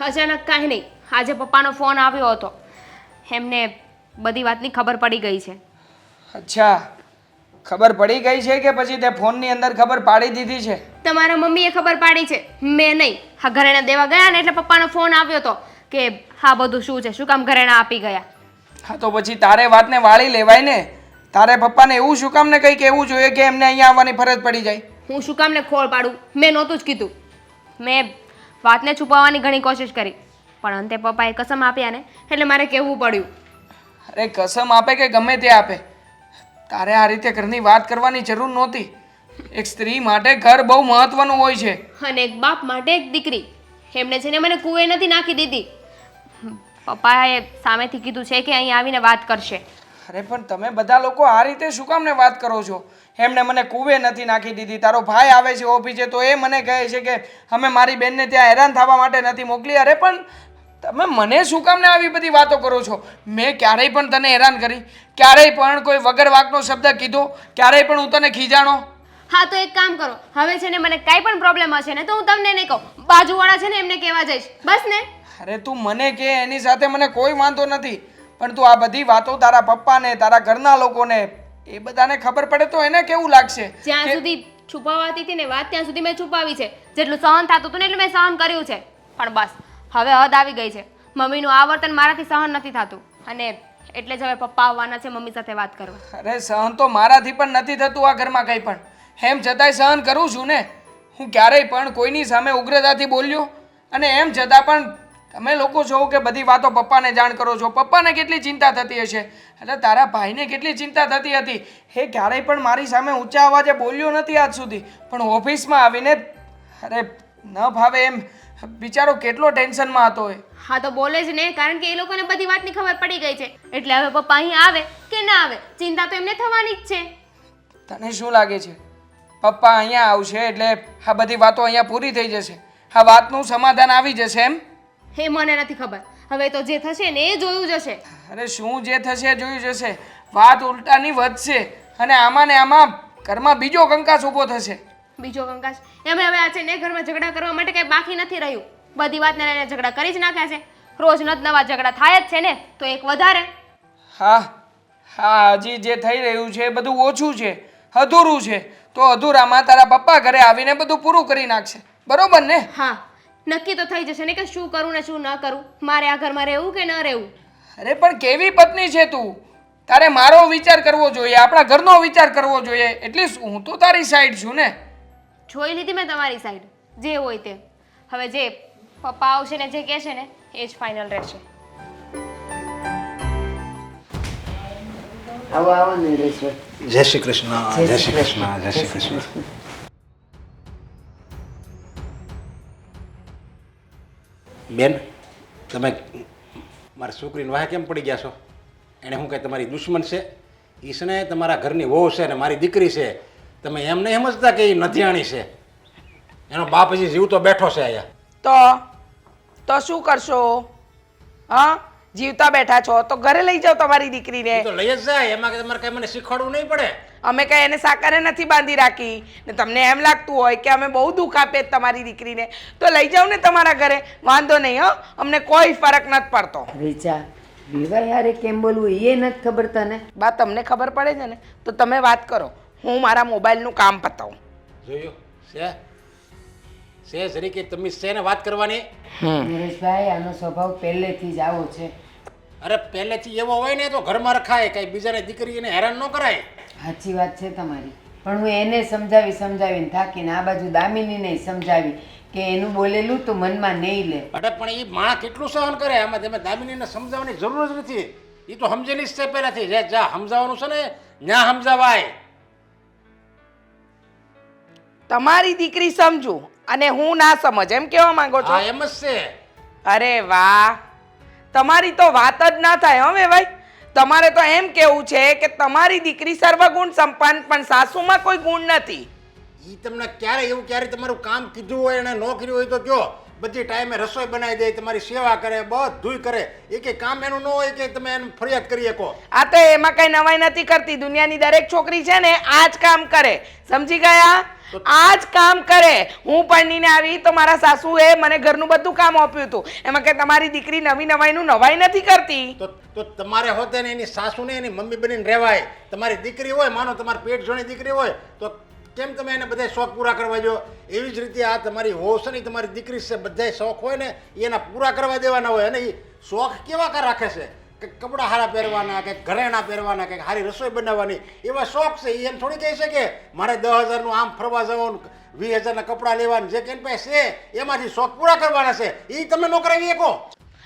અચાનક કાંઈ નહીં, આજે પપ્પાનો ફોન આવ્યો હતો. એમને બધી વાતની ખબર પડી ગઈ છે. અચ્છા, ખબર પડી ગઈ છે કે પછી તે ફોનની અંદર ખબર પાડી દીધી છે? તમારા મમ્મીએ ખબર પાડી છે, મેં નહીં. હા, ઘરેણા દેવા ગયા ને એટલે પપ્પાનો ફોન આવ્યો હતો કે હા બધું શું છે, શું કામ ઘરેણા આપી ગયા. હા તો પછી તારે વાતને વાળી લેવાય ને. તારે પપ્પાને એવું શું કામ ને કંઈ કહેવું જોઈએ કે એમને અહીંયા આવવાની ફરજ પડી જાય? હું શું કામ ને ખોળ પાડું? મેં નહોતું જ કીધું. મેં વાતને છુપાવવાની ઘણી કોશિશ કરી પણ અંતે પપ્પાએ કસમ આપ્યા ને એટલે મારે કહેવું પડ્યું. અરે કસમ આપે કે ગમે તે આપે, તારે આ રીતે ઘરની વાત કરવાની જરૂર નહોતી. એક સ્ત્રી માટે ઘર બહુ મહત્વનું હોય છે. અને એક બાપ માટે એક દીકરી. એમણે છે ને મને કૂએ નથી નાખી દીધી. પપ્પાએ સામેથી કીધું છે કે અહીં આવીને વાત કરશે. અરે પણ તમે બધા લોકો આ રીતે શું કામ ને વાત કરો છો? એમણે મને કૂવે નથી નાખી દીધી. તારો ભાઈ આવે છે ઓફિસે તો એ મને કહે છે કે અમે મારી બેનને ત્યાં હેરાન થવા માટે નથી મોકલી. અરે પણ તમે મને શું કામ ને આવી બધી વાતો કરો છો? મેં ક્યારેય પણ તને હેરાન કરી? ક્યારેય પણ કોઈ વગર વાકનો શબ્દ કીધો? ક્યારેય પણ હું તને ખીજાણો? હા તો એક કામ કરો, હવે છે ને મને કાંઈ પણ પ્રોબ્લેમ હશે ને તો હું તમને નહીં કહું, બાજુવાળા છે ને એમને કહેવા જઈશ. બસ ને. અરે તું મને કે એની સાથે મને કોઈ વાંધો નથી, પણ તું આ બધી વાતો તારા પપ્પાને, તારા ઘરના લોકોને, એ બધાને ખબર પડે તો એને કેવું લાગશે? જ્યાં સુધી છુપાવાતી હતી ને વાત ત્યાં સુધી મેં છુપાવી છે. જેટલું સહન થતું હતું ને એટલું મેં સહન કર્યું છે. પણ બસ હવે હદ આવી ગઈ છે. મમ્મીનું આ વર્તન મારાથી સહન નથી થતું અને એટલે જ હવે પપ્પા આવવાના છે મમ્મી સાથે વાત કરવા. અરે સહન તો મારાથી પણ નથી થતું આ ઘરમાં કંઈ પણ. એમ છતાંય સહન કરું છું ને. હું ક્યારેય પણ કોઈની સામે ઉગ્રતાથી બોલ્યો? અને એમ છતાં પણ તમે લોકો છો કે બધી વાતો પપ્પાને જાણ કરો છો. પપ્પાને કેટલી ચિંતા થતી હશે, એટલે તારા ભાઈને કેટલી ચિંતા થતી હતી. એ ક્યારેય પણ મારી સામે ઊંચા અવાજે બોલ્યો નથી આજ સુધી. પણ ઓફિસમાં આવીને અરે ન ભાવે એમ બિચારો કેટલો ટેન્શનમાં હતો એ. હા તો બોલે જ ને, કારણ કે એ લોકોને બધી વાતની ખબર પડી ગઈ છે. એટલે હવે પપ્પા અહીં આવે કે ના આવે, ચિંતા તો એમને થવાની જ છે. તને શું લાગે છે પપ્પા અહીંયા આવશે એટલે આ બધી વાતો અહીંયા પૂરી થઈ જશે? આ વાતનું સમાધાન આવી જશે એમ? હે મને નથી ખબર. હવે તો જે થશે ને એ જોયું જશે. અરે શું જે થશે જોયું જશે. વાત ઉલટાની વધશે અને આમાં ને આમાં ઘરમાં બીજો કંકાસ ઊભો થશે. બીજો કંકાસ? એમ હવે આ છે ને ઘરમાં ઝઘડા કરવા માટે કઈ બાકી નથી રહ્યું. બધી વાતને લઈને ઝઘડા કરી જ નાખ્યા છે. રોજ નવા ઝઘડા થાય જ છે ને, તો એક વધારે. હા હા, હજી જે થઈ રહ્યું છે એ બધું ઓછું છે, અધૂરું છે. તો અધૂરામાં તારા પપ્પા ઘરે આવીને બધું પૂરું કરી નાખશે, બરોબર ને? હા, નક્કી તો થઈ જશે ને કે શું કરું ને શું ન કરું. મારે આ ઘરમાં રહેવું કે ન રહેવું. અરે પણ કેવી પત્ની છે તું? તારે મારો વિચાર કરવો જોઈએ, આપણા ઘરનો વિચાર કરવો જોઈએ. એટલે હું તો તારી સાઈડ છું ને. જોઈ લીધી મેં તમારી સાઈડ, જે હોય તે. હવે જે પપ્પા આવશે ને જે કહેશે ને એ જ ફાઇનલ રહેશે. આવો આવો નીલેશભાઈ. જય શ્રી કૃષ્ણ. જય શ્રી કૃષ્ણ. જય શ્રી કૃષ્ણ. બેન, તમે મારી છોકરીને વાહે કેમ પડી ગયા છો? એને શું કહે તમારી દુશ્મન છે? એ છે ને તમારા ઘરની વહુ છે ને મારી દીકરી છે. તમે એમ નહીં સમજતા કે એ નધિયાણી છે. એનો બાપ હજી જીવતો બેઠો છે અહીંયા. તો શું કરશો? હા, જીવતા બેઠા છો તો ઘરે લઈ જાઓ તમારી દીકરીને. એ તો લઈ જ જાય, એમાં કે તમારે કઈ મને શીખવાડવું નહીં પડે. અમે કઈ એને સાકરે નથી બાંધી રાખી ને તમને એમ લાગતું હોય કે અમે બહુ દુઃખ આપીએ તમારી દીકરીને, તો લઈ જાઓ ને તમારા ઘરે, વાંધો નહીં. હો, અમને કોઈ ફરક નથી પડતો. રીચા, વિવાહ યારે કેમ બોલવું એ નથી ખબર તને? બા તમને ખબર પડે છે ને તો તમે વાત કરો, હું મારા મોબાઈલનું કામ પતાવું. જોયું છે જરીકે તમે શેને વાત કરવાની? નરેશભાઈ, આનો સ્વભાવ પહેલેથી જ આવો છે. અરે પહેલેથી એવો હોય ને તો ઘરમાં રખાય, કઈ બીજાને દીકરીને હેરાન ન કરાય. સાચી વાત છે તમારી, પણ હું એને સમજાવીને થાકીને આ બાજુ દામિનીને સમજાવી કે એનું બોલેલું તો મનમાં નહીં લે. અરે પણ એ માણસ કેટલું સહન કરે? આમાં તમે દામિનીને સમજાવવાની જરૂર જ નથી. એ તો સમજેલી જ છે પહેલાથી. જ્યાં સમજાવવાનું છે ને ત્યાં સમજાવાય. તમારી દીકરી સમજુ અને હું ના સમજ, એમ કેવા માંગો છો? હા, એમ જ છે. અરે વાહ, તમારી તો વાત જ ના થાય. હવે ભાઈ, તમારે તો એમ કેવું છે કે તમારી દીકરી સર્વગુણ સંપન્ન પણ સાસુમાં કોઈ ગુણ નથી. એ તમને ક્યારે એવું ક્યારે તમારું કામ કીધું હોય અને ન કર્યું હોય તો કયો? બધી ટાઈમે રસોઈ બનાવી દે, તમારી સેવા કરે, બધુંય કરે. એ કંઈ કામ એનું ન હોય કે તમે એને ફરિયાદ કરી શકો? આ તો એમાં કઈ નવાઈ નથી કરતી. દુનિયાની દરેક છોકરી છે ને આ જ કામ કરે, સમજી ગયા? આ જ કામ કરે. હું પરણીને આવી તો મારા સાસુએ મને ઘરનું બધું કામ આપ્યું હતું. એમાં કે તમારી દીકરી નવાઈનું નવાઈ નથી કરતી. તો તમારે હોતે ને એની સાસુને એની મમ્મી બનીને રહેવાય. તમારી દીકરી હોય, માનો તમારી પેટ જોણી દીકરી હોય તો કેમ તમે એને બધા શોખ પૂરા કરવા જો? એવી જ રીતે આ તમારી વહુ છે ને તમારી દીકરી છે, બધા શોખ હોય ને એના પૂરા કરવા દેવાના હોય. અને એ શોખ કેવા કા રાખે છે? કે કપડાં સારા પહેરવાના, કે ઘરેણાં પહેરવાના, કે સારી રસોઈ બનાવવાની, એવા શોખ છે. એ એમ થોડી કહી શકે મારે 10,000નું આમ ફરવા જવાનું, 20,000ના કપડાં લેવાનું, જે કેન પાસે છે એમાંથી શોખ પૂરા કરવાના છે. એ તમે ન કરાવી શકો.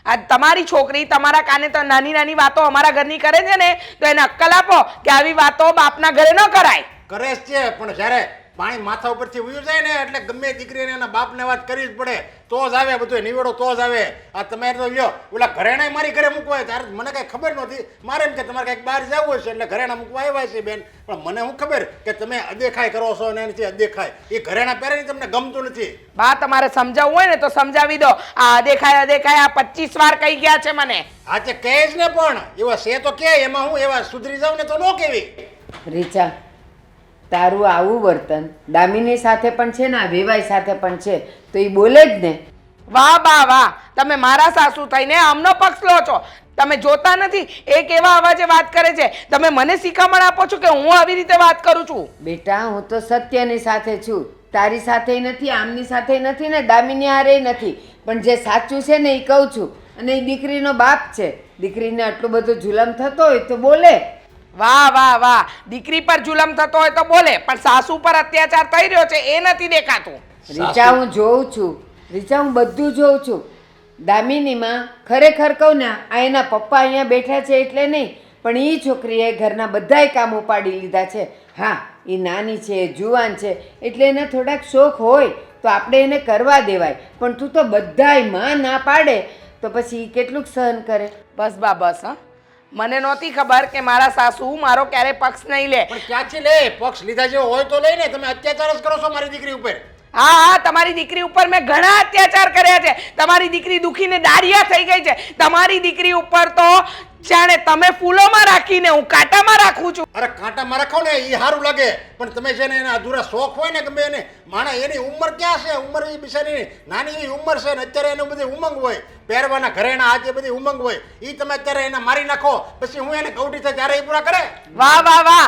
આ તમારી છોકરી તમારા કાને તો નાની નાની વાતો અમારા ઘરની કરે છે ને, તો એને અક્કલ આપો કે આવી વાતો બાપના ઘરે ન કરાય. કરે જ છે, પણ જ્યારે પાણી માથા ઉપરથી ઉયું જાય ને એટલે ગમે દીકરીને એના બાપને વાત કરવી જ પડે. તો જ આવે બધું નિવેડો, તો જ આવે. આ તમે તો લ્યો ઓલા ઘરેણા મારી ઘરે મૂકવા હોય ત્યારે મને કાંઈ ખબર નહોતી. મારે એમ કે તમારે કંઈક બહાર જવું હશે એટલે ઘરેણા મૂકવા આવ્યા છે બેન. પણ મને શું ખબર કે તમે અદેખાઈ કરો છો અને એનાથી અદેખાય. એ ઘરેણા પહેરે તમને ગમતું નથી. બા તમારે સમજાવવું હોય ને તો સમજાવી દો. આ દેખાય આ 25 વાર કહી ગયા છે મને. હા તે કહે જ ને, પણ એવા છે તો કે એમાં હું એવા સુધરી જાઉં ને તો ન કેવી. રીચા, તારું આવું વર્તન દામિની સાથે પણ છે ને આ વેવાઈ સાથે પણ છે, તો એ બોલે જ ને. વાહ બા વાહ, તમે મારા સાસુ થઈને આમનો પક્ષ લો છો. તમે જોતા નથી એ કેવા અવાજે વાત કરે છે? તમે મને શિખામણ આપો છો કે હું આવી રીતે વાત કરું છું? બેટા, હું તો સત્યની સાથે છું, તારી સાથે નથી, આમની સાથે નથી ને દામિની હારે નથી. પણ જે સાચું છે ને એ કહું છું. અને એ દીકરીનો બાપ છે, દીકરીને આટલો બધો જુલમ થતો હોય તો બોલે. વાહ વાહ વાહ, દીકરી પર જુલમ થતો હોય તો બોલે, પણ સાસુ પર અત્યાચાર થઈ રહ્યો છે એ નથી દેખાતું. રીચા હું જોઉં છું, રીચા હું બધું જોઉં છું. દામિનીમાં ખરેખર કહું ને, આ એના પપ્પા અહીંયા બેઠા છે એટલે નહીં, પણ એ છોકરીએ ઘરના બધાય કામ ઉપાડી લીધા છે. હા, એ નાની છે, જુવાન છે, એટલે એને થોડાક શોખ હોય તો આપણે એને કરવા દેવાય, પણ તું તો બધાય માં ના પાડે તો પછી ઈ કેટલુંક સહન કરે. બસ બા બસ. હા, મને નહોતી ખબર કે મારા સાસુ મારો ક્યારે પક્ષ નહીં લે. પણ ક્યાંથી લે? પક્ષ લીધા જેવો હોય તો લઈને તમે અત્યાચાર જ કરો છો મારી દીકરી ઉપર. હા હા, તમારી દીકરી ઉપર મેં ઘણા અત્યાચાર કર્યા છે. તમારી દીકરી દુખીને દારિયા થઈ ગઈ છે. તમારી દીકરી ઉપર તો જાણે તમે ફૂલોમાં રાખીને હું કાંટામાં રાખું છું. અરે કાંટામાં રાખો ને એ સારું લાગે, પણ તમે છે ને એના અધૂરા શોખ હોય ને ગમે એને, માણસ એની ઉંમર ક્યાં છે? ઉંમર એ બિચારી નાની એવી ઉંમર છે ને, અત્યારે એનું બધી ઉમંગ હોય, પહેરવાના ઘરેણા આજે બધી ઉમંગ હોય, એ તમે અત્યારે એને મારી નાખો, પછી હું એને કૌડી થાય ત્યારે એ પૂરા કરે? વાહ વાહ વાહ,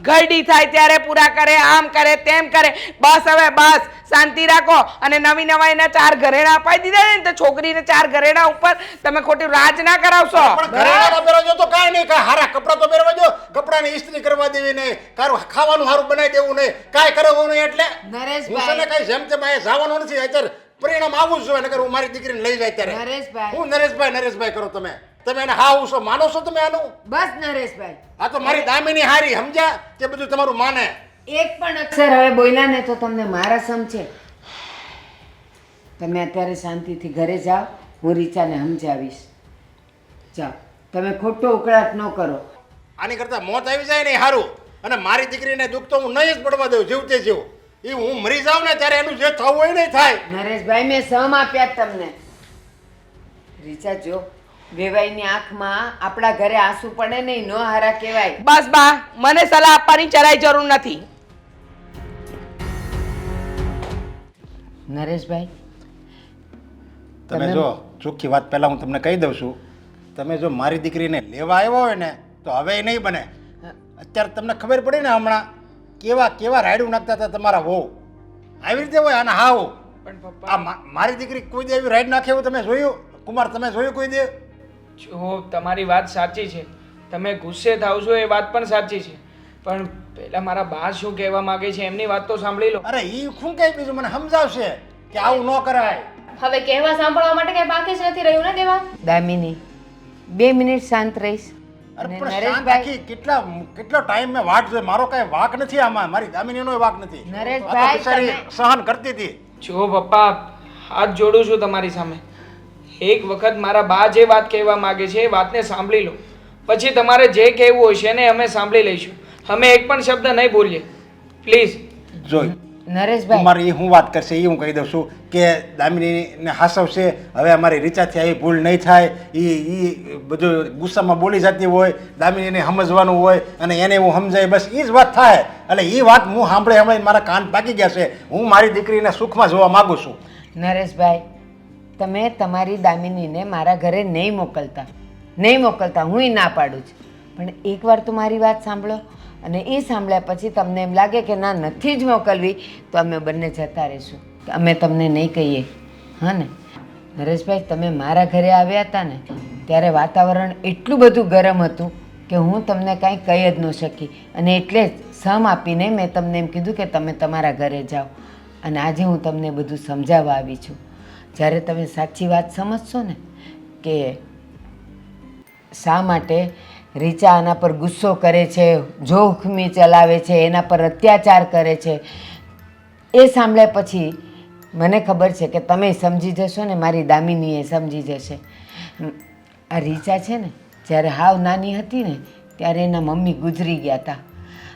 ઘરડી થાય ત્યારે પૂરા કરે, આમ કરે તેમ કરે. બસ હવે બસ, શાંતિ રાખો. અને નવી નવા એના 4 ઘરેણા અપાઈ દીધા ને, તો છોકરીને 4 ઘરેણા ઉપર તમે ખોટી રાજ ના કરાવશો. ઘરેણા પહેરવા તો કાંઈ નહીં, કાંઈ હારા કપડાં તો પહેરવા જો, કપડાની ઇસ્ત્રી કરવા દેવી નહીં, કારું ખાવાનું સારું બનાવી દેવું નહીં, કાંઈ કરવું નહીં. એટલે નરેશભાઈ. હું છે ને કાંઈ જેમ તેમ અહીંયા જવાનું નથી. અત્યારે પરિણામ આવું જ જોઈએ, નકર હું મારી દીકરીને લઈ જાય ત્યારે. નરેશભાઈ. હું નરેશભાઈ કરો તમે એને હાવ છો માનો છો તમે આનું? બસ નરેશભાઈ, આ તો મારી દામિની હારી, સમજ્યા? તે બધું તમારું માને. એક પણ અક્ષર હવે બોલ્યા ને તો તમને મારા સમજે. તમે અત્યારે શાંતિથી ઘરે જાઓ, હું રીચાને સમજાવીશ. જાઓ, તમે ખોટો ઉકળાટ ન કરો. આની કરતા મોત આવી જાય ને સારું. અને મારી દીકરીને દુઃખ તો હું નહીં જ પડવા દઉં, જીવતે જીવ. એ હું મરી જાઉં ને ત્યારે એનું જે થવું હોય નહીં થાય. નરેશભાઈ, મેં સમ આપ્યા જ તમને. રીચા જો, વેવાઈની આંખમાં આપણા ઘરે આંસુ પડે નહીં, નો હારા કહેવાય. બસ બા, મને સલાહ આપવાની જરાય જરૂર નથી. નરેશભાઈ, તમે જો ચોખ્ખી વાત પહેલાં હું તમને કહી દઉં છું, તમે જો મારી દીકરીને લેવા આવ્યો હોય ને તો હવે એ નહીં બને. અત્યારે તમને ખબર પડી ને હમણાં કેવા કેવા રાયડું નાખતા હતા તમારા વહુ, આવી રીતે હોય. અને હાવ પણ આ પપ્પા, મારી દીકરી કોઈ દે એવી રાઈડ નાખે એવું તમે જોયું? કુમાર, તમે જોયું કોઈ દે? જો તમારી વાત સાચી છે, તમે ગુસ્સે થાવ છો એ વાત પણ સાચી છે, પણ પહેલા મારા બા શું કહેવા માંગે છે એમની વાત તો સાંભળી લો. અરે ઈ શું કહે બીજું મને સમજાવશે કે આવું ન કરાય. હવે કહેવા સાંભળવા માટે કઈ બાકી જ નથી રહ્યું ને દેવા. દામિની, 2 મિનિટ શાંત રહીશ. અરે અને પણ શાંત નરેશભાઈ, રાખી, કેટલો ટાઈમ મેં વાટ જોઈ. મારો કાંઈ વાક નથી આમાં, મારી દામિનીનો વાક નથી. નરેશભાઈ, આ તો બિચારી સહન કરતી હતી. જો પપ્પા, હાથ જોડું છું તમારી સામે. એક વખત મારા બા જે વાત કહેવા માંગે છે એ વાતને સાંભળી લો, પછી તમારે જે કહેવું હશે ને અમે સાંભળી લઈશું. અમે એક પણ શબ્દ નહીં બોલીએ, પ્લીઝ. જોઈ નરેશભાઈ, મારી હું વાત કરશે એ હું કહી દઉં છું કે દામિનીને હાસવશે. હવે અમારી રીચાથી આવી ભૂલ નહીં થાય. એ બધું ગુસ્સામાં બોલી જતી હોય, દામિનીને સમજવાનું હોય અને એને એવું સમજાય, બસ એ જ વાત થાય. એટલે એ વાત હું સાંભળે મારા કાન પાકી ગયા છે. હું મારી દીકરીને સુખમાં જોવા માગું છું. નરેશભાઈ, તમે તમારી દામિનીને મારા ઘરે નહીં મોકલતા, હું ના પાડું છું. પણ એકવાર તો મારી વાત સાંભળો, અને એ સાંભળ્યા પછી તમને એમ લાગે કે ના, નથી જ મોકલવી, તો અમે બંને જતા રહીશું. અમે તમને નહીં કહીએ, હા ને? નરેશભાઈ, તમે મારા ઘરે આવ્યા હતા ને ત્યારે વાતાવરણ એટલું બધું ગરમ હતું કે હું તમને કાંઈ કહી જ ન શકી, અને એટલે જ સમ આપીને મેં તમને એમ કીધું કે તમે તમારા ઘરે જાઓ. અને આજે હું તમને બધું સમજાવવા આવી છું. જ્યારે તમે સાચી વાત સમજશો ને કે શા માટે રીચા આના પર ગુસ્સો કરે છે, જોખમી ચલાવે છે, એના પર અત્યાચાર કરે છે, એ સાંભળ્યા પછી મને ખબર છે કે તમે સમજી જશો ને મારી દામિની એ સમજી જશે. આ રીચા છે ને, જ્યારે હાવ નાની હતી ને ત્યારે એના મમ્મી ગુજરી ગયા હતા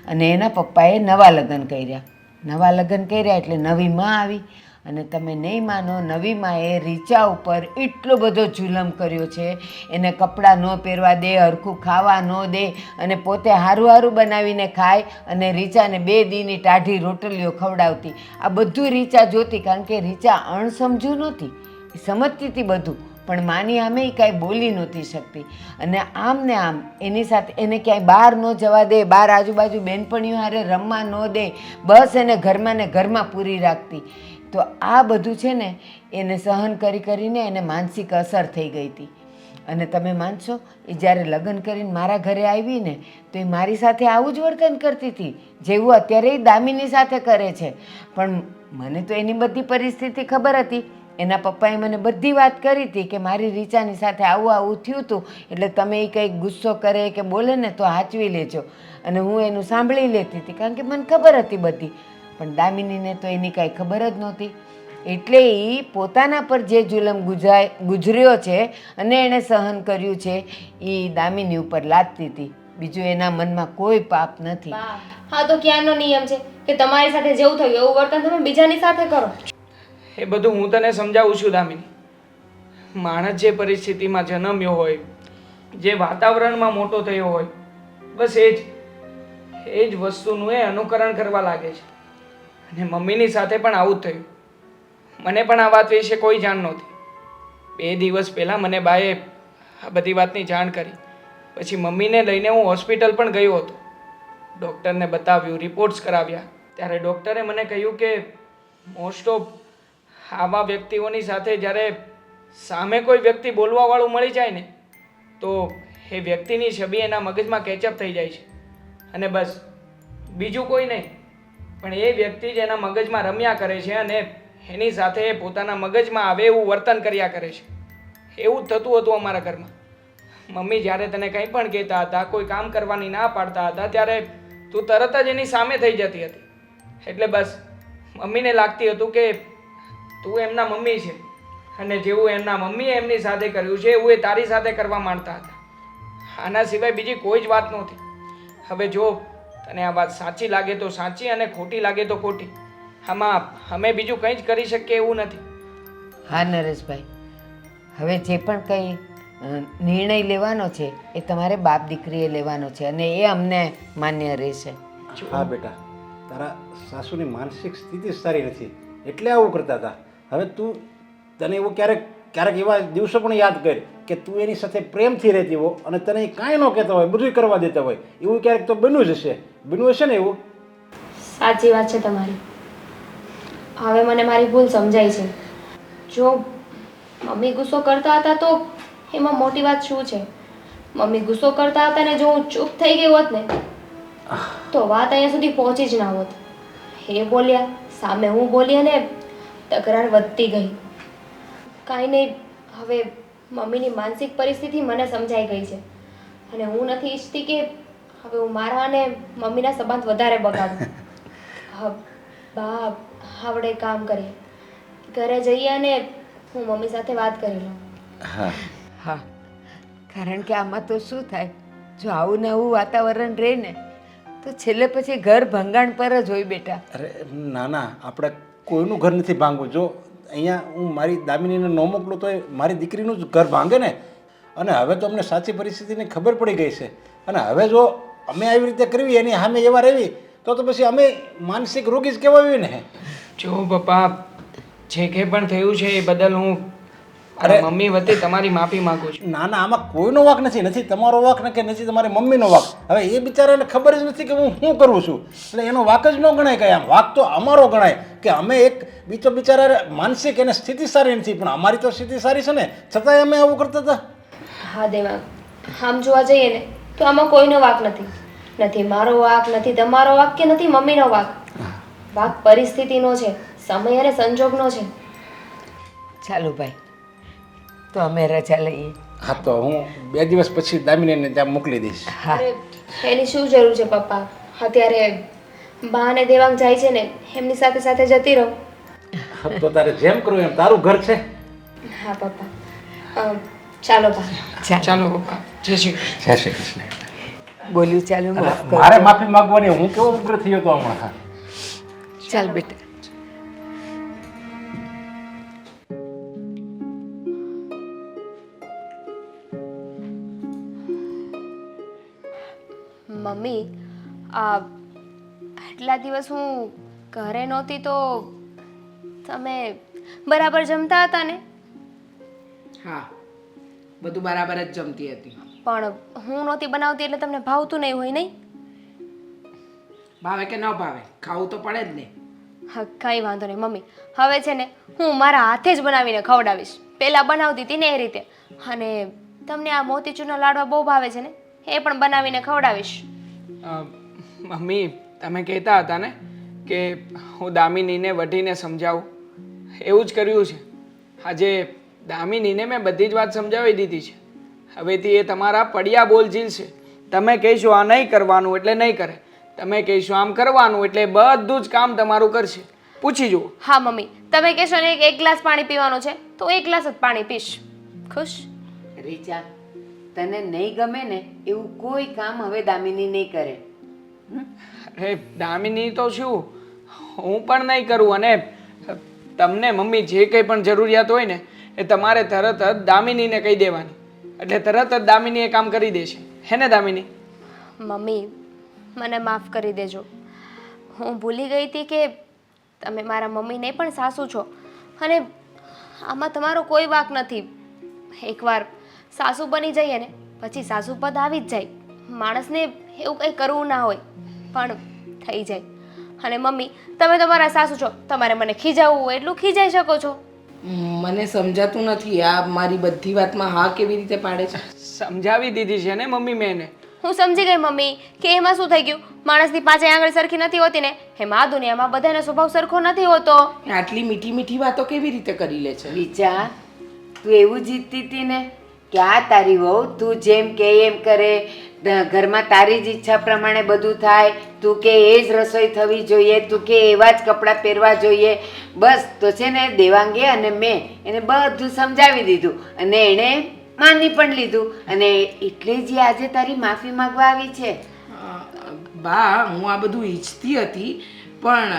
અને એના પપ્પાએ નવા લગ્ન કર્યા એટલે નવી માં આવી. અને તમે નહીં માનો, નવી માએ રીચા ઉપર એટલો બધો જુલમ કર્યો છે. એને કપડાં ન પહેરવા દે, હરખું ખાવા ન દે, અને પોતે હારું બનાવીને ખાય અને રીચાને 2 દીની ટાઢી રોટલીઓ ખવડાવતી. આ બધું રીચા જોતી, કારણ કે રીચા અણસમજુ નહોતી, એ સમજતી હતી બધું, પણ માની સામે એ કાંઈ બોલી નહોતી શકતી. અને આમ ને આમ એની સાથે એને ક્યાંય બહાર ન જવા દે, બહાર આજુબાજુ બેનપણીઓ હારે રમવા ન દે, બસ એને ઘરમાં ને ઘરમાં પૂરી રાખતી. તો આ બધું છે ને એને સહન કરીને એને માનસિક અસર થઈ ગઈ હતી. અને તમે માનશો એ જ્યારે લગ્ન કરીને મારા ઘરે આવી ને તો એ મારી સાથે આવું જ વર્તન કરતી હતી જેવું અત્યારે એ દામિની સાથે કરે છે. પણ મને તો એની બધી પરિસ્થિતિ ખબર હતી. એના પપ્પાએ મને બધી વાત કરી હતી કે મારી રીચાની સાથે આવું આવું થયું હતું, એટલે તમે એ કંઈક ગુસ્સો કરે કે બોલે ને તો હાચવી લેજો. અને હું એનું સાંભળી લેતી હતી કારણ કે મને ખબર હતી બધી. પણ દામિનીને તો એની કાંઈ ખબર જ નહોતી. એટલે એ પોતાના પર જે જુલમ ગુજર્યો છે અને એણે સહન કર્યું છે એ દામિની ઉપર લાદતી હતી. બીજું એના મનમાં કોઈ પાપ નથી. બા, હા તો ક્યાંનો નિયમ છે કે તમારી સાથે જેવું થયું એવું વર્તન તમે બીજાની સાથે કરો? એ બધું હું તને સમજાવું છું દામિની. માણસ જે પરિસ્થિતિમાં જન્મ્યો હોય, જે વાતાવરણમાં મોટો થયો હોય, બસ એ જ વસ્તુનું એ અનુકરણ કરવા લાગે છે. અને મમ્મીની સાથે પણ આવું જ થયું. મને પણ આ વાત વિશે કોઈ જાણ નહોતી. 2 દિવસ પહેલાં મને બાએ આ બધી વાતની જાણ કરી. પછી મમ્મીને લઈને હું હોસ્પિટલ પણ ગયો હતો. ડૉક્ટરને બતાવ્યું, રિપોર્ટ્સ કરાવ્યા. ત્યારે ડૉક્ટરે મને કહ્યું કે મોસ્ટ ઓફ આવા વ્યક્તિઓની સાથે જ્યારે સામે કોઈ વ્યક્તિ બોલવાવાળું મળી જાય ને તો એ વ્યક્તિની છબી એના મગજમાં કેચઅપ થઈ જાય છે. અને બસ બીજું કોઈ નહીં, પણ એ વ્યક્તિ જ એના મગજમાં રમ્યા કરે છે અને એની સાથે પોતાના મગજમાં આવે એવું વર્તન કર્યા કરે છે. એવું જ થતું હતું અમારા ઘરમાં. મમ્મી જ્યારે તને કંઈ પણ કહેતા હતા, કોઈ કામ કરવાની ના પાડતા હતા, ત્યારે તું તરત જ એની સામે થઈ જતી હતી. એટલે બસ મમ્મીને લાગતી હતું કે તું એમના મમ્મી છે અને જેવું એમના મમ્મીએ એમની સાથે કર્યું છે એવું એ તારી સાથે કરવા માંગતા હતા. આના સિવાય બીજી કોઈ જ વાત નહોતી. હવે જો તને આ વાત સાચી લાગે તો સાચી અને ખોટી લાગે તો ખોટી. આમાં અમે બીજું કંઈ જ કરી શકીએ એવું નથી. હા નરેશભાઈ, હવે જે પણ કંઈ નિર્ણય લેવાનો છે એ તમારે બાપ દીકરીએ લેવાનો છે અને એ અમને માન્ય રહેશે. હા બેટા, તારા સાસુની માનસિક સ્થિતિ સારી નથી એટલે આવું કરતા હતા. હવે તને એવું ક્યારેક એવા દિવસો પણ યાદ કર કે તું એની સાથે પ્રેમથી રહેતી હો અને તને એ કાંઈ ન કહેતા હોય, બધું કરવા દેતા હોય. એવું ક્યારેક તો બન્યું જ હશે. બન્યું હશે ને એવું? સાચી વાત છે તમારી. હવે મને મારી ભૂલ સમજાય છે. જો મમ્મી ગુસ્સો કરતા હતા તો એમાં મોટી વાત શું છે? મમ્મી ગુસ્સો કરતા હતા ને જો હું ચૂપ થઈ ગઈ હોત ને તો વાત અહીંયા સુધી પહોંચી જ ના હોત. એ બોલ્યા, સામે હું બોલી અને તકરાર વધતી ગઈ. કાંઈ નહીં, હવે મમ્મીની માનસિક પરિસ્થિતિ મને સમજાઈ ગઈ છે અને હું નથી ઈચ્છતી કે હવે હું મારા અને મમ્મીના સંબંધ વધારે બગાડું. બા, આપણે કામ કરીએ, ઘરે જઈએ અને હું મમ્મી સાથે વાત કરી લઉં. હા હા, કારણ કે આમાં તો શું થાય, જો આવું ને આવું વાતાવરણ રહે ને તો છેલ્લે પછી ઘર ભંગાણ પર જ હોય બેટા. અરે ના ના, આપણે કોઈનું ઘર નથી ભાંગવું. જો અહીંયા હું મારી દામિનીને ન મોકલું તો મારી દીકરીનું જ ઘર ભાંગે ને. અને હવે તો અમને સાચી પરિસ્થિતિની ખબર પડી ગઈ છે અને હવે જો અમે આવી રીતે કરવી એની સામે એવા રહેવી તો પછી અમે માનસિક રોગી જ કહેવાય ને. જો પપ્પા, જે કંઈ પણ થયું છે એ બદલ હું મમ્મી વતી તમારી માફી માંગુ છું. ના ના, આમાં કોઈનો વાંક નથી તમારો વાંક કે નથી તમારી મમ્મીનો વાંક. હવે એ બિચારાને ખબર જ નથી કે હું શું કરું છું, એટલે એનો વાંક જ ન ગણાય. કાંઈ આમ વાંક તો અમારો ગણાય કે અમે એક બીજો બિચારા માનસિક એને સ્થિતિ સારી નથી, પણ અમારી તો સ્થિતિ સારી છે ને, છતાંય અમે આવું કરતા હતા. હા દેવાંગ, આમ જોવા જઈએ ને તો આમાં કોઈનો વાંક નથી મારો વાંક, નથી તમારો વાંક કે નથી મમ્મીનો વાંક. વાંક પરિસ્થિતિનો છે, સમય અને સંજોગનો છે. ચાલો ભાઈ, તો અમે રજા લઈએ. હા, તો હું 2 દિવસ પછી દામિનીને ત્યાં મોકલી દઈશ. હા, અરે એની શું જરૂર છે પપ્પા? અત્યારે બા અને દેવાંગ જાય છે ને એમની સાથે સાથે જતી રહો. તો તારે જેમ કરવું એમ, તારું ઘર છે. હા પપ્પા, ચાલો બા. ચાલો પપ્પા, જય શ્રી કૃષ્ણ. જય શ્રી કૃષ્ણ. બોલ્યું ચાલો માફ કરો. મારે માફી માંગવાની, હું કેવો ઉગ્ર થયો તો હમણાં. ચાલ બેટા. મમ્મી, આટલા દિવસ હું ઘરે નહોતી તો તમે બરાબર જમતા હતા ને? હા, બધું બરાબર જ જમતી હતી. પણ હું નહોતી બનાવતી એટલે તમને ભાવતું નહીં હોય નહીં? ભાવે કે ન ભાવે, ખાવું તો પડે જ ને. હા, કંઈ વાંધો નહીં મમ્મી. હવે છે ને હું મારા હાથે જ બનાવીને ખવડાવીશ. પહેલાં બનાવતી હતી ને એ રીતે. અને તમને આ મોતીચૂરના લાડવા બહુ ભાવે છે ને, એ પણ બનાવીને ખવડાવીશ. મમ્મી તમે કહેતા હતા ને કે હું દામિનીને વઢીને સમજાવું, એવું જ કર્યું છે. આજે દામિનીને મેં બધી જ વાત સમજાવી દીધી છે. હવેથી એ તમારા પડ્યા બોલ ઝીલશે. તમે કહીશો આ નહીં કરવાનું એટલે નહીં કરે, તમે કહીશો આમ કરવાનું એટલે બધું જ કામ તમારું કરશે. પૂછી જુઓ. હા મમ્મી, તમે કહેશો ને એક ગ્લાસ પાણી પીવાનું છે તો હું 1 ગ્લાસ જ પાણી પીશ. ખુશ? રીચા, તને નહીં ગમે ને એવું કોઈ કામ હવે દામિની નહીં કરે. અરે દામિની તો શું, હું પણ નહીં કરું. અને તમને મમ્મી જે કંઈ પણ જરૂરિયાત હોય ને એ તમારે તરત જ દામિનીને કહી દેવાની, એટલે તરત જ દામિની એ કામ કરી દેશે. હે ને દામિની? મમ્મી, મને માફ કરી દેજો. હું ભૂલી ગઈ હતી કે તમે મારા મમ્મીને પણ સાસુ છો અને આમાં તમારો કોઈ વાંક નથી. એકવાર સાસુ બની જઈએ ને પછી સાસુ પદ આવી જ જાય. માણસને એવું કંઈ કરવું ના હોય પણ થઈ જાય. અને મમ્મી, તમે તમારા સાસુ છો, તમારે મને ખીજાવવું હોય એટલું ખીજાઈ શકો છો. મને સમજાતું નથી આ મારી બધી વાતમાં હા કેવી રીતે પાડે છે. સમજાવી દીધી છે ને મમ્મી મેં એને. હું સમજી ગઈ મમ્મી કે એમાં શું થઈ ગયું. માણસની પાંચે આંગળી સરખી નથી હોતી ને, એમાં આ દુનિયામાં બધાનો સ્વભાવ સરખો નથી હોતો. આટલી મીઠી મીઠી વાતો કેવી રીતે કરી લે છે. રીચા, તું એવું જીતતી હતી ને કે આ તારી વહુ, તું જેમ કે એમ કરે, ઘરમાં તારી જ ઈચ્છા પ્રમાણે બધું થાય, તું કે એ જ રસોઈ થવી જોઈએ, તું કે એવા જ કપડાં પહેરવા જોઈએ. બસ તો છે ને દેવાંગે અને મેં એને બધું સમજાવી દીધું અને એણે માની પણ લીધું અને એટલે જ આજે તારી માફી માંગવા આવી છે. બા, હું આ બધું ઈચ્છતી હતી પણ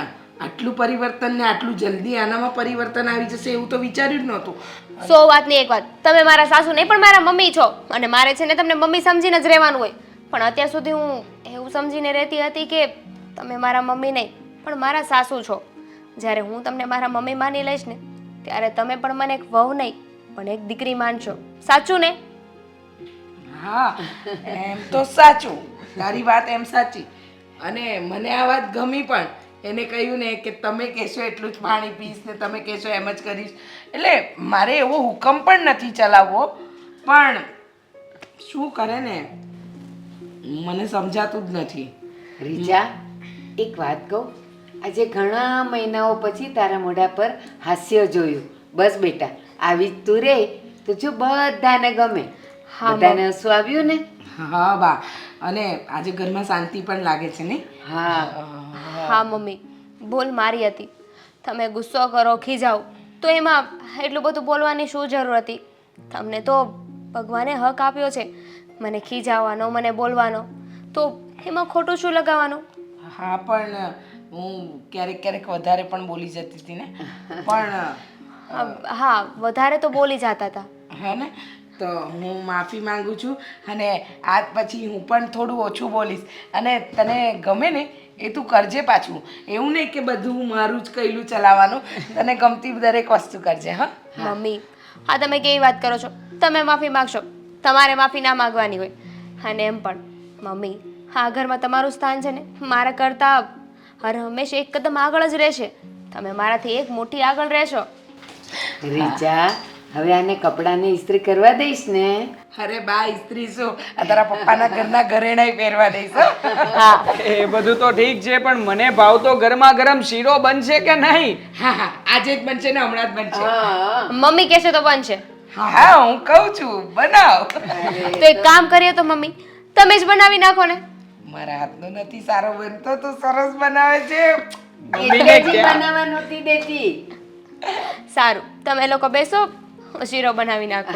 આટલું પરિવર્તન ને આટલું જલ્દી આનામાં પરિવર્તન આવી જશે એવું તો વિચાર્યું જ નહોતું. 100 વાતની એક વાત, તમે મારા સાસુ નહીં પણ મારા મમ્મી છો અને મારે છે ને તમને મમ્મી સમજીને જ રહેવાનું હોય. પણ અત્યાર સુધી હું એવું સમજીને રહેતી હતી કે તમે મારા મમ્મી નહીં પણ મારા સાસુ છો. જ્યારે હું તમને મારા મમ્મી માની લઈશ ને ત્યારે તમે પણ મને એક વહુ નહીં પણ એક દીકરી માનશો. સાચું ને? હા, એમ તો સાચું, તારી વાત એમ સાચી. અને મને આ વાત ગમી પણ. એને કહ્યું ને કે તમે કહેશો એટલું જ પાણી પીશ ને તમે કહેશો એમ જ કરીશ. એટલે મારે એવો હુકમ પણ નથી ચલાવવો પણ શું કરે ને મને સમજાતું જ નથી. રીચા, એક વાત કહું, આજે ઘણા મહિનાઓ પછી તારા મોઢા પર હાસ્ય જોયું. બસ બેટા, આવી જ તું રે તો જો બધાને ગમે. હા, બધાને હસવું આવ્યું ને? હા બા, અને આજે ઘરમાં શાંતિ પણ લાગે છે ને. હા. હા મમ્મી, ભૂલ મારી હતી. તમે ગુસ્સો કરો, ખીજાવ તો એમાં એટલું બધું બોલવાની શું જરૂર હતી? તમને તો ભગવાને હક આપ્યો છે મને ખીજાવવાનો, મને બોલવાનો, તો એમાં ખોટું શું લગાવવાનું? હા પણ હું ક્યારેક ક્યારેક વધારે પણ બોલી જતી હતી ને પણ હા, વધારે તો બોલી જતા હતા. હે ને, તો હું માફી માંગુ છું અને આજ પછી હું પણ થોડું ઓછું બોલીશ. અને તને ગમે ને એ તું કરજે પાછું. એવું નહીં કે બધું મારું જ કહેલું ચલાવવાનું. તને ગમતી દરેક વસ્તુ કરજે. હા મમ્મી, હા તમે કેવી વાત કરો છો? તમે માફી માંગશો, તમારે માફી ના માંગવાની હોય. અને એમ પણ મમ્મી, આ ઘરમાં તમારું સ્થાન છે ને મારા કરતાં હર હંમેશા એક કદમ આગળ જ રહેશે. તમે મારાથી એક મોટી આગળ રહેશો. રીચા, હવે આને કપડાને ઇસ્ત્રી કરવા દઈશ ને? અરે બા, ઇસ્ત્રી શું, આ તારા પપ્પાના ઘરના ઘરેણાય પહેરવા દઈશ. હો. હા એ બધું તો ઠીક છે પણ મને ભાવતો ગરમા ગરમ શીરો બનશે કે નહીં? હા હા, આજે જ બનશે ને હમણાં જ બનશે. હા. મમ્મી કહેશે તો બનશે. હા, હું કહું છું બનાવ. તો એક કામ કરીએ તો મમ્મી, તમે જ બનાવી નાખો ને. મારા હાથનો નથી સારો બનતો, તું સરસ બનાવે છે. એટલે જ બનાવવા નહોતી દેતી. સારું, તમે લોકો બેસો, હું શીરો બનાવી નાખો.